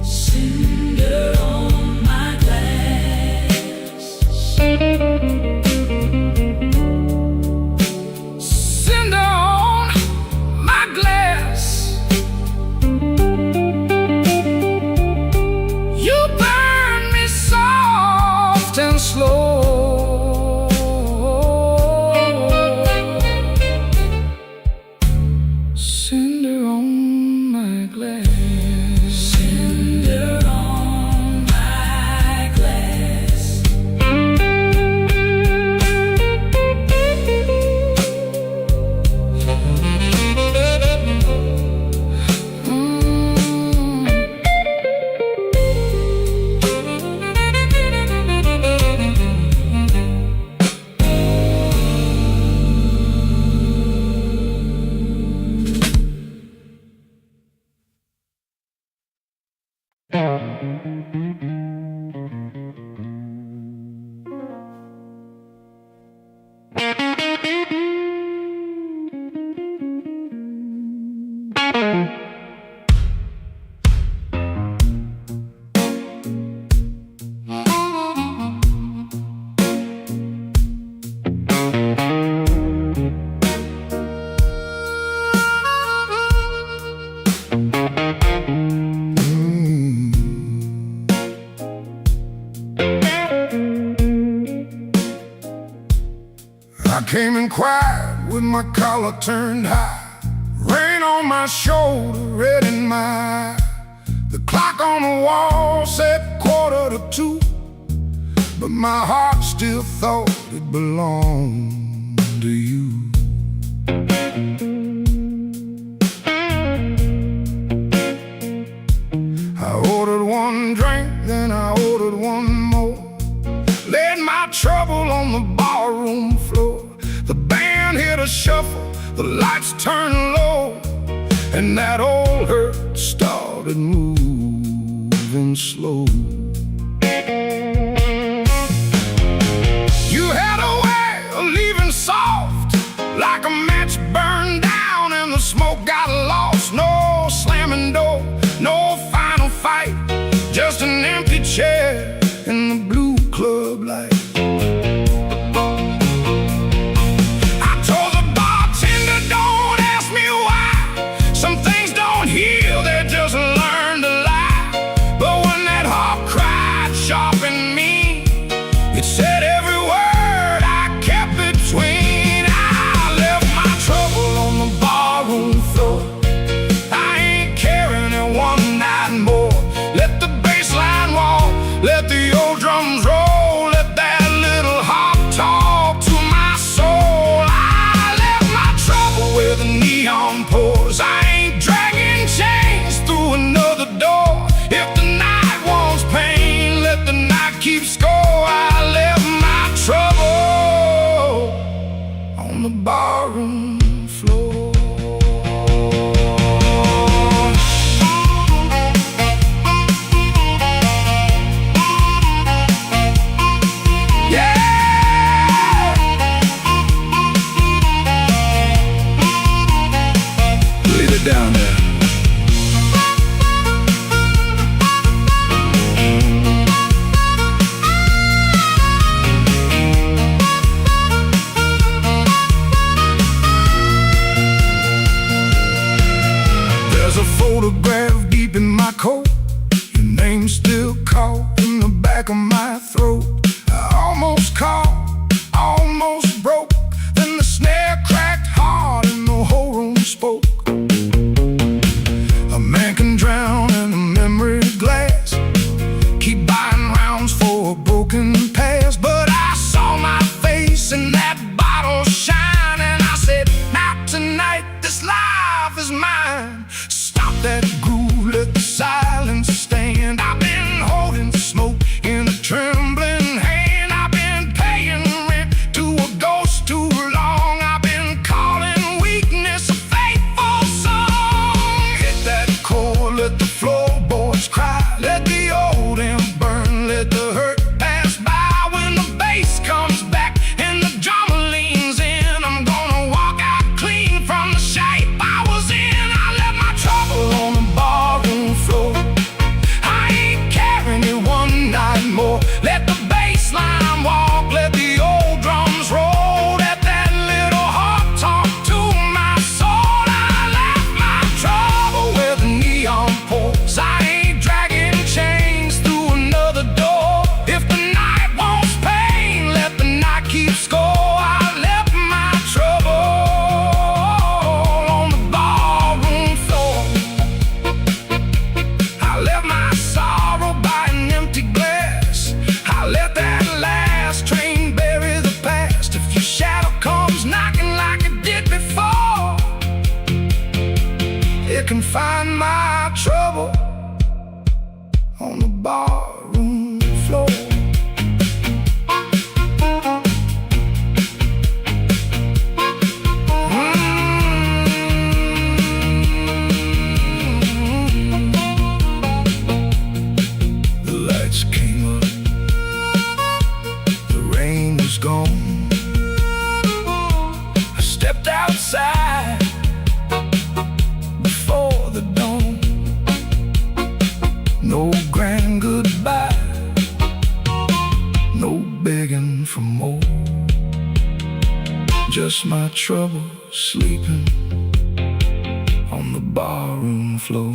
Cinder on my glass, cinder on my glass. You burn me soft and slow. Cinder on my glass. Cinder on my glass. I came in quiet with my collar turned high, rain on my shoulder, red in my eye. The clock on the wall said 1:45, but my heart still thought it belonged to you. I ordered one drink, then I ordered one more, laid my trouble on the barroom floor. The band hit a shuffle, the lights turned low, and that old hurt started moving slow. You had a way of leaving soft, like a match burned down and the smoke got lost. No slamming door, no final fight, just an empty chair in the blue club light. I told the bartender, don't ask me why. Some things don't heal, they just learn to lie. But when that heart cried sharp in me, it said every word I kept between. I left my trouble on the barroom floor. I ain't carrying it one night more. Let the bass line walk, let the old drums roll, let that little heart talk to my soul. I left my trouble where the neon pours. I ain't dragging chains through another door. If the night wants pain, let the night keep score. I left my trouble on the barroom floor. Yeah! Leave it down there. There's a photograph deep in my coat, your name still caught in the back of my throat. I almost caught, almost broke, then the snare cracked hard and the whole room spoke. A man can drown in a memory glass, keep buying rounds for a broken past. But I saw my face in that bottle shine, and I said, not tonight, this life is mine. Stop that groove, let the silence stand. I've been holding smoke in a trembling hand. I've been paying rent to a ghost too long. I've been find my trouble on the barroom floor. The lights came up, the rain was gone. I stepped outside before the dawn. No grand goodbye, no begging for more. Just my trouble sleeping on the barroom floor.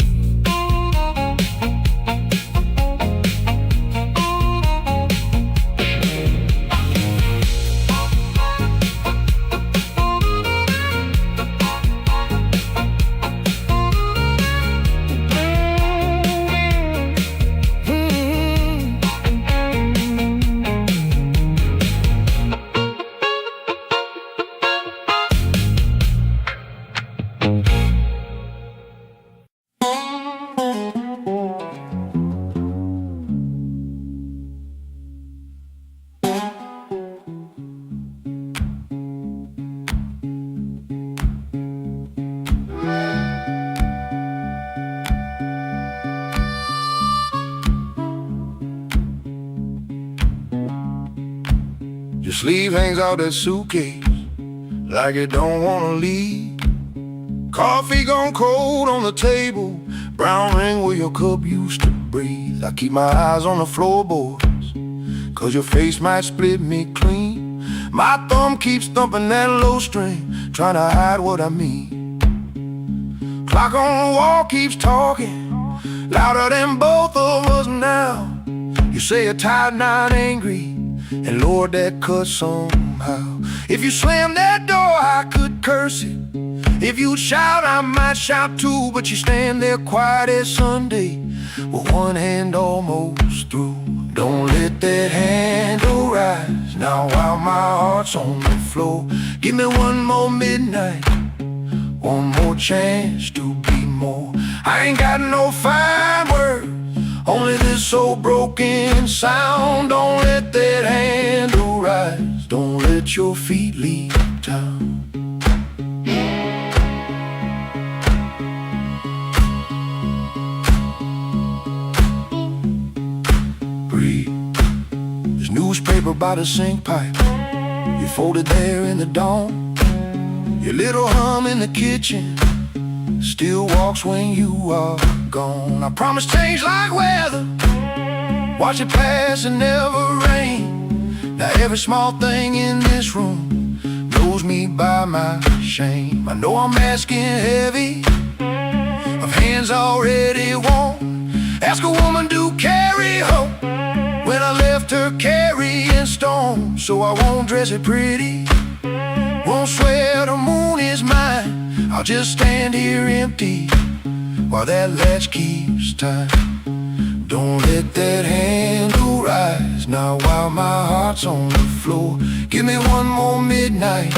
Your sleeve hangs out that suitcase like it don't wanna leave. Coffee gone cold on the table, brown ring where your cup used to breathe. I keep my eyes on the floorboards, cause your face might split me clean. My thumb keeps thumping that low string, trying to hide what I mean. Clock on the wall keeps talking, louder than both of us now. You say you're tired, not angry, and Lord, that cuts somehow. If you slam that door, I could curse it. If you shout, I might shout too. But you stand there quiet as Sunday, with one hand almost through. Don't let that handle rise now while my heart's on the floor. Give me one more midnight, one more chance to be more. I ain't got no fine words, only this old broken sound. Don't let that handle rise, don't let your feet leave town. Breathe. There's newspaper by the sink pipe, you folded there in the dawn. Your little hum in the kitchen still walks when you are gone. I promise change like weather, watch it pass and never rain. Now every small thing in this room knows me by my shame. I know I'm asking heavy of hands already warm. Ask a woman to carry hope when I left her carrying storm. So I won't dress it pretty, won't swear the moon is mine. I'll just stand here empty while that latch keeps time. Don't let that handle rise now while my heart's on the floor. Give me one more midnight,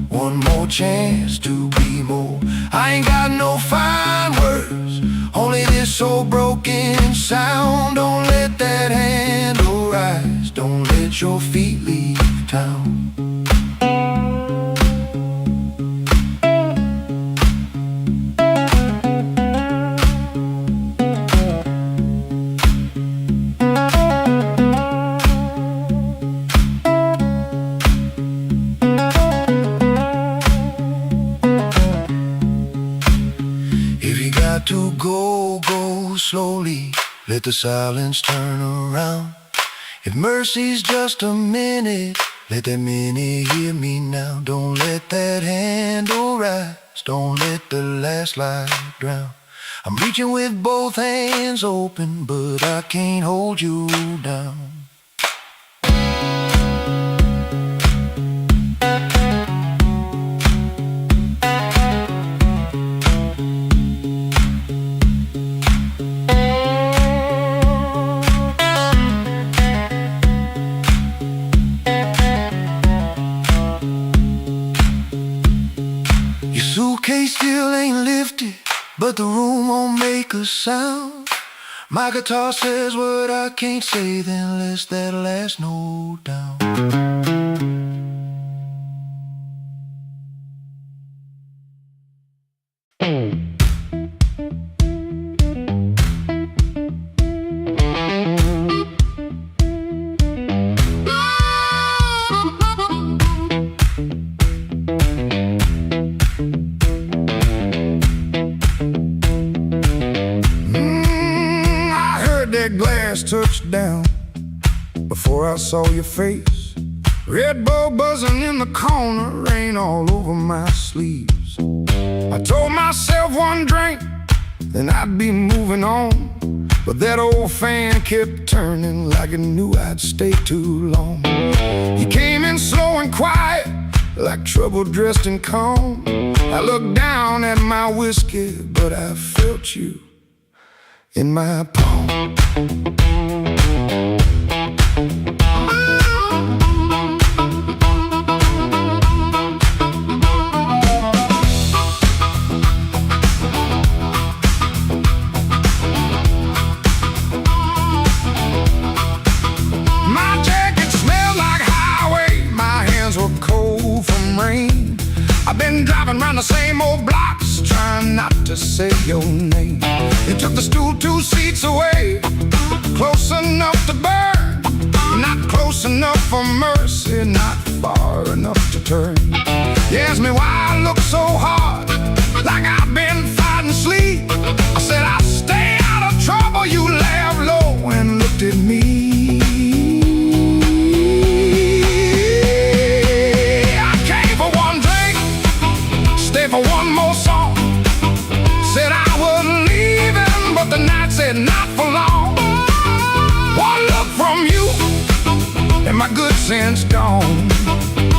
one more chance to be more. I ain't got no fine words, only this old broken sound. Don't let that handle rise, don't let your feet leave town. To go, go slowly, let the silence turn around. If mercy's just a minute, let that minute hear me now. Don't let that handle rise, don't let the last light drown. I'm reaching with both hands open, but I can't hold you down. Suitcase still ain't lifted, but the room won't make a sound. My guitar says what I can't say, then lets that last note down. That glass touched down before I saw your face. Red Bull buzzing in the corner, rain all over my sleeves. I told myself one drink, then I'd be moving on. But that old fan kept turning like it knew I'd stay too long. He came in slow and quiet, like trouble dressed in calm. I looked down at my whiskey, but I felt you in my palm. My jacket smelled like highway, my hands were cold from rain. I've been driving around the same old blocks, trying not to say your name. It took the stool 2 seats away, close enough to burn, not close enough for mercy, not far enough to turn. You asked me why I look so hard, like I've been fighting sleep. I said I'll stay out of trouble. You laughed low and looked at me. I came for one drink, stay for one more song. Said I was leaving, but the night said not for long. One look from you, and my good sense gone.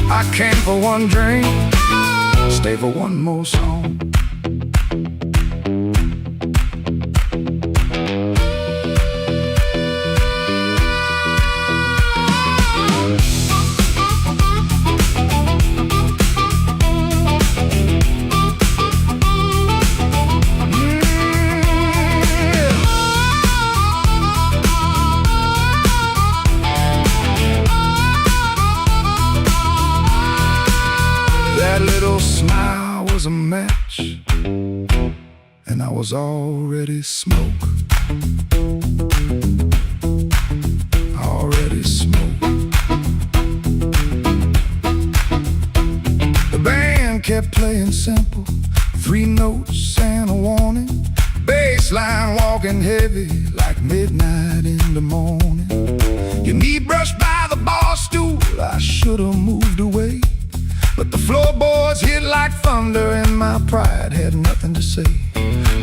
I came for one drink, stay for one more song. That little smile was a match, and I was already smoke. Already smoke. The band kept playing simple, 3 notes and a warning. Bass line walking heavy like midnight in the morning. Your knee brushed by the bar stool, I should've moved away. But the floorboards hit like thunder, and my pride had nothing to say.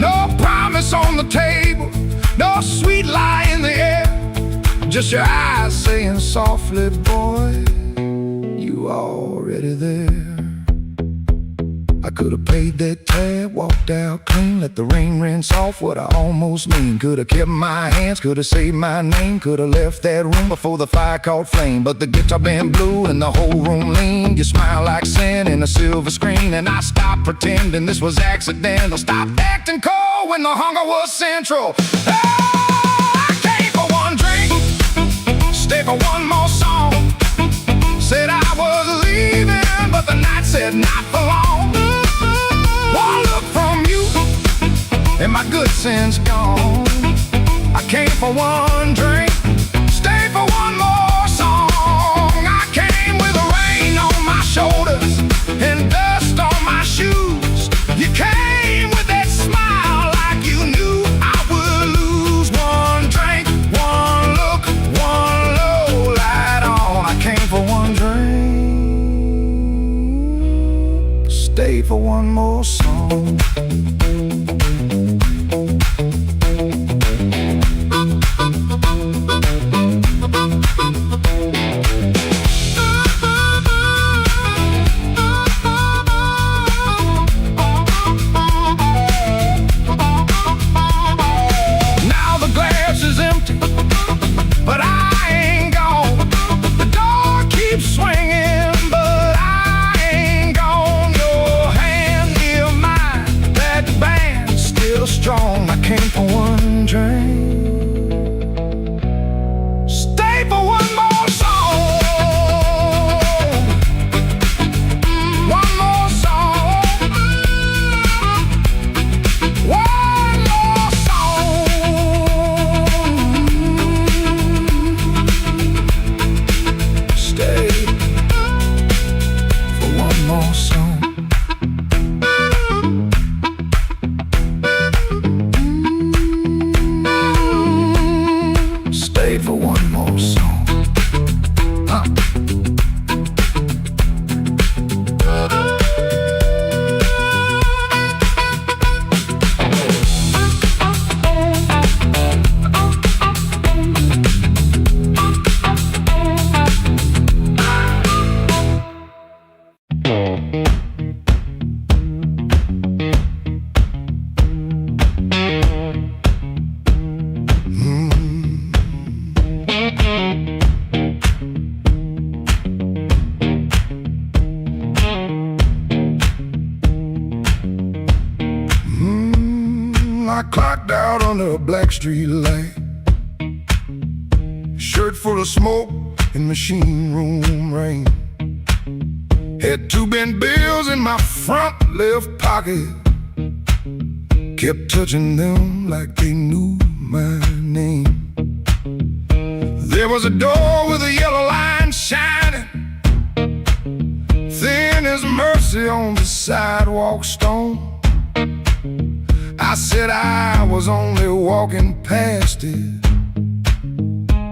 No promise on the table, no sweet lie in the air, just your eyes saying softly, boy, you already there. I could've paid that tab, walked out clean, let the rain rinse off what I almost mean. Could've kept my hands, could've saved my name, could've left that room before the fire caught flame. But the guitar band blew and the whole room leaned. You smile like sin in a silver screen, and I stopped pretending this was accidental. Stopped acting cold when the hunger was central. Oh, I came for one drink, stay for one more song. Said I was leaving, but the night said not for long. One look from you, and my good sense gone. I came for one drink, stay for one more song. I came with rain on my shoulders and dust on my shoes. You came with that smile like you knew I would lose. One drink, one look, one low light on. I came for one drink, stay for one more song. I clocked out under a black street light, shirt full of smoke in machine room rain. Had 2 bent bills in my front left pocket, kept touching them like they knew my name. There was a door with a yellow line shining, thin as mercy on the sidewalk stone. I said I was only walking past it,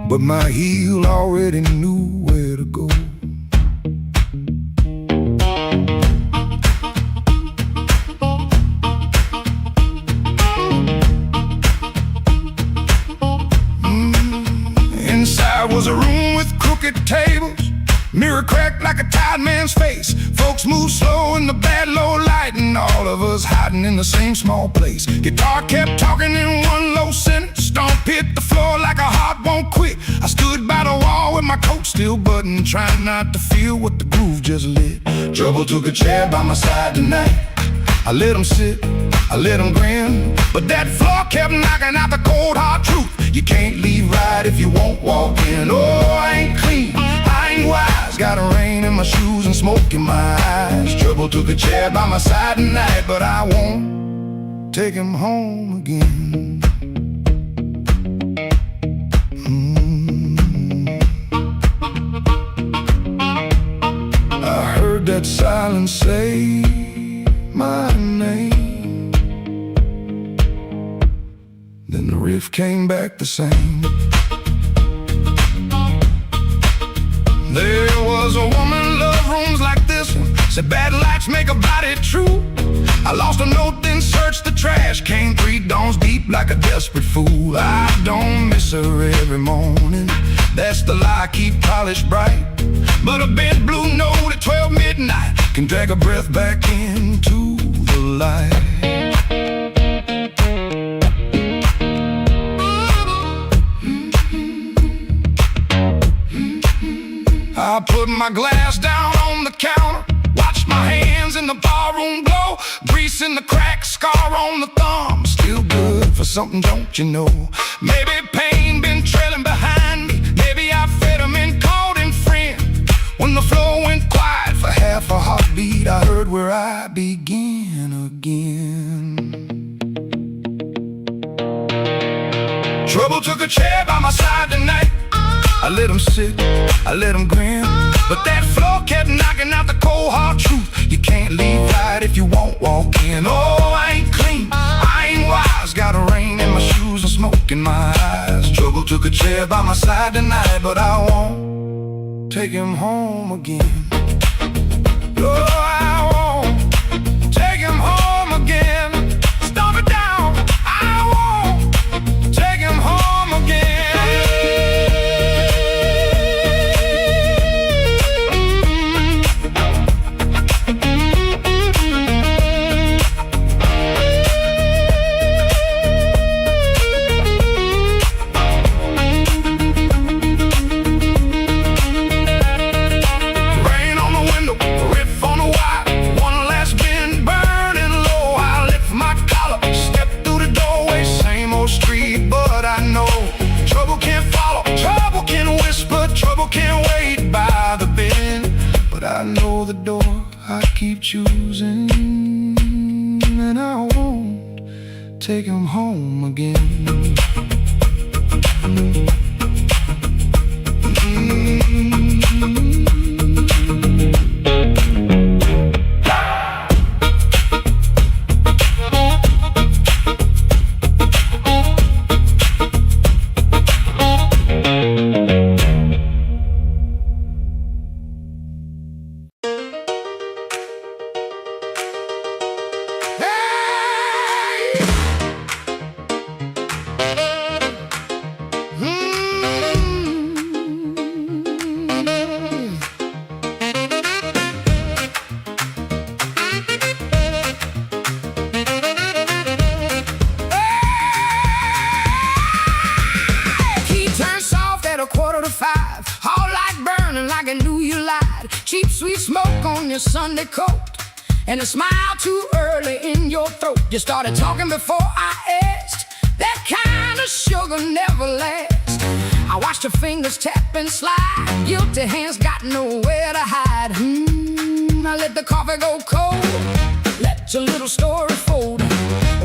but my heel already knew where to go. Inside was a room with crooked tables, mirror cracked like a tired man's face. Folks moved slow in the bad low light, and all of us hiding in the same small place. Guitar kept talking in one low sentence, stomp hit the floor like a heart won't quit. I stood by the wall with my coat still buttoned, trying not to feel what the groove just lit. Trouble took a chair by my side tonight. I let him sit, I let him grin, but that floor kept knocking out the cold hard truth. You can't leave right if you won't walk in. Oh, I ain't clean, I ain't wise, got a rain in my shoes and smoke in my eyes. Trouble took a chair by my side tonight, but I won't take him home again. I heard that silence say my name, then the riff came back the same. There was a woman loved rooms like this one, said bad lights make a body true. I lost a note, then searched the trash, came 3 dawns deep like a desperate fool. I don't miss her every morning, that's the lie I keep polished bright. But a bent blue note at 12 midnight can drag a breath back into the light. I put my glass down on the counter, watched my hands in the barroom glow, grease in the crack, scar on the thumb, still good for something, don't you know? Maybe pain been trailing behind me, maybe I fed him and called him friend. When the floor went quiet for half a heartbeat, I heard where I began again. Trouble took a chair by my side tonight. I let him sit, I let him grin, but that floor kept knocking out the cold hard truth. You can't leave right if you won't walk in. Oh, I ain't clean, I ain't wise, got a rain in my shoes and smoke in my eyes. Trouble took a chair by my side tonight, but I won't take him home again. Oh, I won't take him home again. Stomp it down, I won't take him home again. I know the door I keep choosing, and I won't take him home again. Sunday coat and a smile too early in your throat. You started talking before I asked. That kind of sugar never lasts. I watched your fingers tap and slide. Guilty hands got nowhere to hide. I let the coffee go cold. Let your little story fold.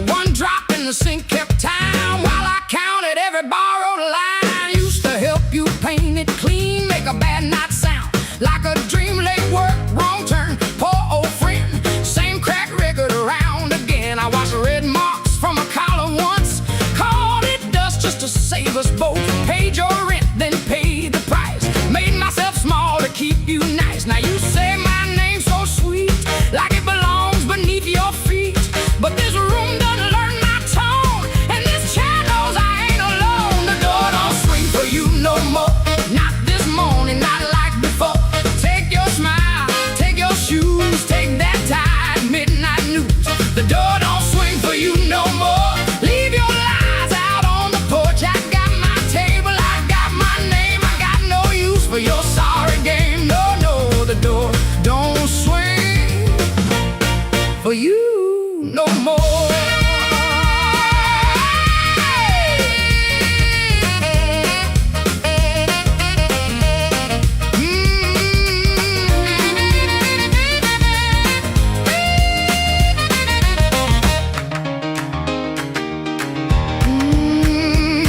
One drop in the sink kept time while I counted every borrowed line. Used to help you paint it clean, make a bad night sound like a dream. Late work, wrong turn, poor old friend. Same crack record around again. I watched red marks from a collar once. Called it dust just to save us both. Paid your rent, then paid the price. Made myself small to keep you nice. Now you say my name so sweet, like it belongs beneath your feet. But this room doesn't learn my tone, and this chair knows I ain't alone. The door don't swing for you no more. Not this morning, not like before. Take your smile, take your shoes, take that tired midnight news. The door don't swing for you no more. Leave your lies out on the porch. I got my table, I got my name. I got no use for your sorry game. No, no, the door don't swing for you no more.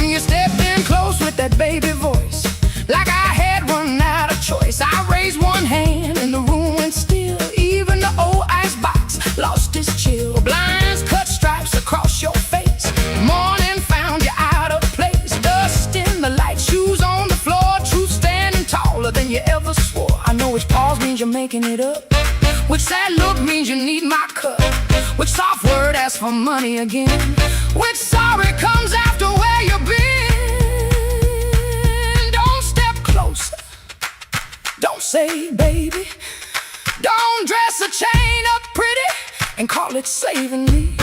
You stepped in close with that baby voice, like I had run out of choice. I raised one hand and the room went still. Even the old icebox lost its chill. Blinds cut stripes across your face. Morning found you out of place. Dust in the light, shoes on the floor. Truth standing taller than you ever swore. I know which pause means you're making it up. Which sad look means you need my cup. Which soft word asks for money again. Which sorry comes after where you've been. Don't step closer. Don't say baby. Don't dress a chain up pretty and call it saving me.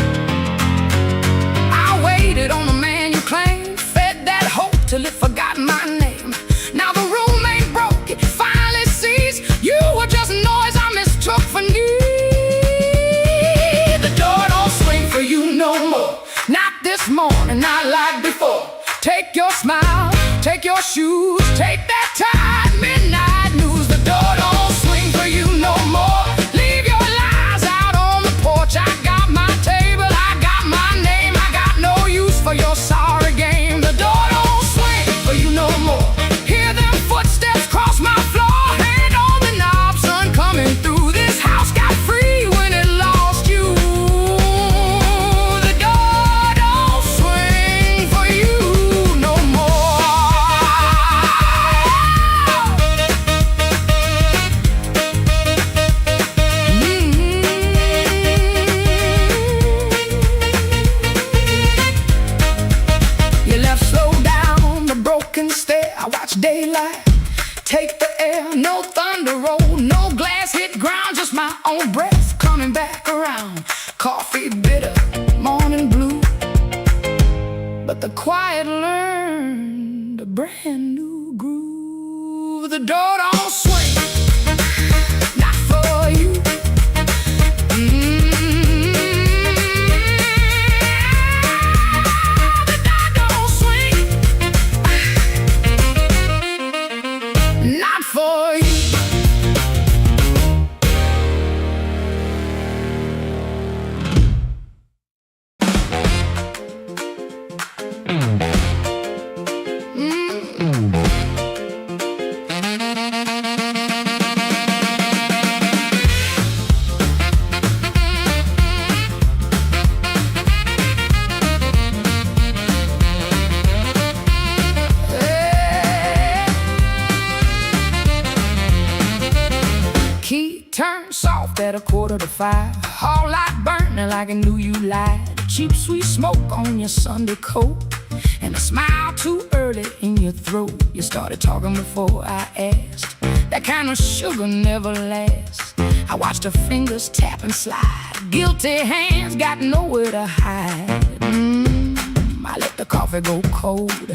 I waited on the man you claimed, fed that hope till it forgot my name. Now the room ain't broke, it finally sees you were just noise I mistook for need. The door don't swing for you no more. Not this morning, not like before. Take your smile, take your shoes, take that tired midnight news. The door don't swing for you no more. Leave your lies out on the porch. I got my table, I got my name. I got no use for your sorry game. The door don't swing for you no more. Hear them footsteps cross my floor. Hand on the knob, sun coming through. This house got free when it lost you. The door don't swing for you no more. You left slow down the broken stair. I watched daylight take the air. No thunder roll, no glass hit ground. Just my own breath coming back around. Coffee bitter, morning blue. But the quiet learned a brand new groove. The door don't swing, not for you. The door don't swing, not for you. Key turned soft at 4:45. Hall light burning like I knew you lied. Cheap sweet smoke on your Sunday coat and a smile too early in your throat. You started talking before I asked. That kind of sugar never lasts. I watched her fingers tap and slide. Guilty hands got nowhere to hide. I let the coffee go cold.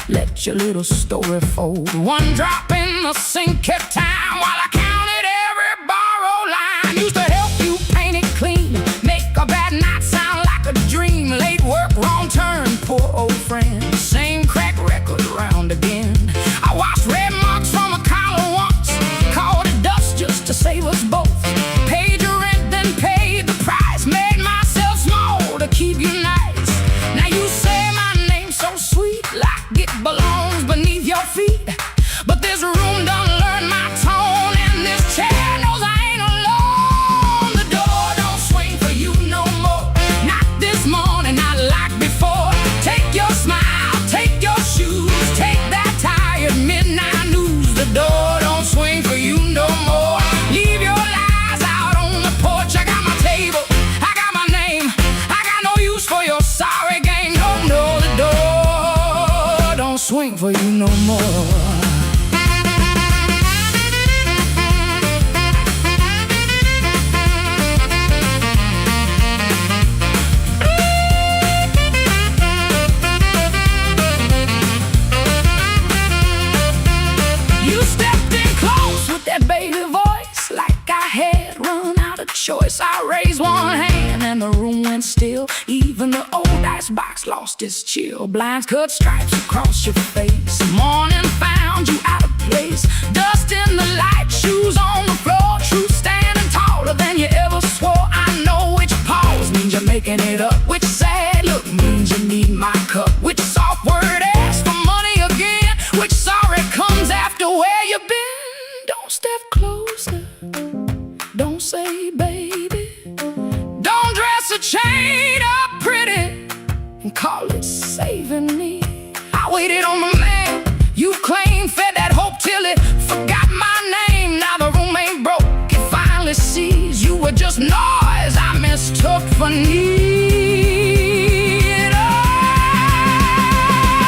Let your little story fold. One drop in the sink kept time while I counted every borrowed line. swing for you no more. Choice. I raised one hand and the room went still. Even the old icebox lost its chill. Blinds cut stripes across your face. Morning found you out of place. Dust in the light, shoes on the floor. Truth standing taller than you ever swore. I know which pause means you're making it up. Which sad look means you need my cup. Which soft word asks for money again. Which sorry comes after where you've been. Don't step closer. Don't say baby. Don't dress a chain up pretty and call it saving me. I waited on the man you claimed, fed that hope till it forgot my name. Now the room ain't broke, it finally sees you were just noise I mistook for need. Oh,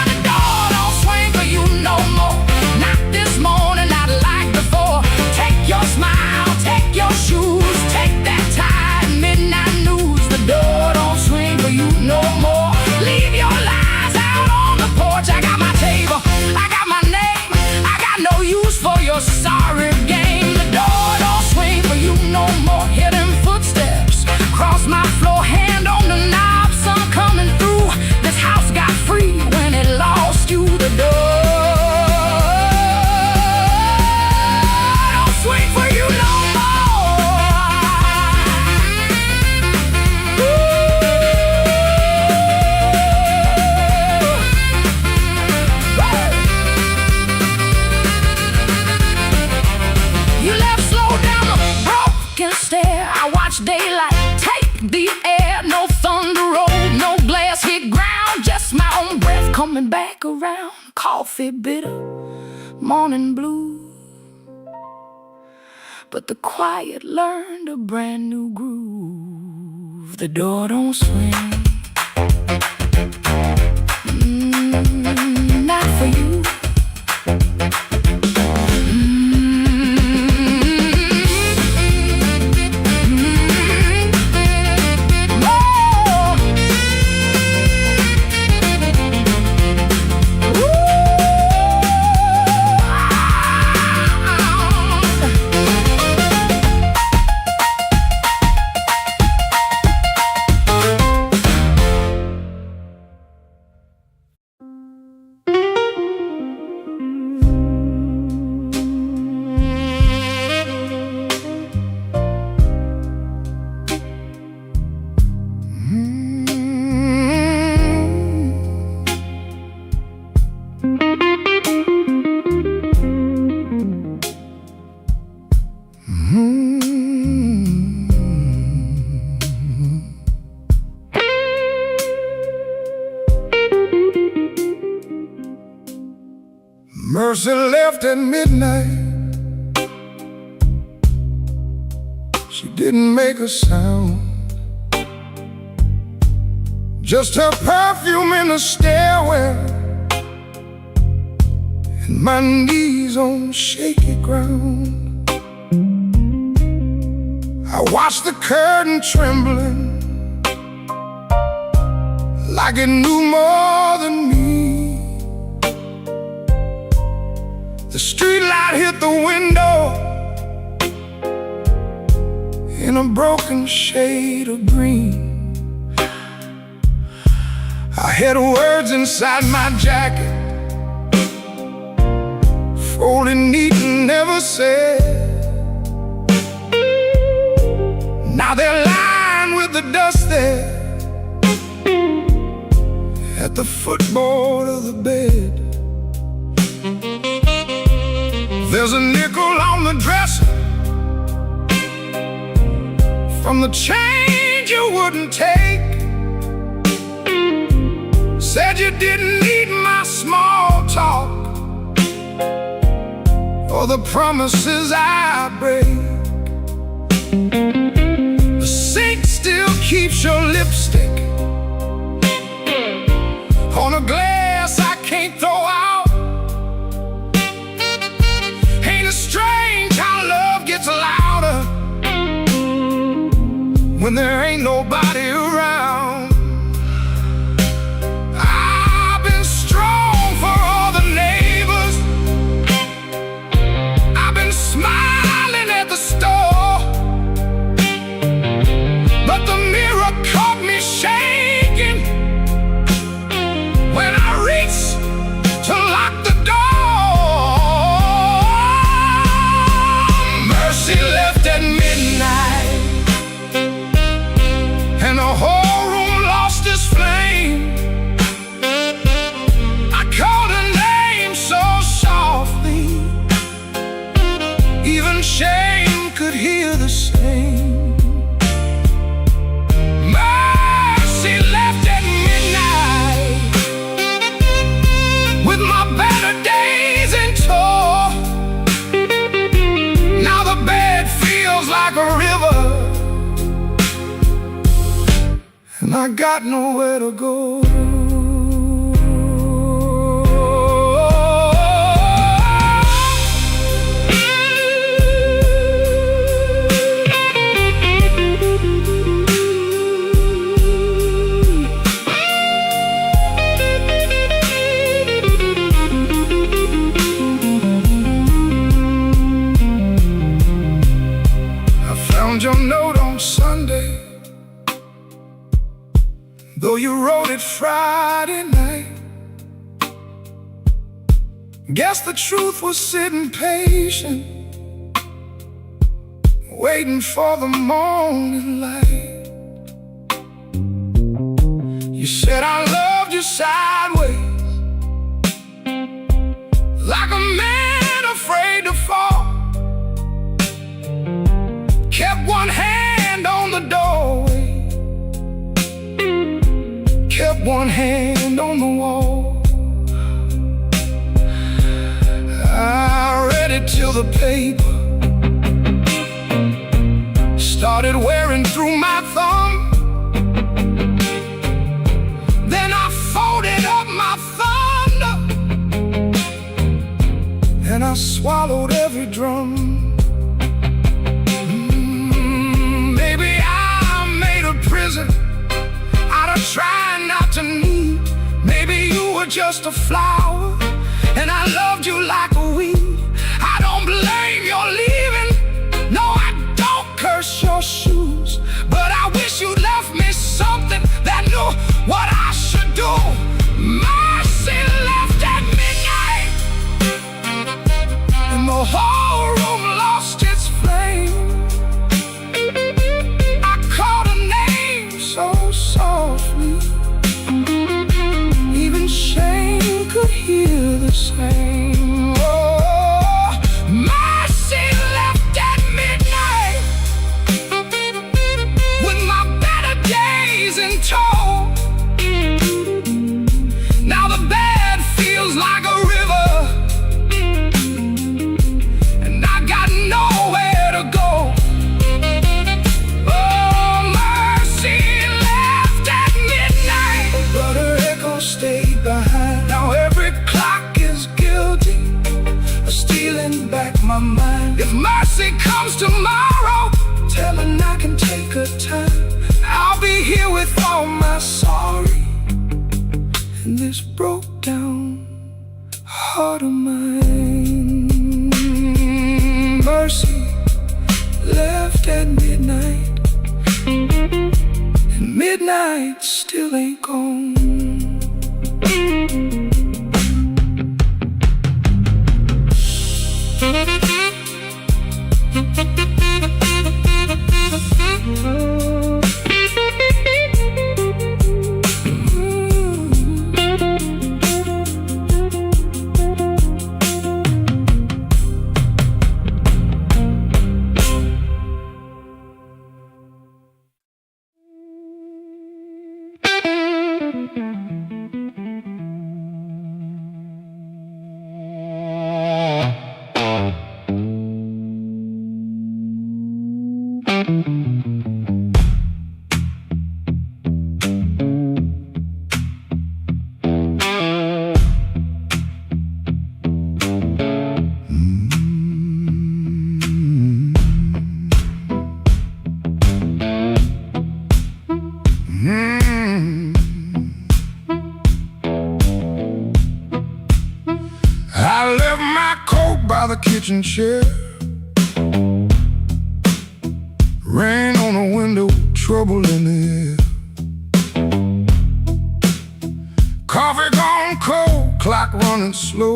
the door don't swing for you no more. Not this morning, not like before. Take your smile, take your shoes, take that tie, midnight news. The door don't swing for you no more. Leave your lies out on the porch. I got my table, I got my name, I got no use for your sorry game. The door don't swing for you no more. Hear them footsteps cross my floor, hand on the knob, sun coming through. This house got free when it lost you. The door don't swing for you no daylight, take the air, no thunder roll, no glass hit ground, just my own breath coming back around. Coffee bitter, morning blue, but the quiet learned a brand new groove. The door don't swing, not for you. Mercy left at midnight. She didn't make a sound. Just her perfume in the stairwell and my knees on shaky ground. I watched the curtain trembling like it knew more than me. The street light hit the window in a broken shade of green. I had words inside my jacket, folded neat and never said. Now they're lying with the dust there at the footboard of the bed. There's a nickel on the dresser from the change you wouldn't take. Said you didn't need my small talk or the promises I break. The sink still keeps your lipstick on a glass I can't throw out. when there ain't nobody around. I've been strong for all the neighbors. I've been smiling at the store, but the mirror caught me shaking when I reached to lock the door. Mercy left at midnight, and the whole room lost its flame. I called her name so softly, even shame could hear the same. Mercy left at midnight, with my better days in tow. Now the bed feels like a river, and I got nowhere to go. I found your note on Sunday, though you wrote it Friday night. Guess the truth was sitting patient, waiting for the morning light. You said I loved you sideways, like a man afraid to fall. Kept one hand on the doorway, kept one hand on the wall. I read it till the paper started wearing through my thumb. Then I folded up my thunder, and I swallowed every drum. Maybe I made a prison out of trying not to need. Maybe you were just a flower, and I loved you like a weed. I don't blame your leaving, no, I don't curse your shoes, but I wish you left me something that knew what I should do. Mercy left at midnight, and the whole room lost its flame. I called her name so softly, even shame could hear the same. Oh, mercy left at midnight, with my better days in tow. Now the bed feels like a river, and I got nowhere to go. Oh, mercy left at midnight, but her echo stayed behind. Now every clock is guilty of stealing back my mind. If mercy comes tomorrow, tell her I can take her time. I'll be here with all my sorry, and this broke down heart of mine. Mercy left at midnight, and midnight still ain't gone. I left my coat by the kitchen chair. Rain on the window, trouble in the air. Coffee gone cold, clock running slow.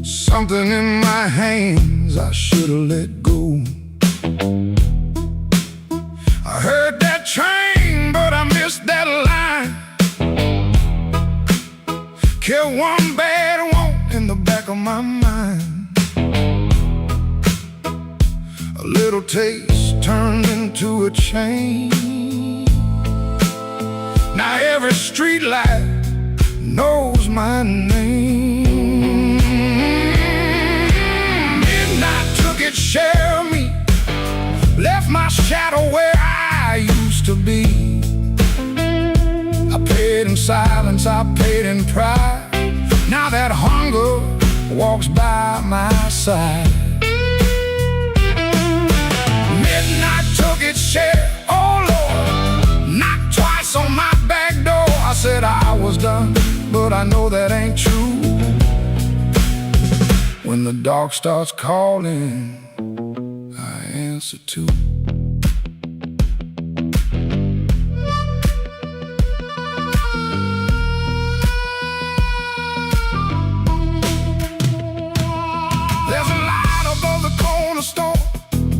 Something in my hands I should've let go. I heard that train, but I missed that line. Kept one bad want in the back of my mind. A little taste turned into a chain. Now every street light knows my name. Midnight took its share of me, left my shadow where I used to be. I paid in silence, I paid in pride. Now that hunger walks by my side. Midnight took its share, oh Lord, knocked twice on my back door. I said I was done, but I know that ain't true. When the dark starts calling, I answer too. There's a light above the corner store,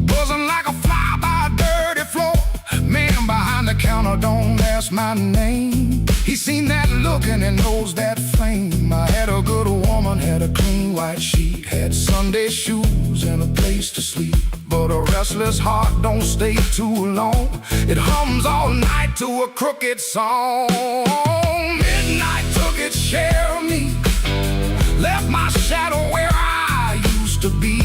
buzzing like a fly by a dirty floor. Man behind the counter don't ask my name. He seen that look and he knows that flame. I had a good woman, had a clean white sheet, had Sunday shoes and a place to sleep. But a restless heart don't stay too long. It hums all night to a crooked song. Midnight took its share of me, left my shadow where I used to be.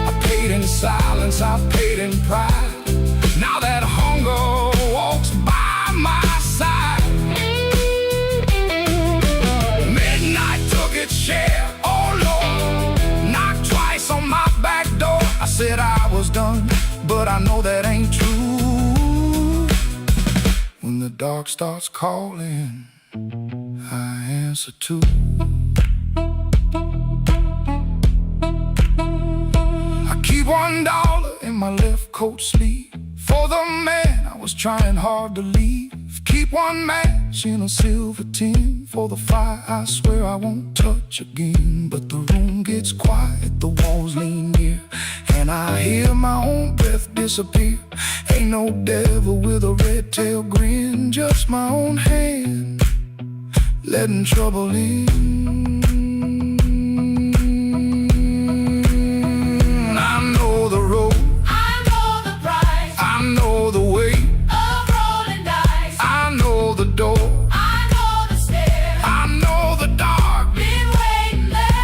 I paid in silence, I paid in pride. Now that hunger walks by my side. Midnight took its share, oh Lord, knocked twice on my back door. I said I was done, but I know that ain't true. When the dark starts calling, I answer too. I keep $1 in my left coat sleeve for the man I was trying hard to leave. Keep one match in a silver tin for the fire I swear I won't touch again. But the room gets quiet, the walls lean near, and I hear my own breath disappear. Ain't no devil with a red tail grin, just my own hand letting trouble in. I know the road, I know the price I know the way, of rolling dice. I know the door, I know the stairs, I know the dark. been waiting there.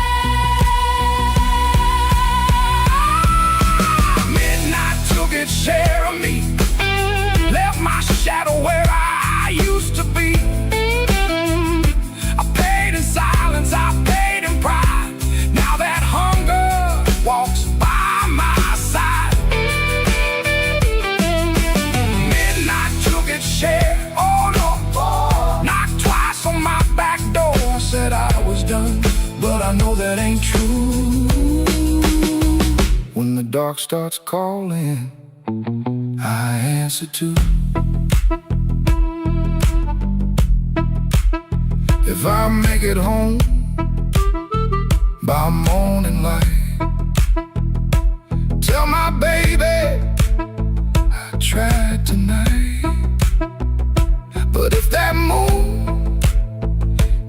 Midnight took its share of me, left my shadow where I used to be. I paid in silence, I paid in pride. Now that hunger walks by my side. Midnight took its share, oh Lord, knocked twice on my back door. I said I was done, but I know that ain't true. When the dark starts calling, I answer too. If I make it home by morning light, tell my baby I tried tonight. But if that moon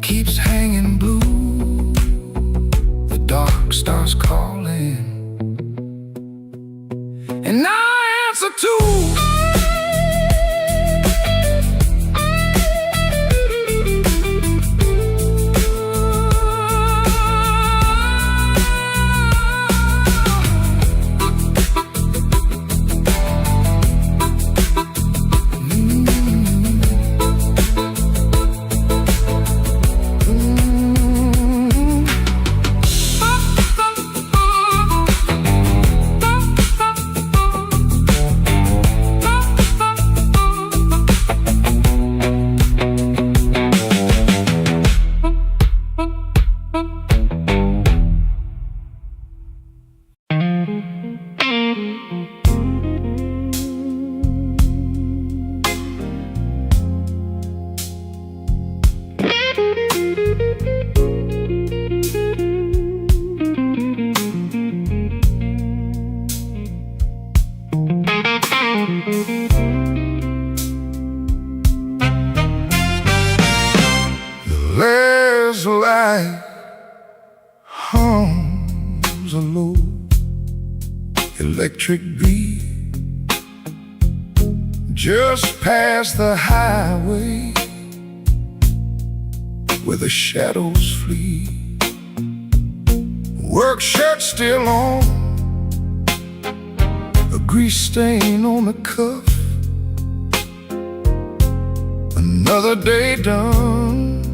keeps hanging blue, the dark starts calling, and I answer too. electric beat just past the highway where the shadows flee. Work shirt still on, a grease stain on the cuff. Another day done.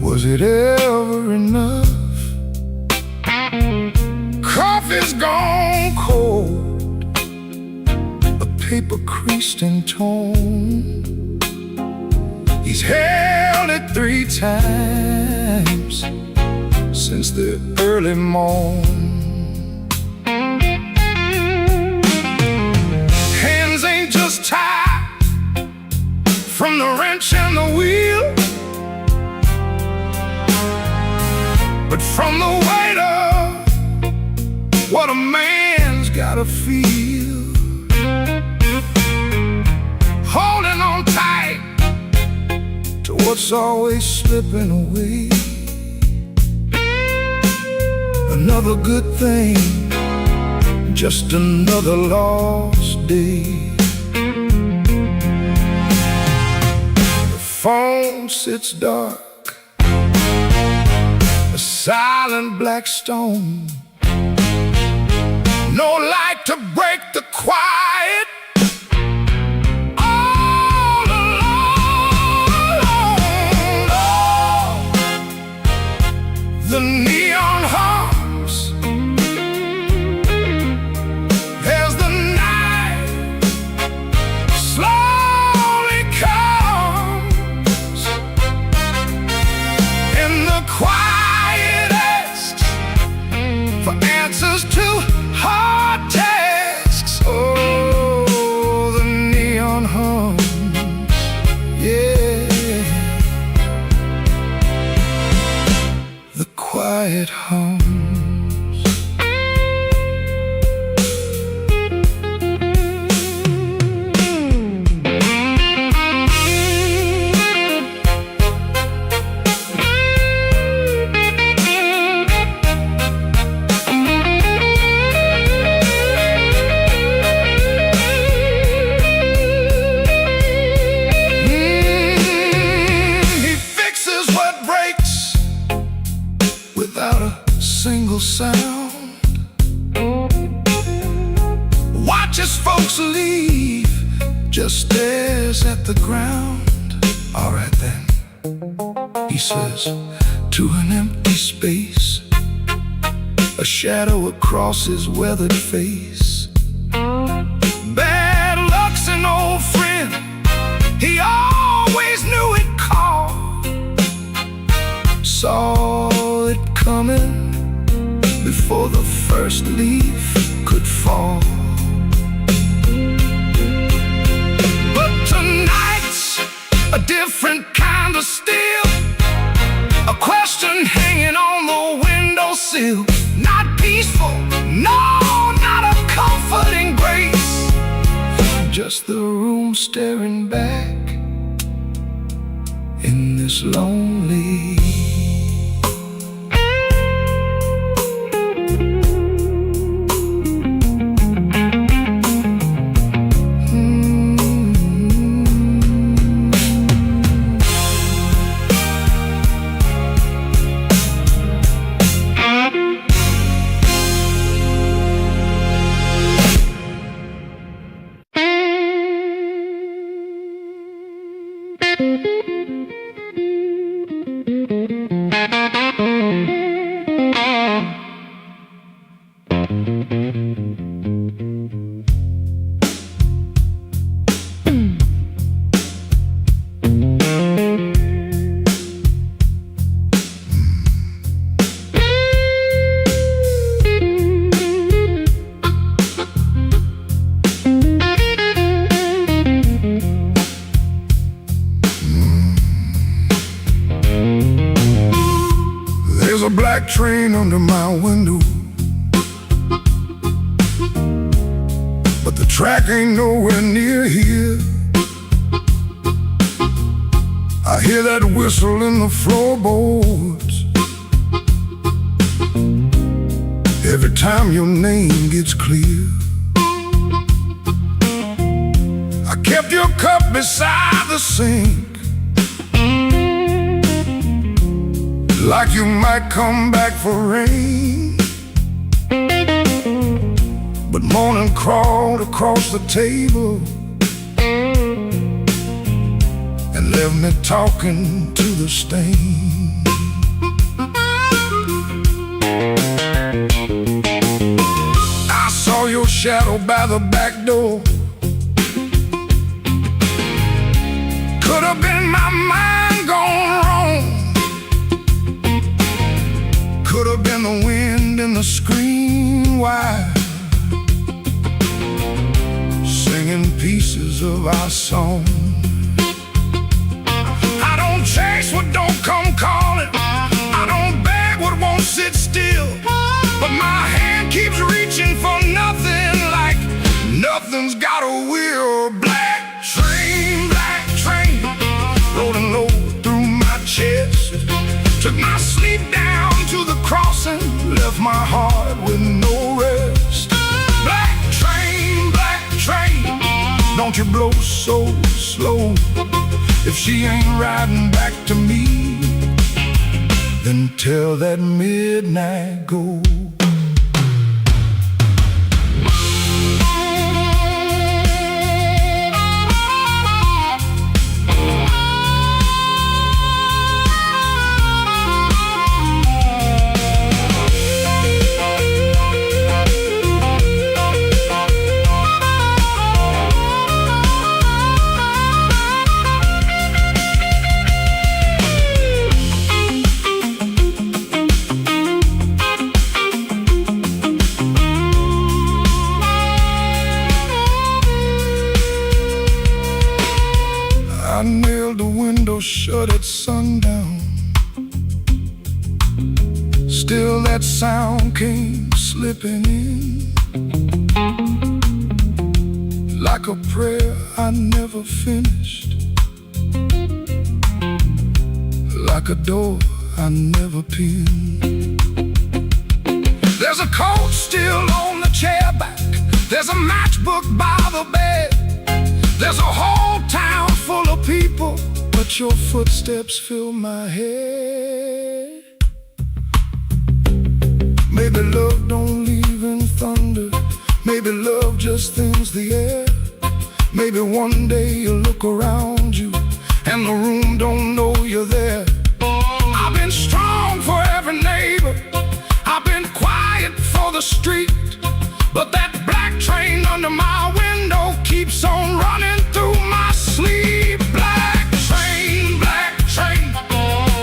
Was it ever enough? Coffee's gone cold, a paper creased and torn. He's held it 3 times since the early morn. Hands ain't just tied from the wrench and the wheel, but from the weight of what a man's gotta feel. Holding on tight to what's always slipping away. Another good thing, just another lost day. The phone sits dark, a silent black stone. No light to break the quiet. All alone, oh, the neon hums as the night slowly comes, and the quiet asks for answers to hard tasks. Oh, the neon hums, yeah, the quiet hums. Without a single sound, watches folks leave, just stares at the ground. All right then, he says to an empty space, a shadow across his weathered face. Bad luck's an old friend, he always knew it called. Saw it coming before the first leaf could fall. But tonight's a different kind of steel, a question hanging on the windowsill. Not peaceful, no, not a comforting grace, just the room staring back in this lonely. There's a black train under my window, but the track ain't nowhere near here. I hear that whistle in the floorboards every time your name gets clear. I kept your cup beside the sink, like you might come back for rain. But morning crawled across the table and left me talking to the stain. I saw your shadow by the back door. Could have been my mind gone wrong. Could have been the wind in the screen wire, singing pieces of our song. I don't chase what don't come calling. I don't beg what won't sit still. But my hand keeps reaching for nothing, like nothing's got a will. Black train, rolling low through my chest. Took my sleep down to the crossing, left my heart with no rest. Black train, don't you blow so slow. If she ain't riding back to me, then tell that midnight go. I nailed the window shut at sundown. Still that sound came slipping in, like a prayer I never finished, like a door I never pinned. There's a coat still on the chair back. There's a matchbook by the bed. There's a whole town full of people, but your footsteps fill my head. Maybe love don't leave in thunder. Maybe love just thins the air. Maybe one day you look around you and the room don't know you're there. I've been strong for every neighbor. I've been quiet for the street. But that black train under my window keeps on running through my sleep. Black train,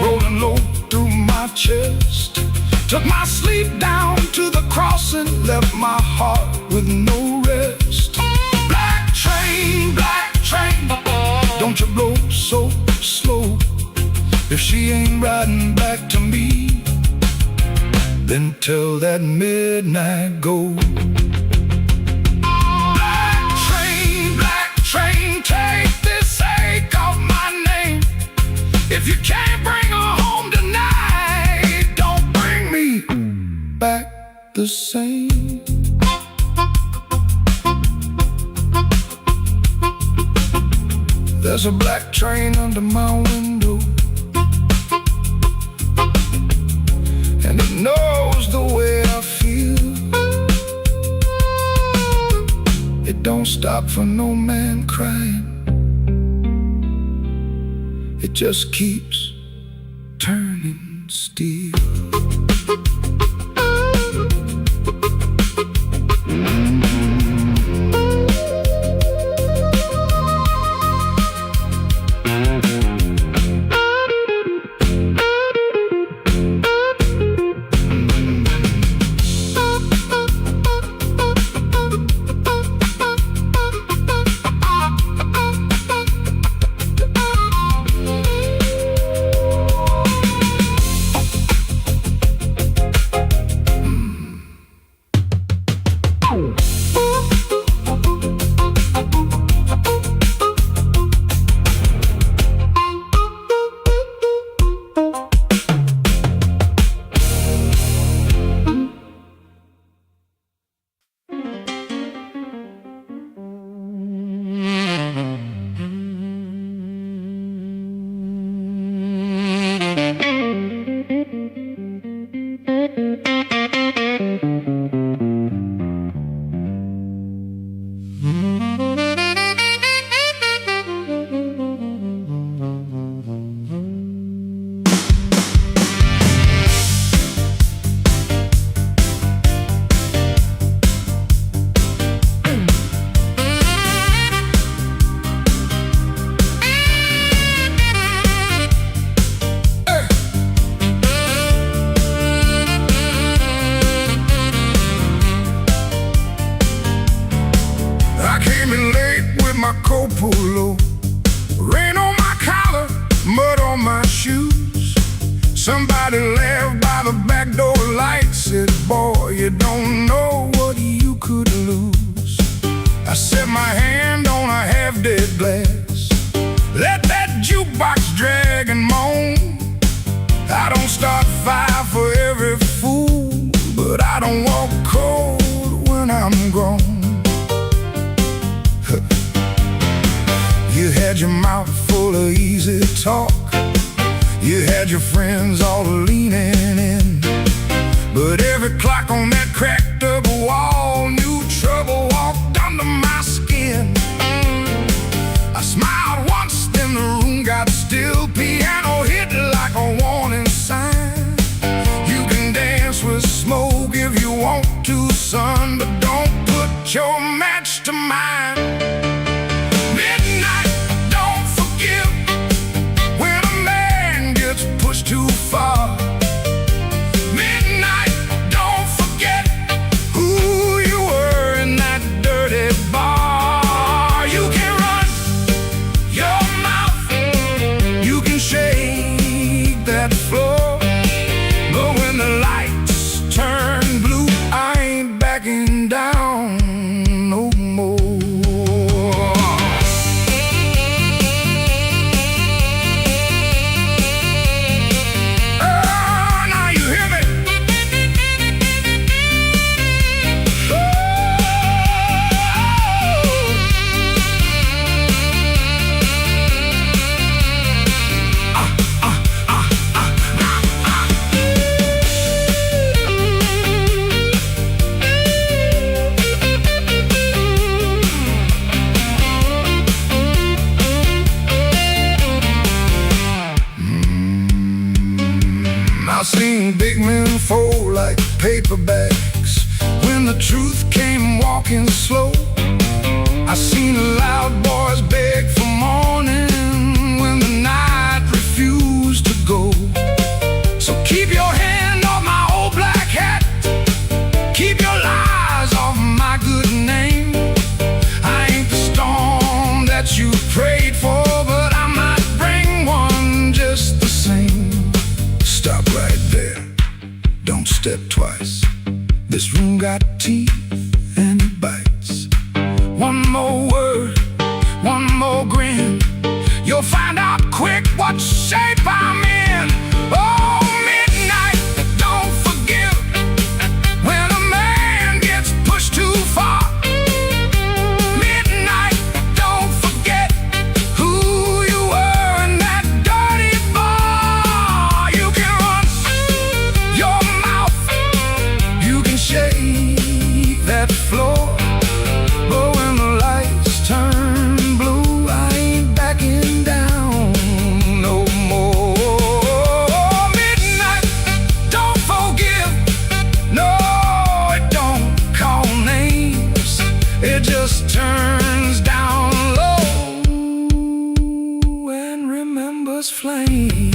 rolling low through my chest. Took my sleep down to the crossing, left my heart with no rest. Black train, don't you blow so slow. If she ain't riding back to me, then tell that midnight go. Black train, take this ache off my name. If you can't bring her home tonight, don't bring me back the same. There's a black train under my window, and it knows the way I feel. It don't stop for no man crying. It just keeps turning steel. Polo. Rain on my collar, mud on my shoes. Somebody laughed by the back door light, said, boy, you don't know what you could lose. I set my hand on a half-dead glass, let that jukebox drag and moan. I don't start fire for every fool, but I don't walk cold when I'm grown. You had your mouth full of easy talk, you had your friends all leaning in, but every clock on that cracked up wall knew trouble walked under my skin. I smiled once, then the room got still. Piano hit like a warning sign. You can dance with smoke if you want to, son, but don't put your match to mine. Midnight, don't forgive when a man gets pushed too far. Midnight, don't forget who you were in that dirty bar. You can run your mouth, you can shake that floor, but when the lights turn blue, I ain't backing down no more. Oh, now you hear me? I've seen big men fold like paper bags when the truth came walking slow. I seen loud boys beg for morning when the night refused to go. So keep your hand off my old black hat, keep your lies off my good name. I ain't the storm that you prayed for, but I might bring one just the same. Stop right there, don't step twice. This room got teeth and it bites. One more word, one more grin, you'll find out quick what shape I'm in. Oh, midnight, don't forgive when a man gets pushed too far. Midnight, don't forget who you were in that dirty bar. You can run your mouth, you can shake that floor, but when the lights turn blue, I ain't backing down no more. Midnight, don't forgive, no, it don't call names, it just turns down low and remembers flames.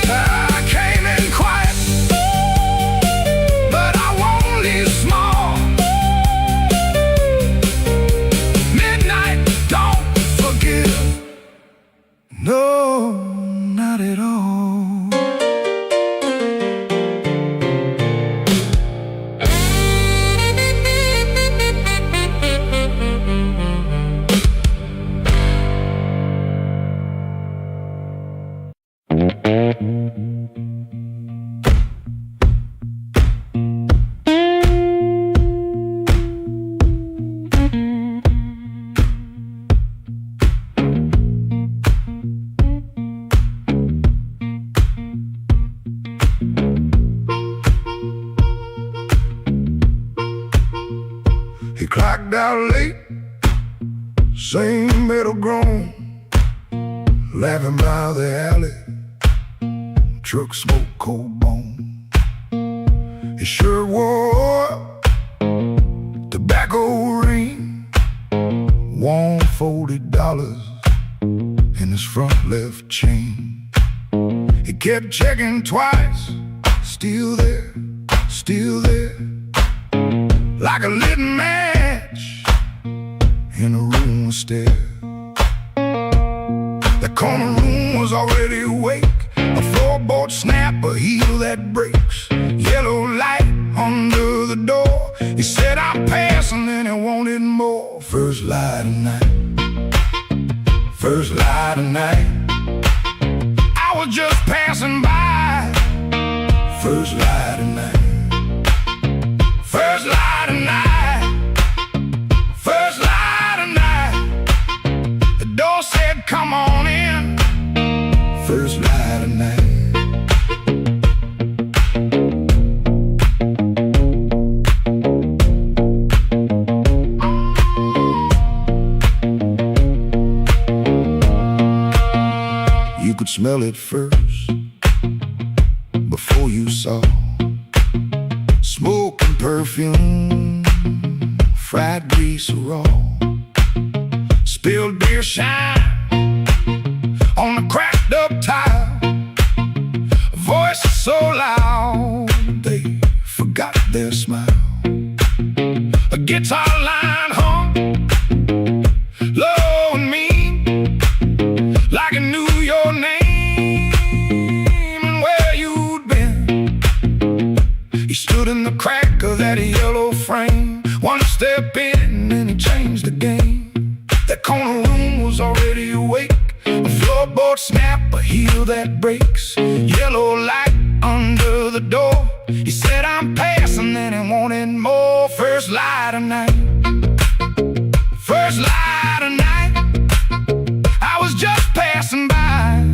I came in quiet, but I won't leave small. Midnight, don't forgive, no, not at all. He clocked out late, same metal groan, laughing by the alley, truck smoke, cold bone. His shirt wore up, tobacco ring, warm $100 in his front left chain. He kept checking twice, still there, like a lit match in a room of stairs. The corner room was already awake. A floorboard snap, a heel that breaks. Yellow light under the door. He said, I'm passing, and he wanted more. First light of night, first light of night. I was just passing by. First light of night, first light of night, first light of night. The door said, come on in. First light of night. You could smell it first before you saw smoke and perfume, fried grease raw, spilled beer shine on the cracked up tile. A voice so loud they forgot their smile. A guitar line hung low and mean, like it knew your name and where you'd been. He stood in the crack of that yellow frame. One step in and he changed the game. That corner room was already awake. A floorboard snap, a heel that breaks. Yellow light under the door. He said, I'm passing, and he wanted more. First light of night, first light of night. I was just passing by.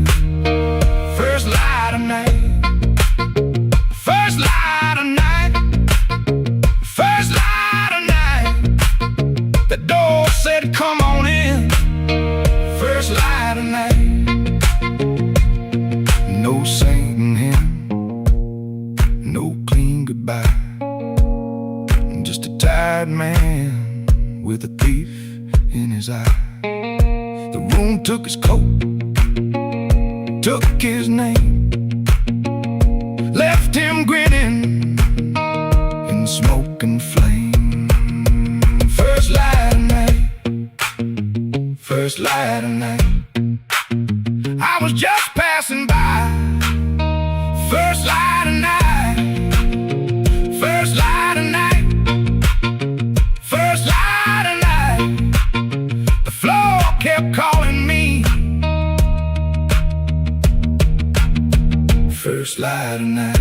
First light of night, first light of night, first light of night. The door said, come on in. First light of night. No singing hymn, no clean goodbye. Just a tired man with a thief in his eye. The room took his coat, took his name, left him grinning in smoke and flame. First light of night, first light of night. I was just passing by. First light of night, first light of night, first light of night. The floor kept calling me. First light of night.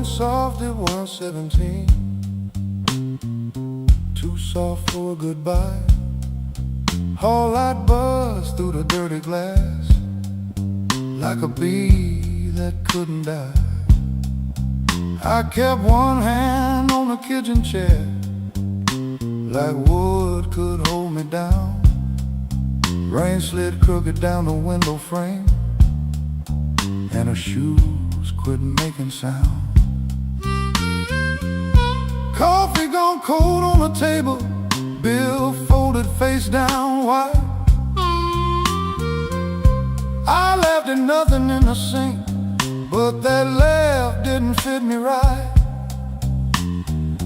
Soft at 117, too soft for a goodbye. Whole light buzzed through the dirty glass, like a bee that couldn't die. I kept one hand on the kitchen chair, like wood could hold me down. Rain slid crooked down the window frame, and her shoes quit making sound. Coffee gone cold on the table, bill folded face down wide. I left at nothing in the sink, but that left didn't fit me right.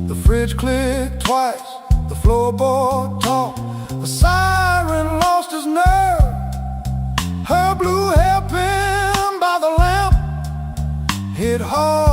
The fridge clicked twice, the floorboard talked, the siren lost his nerve. Her blue hairpin by the lamp hit hard